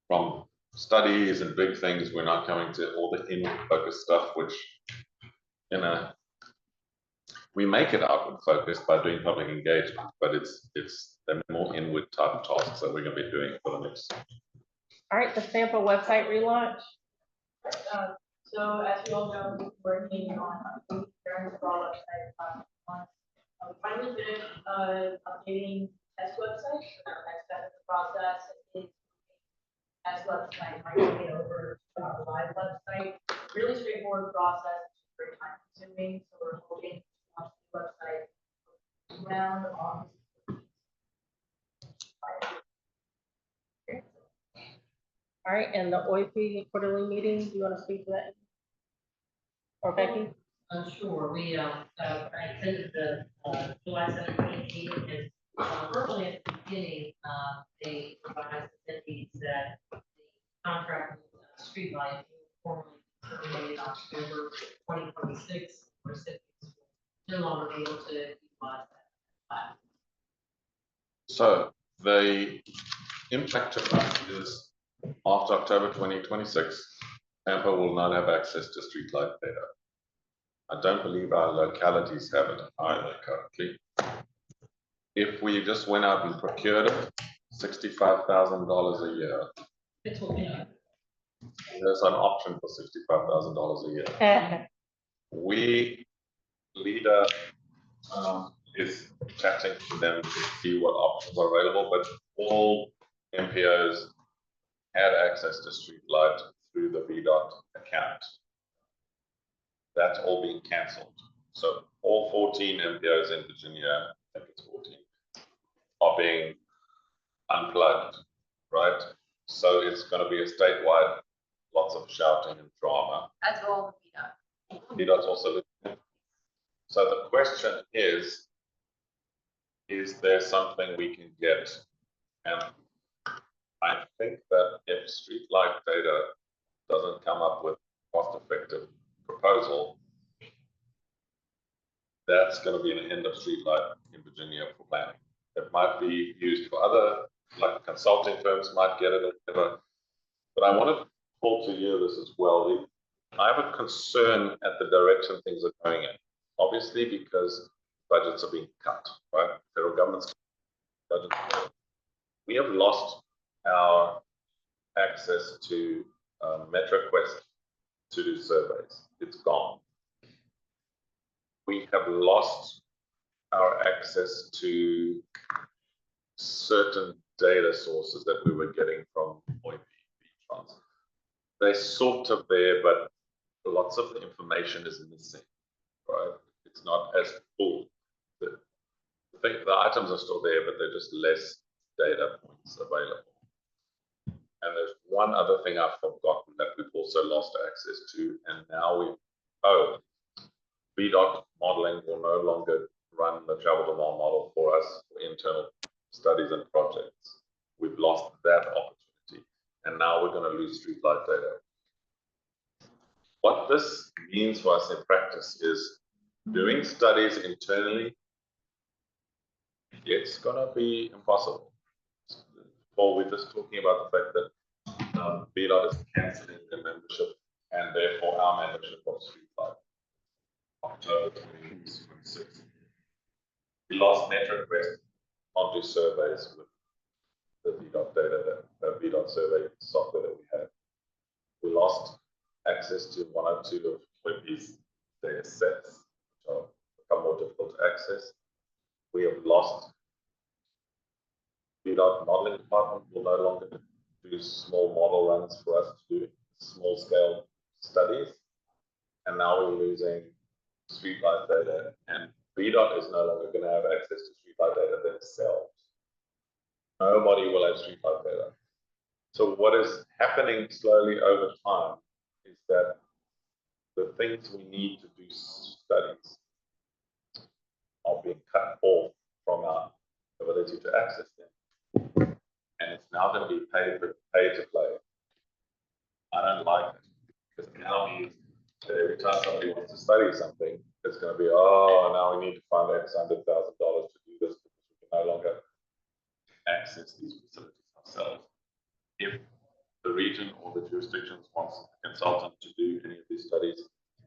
From studies and big things, we're not coming to all the inward focused stuff, which, you know, we make it outward focused by doing public engagement, but it's the more inward type tasks that we're going to be doing for the next. All right, the sample website relaunch. So as you all know, we're working on preparing for our website. We finally finished updating test website. Our next step in the process is test website migrating over to our live website. Really straightforward process, very time consuming. So we're hoping to launch the website around August. All right, and the OIP quarterly meeting, do you want to speak to that? Or Becky? Sure, we, I attended the, July 17th meeting, and, early at the beginning, they provided attendees that the contract with Streetlight formally terminated October 2026, recipients will no longer be able to utilize that. So the impact to us is after October 2026, Tampa will not have access to streetlight data. I don't believe our localities have it either currently. If we just went out and procured it, $65,000 a year. It's okay. There's an option for $65,000 a year. We, leader is chatting to them to see what options are available, but all MPOs had access to streetlight through the VDOT account. That's all being cancelled. So all 14 MPOs in Virginia, I think it's 14, are being unplugged, right? So it's going to be a statewide, lots of shouting and drama. That's all the VDOT. VDOT's also listening. So the question is there something we can get? And I think that if streetlight data doesn't come up with cost-effective proposal, that's going to be an end of streetlight in Virginia for planning. It might be used for other, like consulting firms might get it or whatever. But I want to pull to you this as well. I have a concern at the direction things are going in. Obviously, because budgets are being cut, right? Federal government's budget. We have lost our access to MetroQuest to do surveys. It's gone. We have lost our access to certain data sources that we were getting from OIP, V-Trans. They're sort of there, but lots of the information is missing, right? It's not as full. The items are still there, but they're just less data points available. And there's one other thing I've forgotten that we've also lost access to, and now VDOT modeling will no longer run the travel demand model for us for internal studies and projects. We've lost that opportunity, and now we're going to lose streetlight data. What this means for us in practice is doing studies internally, it's going to be impossible. Paul, we're just talking about the fact that VDOT is cancelling their membership, and therefore our membership of streetlight. October 2026. We lost MetroQuest onto surveys with the VDOT data, that VDOT survey software that we had. We lost access to one or two of Wiki's data sets, which are become more difficult to access. We have lost VDOT modeling department will no longer do small model runs for us to do small scale studies. And now we're losing streetlight data, and VDOT is no longer going to have access to streetlight data themselves. Nobody will have streetlight data. So what is happening slowly over time is that the things we need to do studies are being cut off from our ability to access them. And it's now going to be pay to play. I don't like it, because it now means that every time somebody wants to study something, it's going to be, oh, now we need to find X $100,000 to do this, because we can no longer access these facilities ourselves. If the region or the jurisdictions wants a consultant to do any of these studies,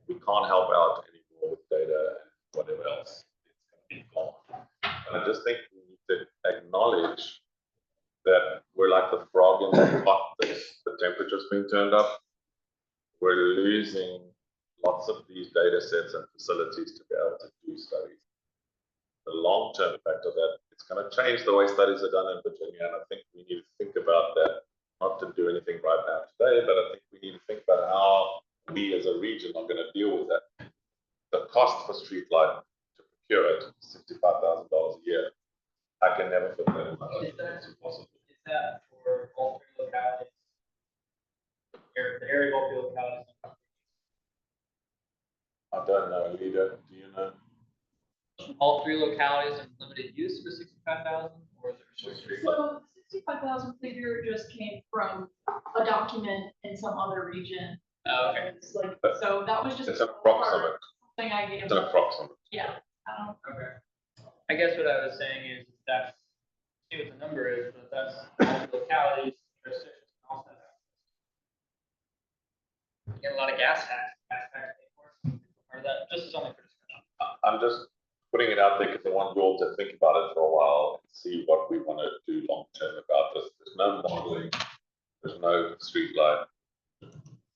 we can't help out anymore with data and whatever else. It's going to be gone. And I just think we need to acknowledge that we're like the frog in the pot, the temperature's being turned up. We're losing lots of these data sets and facilities to be able to do studies. The long-term effect of that, it's going to change the way studies are done in Virginia, and I think we need to think about that, not to do anything right now today, but I think we need to think about how we as a region are going to deal with that. The cost for streetlight to procure it, $65,000 a year. I can never fit that in my budget. It's impossible. Is that for all three localities? The area of all three localities? I don't know, Lida, do you know? All three localities in limited use for 65,000, or is it restricted? So the 65,000 figure just came from a document in some other region. Oh, okay. It's like, so that was just. It's approximate. Thing I gave. It's an approximate. Yeah, I don't. Okay. I guess what I was saying is that's, see what the number is, but that's all the localities, jurisdictions, and all that. You get a lot of gas tax paid for, or that, just is only for discussion. I'm just putting it out there because I want you all to think about it for a while and see what we want to do long term about this. There's no modeling, there's no streetlight.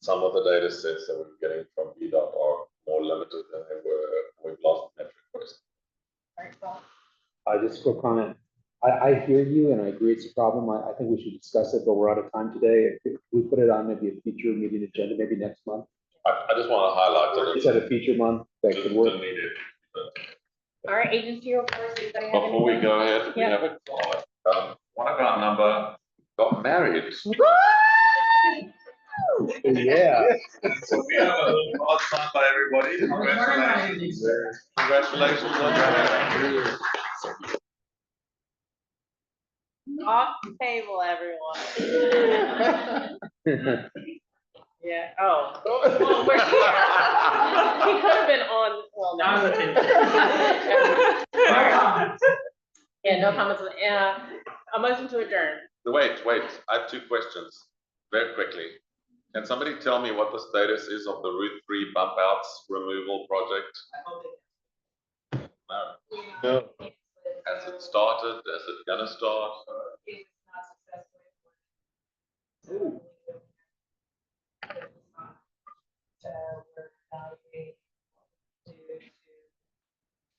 Some of the data sets that we're getting from VDOT are more limited than they were. We've lost MetroQuest. I just quick comment. I hear you and I agree it's a problem. I think we should discuss it, but we're out of time today. If we put it on maybe a future meeting agenda, maybe next month. I just want to highlight that. Is that a feature month that could work? Don't need it, but All right, agency reports. Anybody have before we anything? go ahead, we Yeah. have a one of our number got married. Yeah. So we have a little odd sign by everybody. Congratulations. Congratulations on that. Off the table, everyone. Yeah, oh. Well, we're here. He could have been on, well, no. Yeah, no comments, a motion to adjourn. Wait, I have two questions, very quickly. Can somebody tell me what the status is of the Route 3 bump outs removal project? No. No. Has it started? Is it gonna start? It was not successful. So we're evaluating to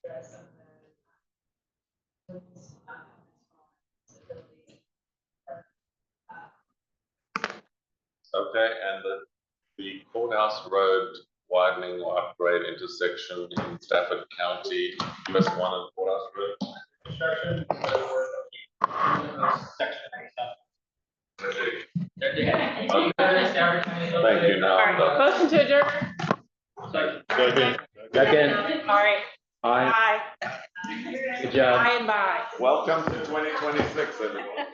address some of the disabilities. Okay, and the courthouse road widening or upgrade intersection in Stafford County, US 1 and Courthouse Road. Construction, section. Thank you. All right, motion to adjourn. Second. All right. Aye. Aye. Good job. Aye and bye. Welcome to 2026, everyone.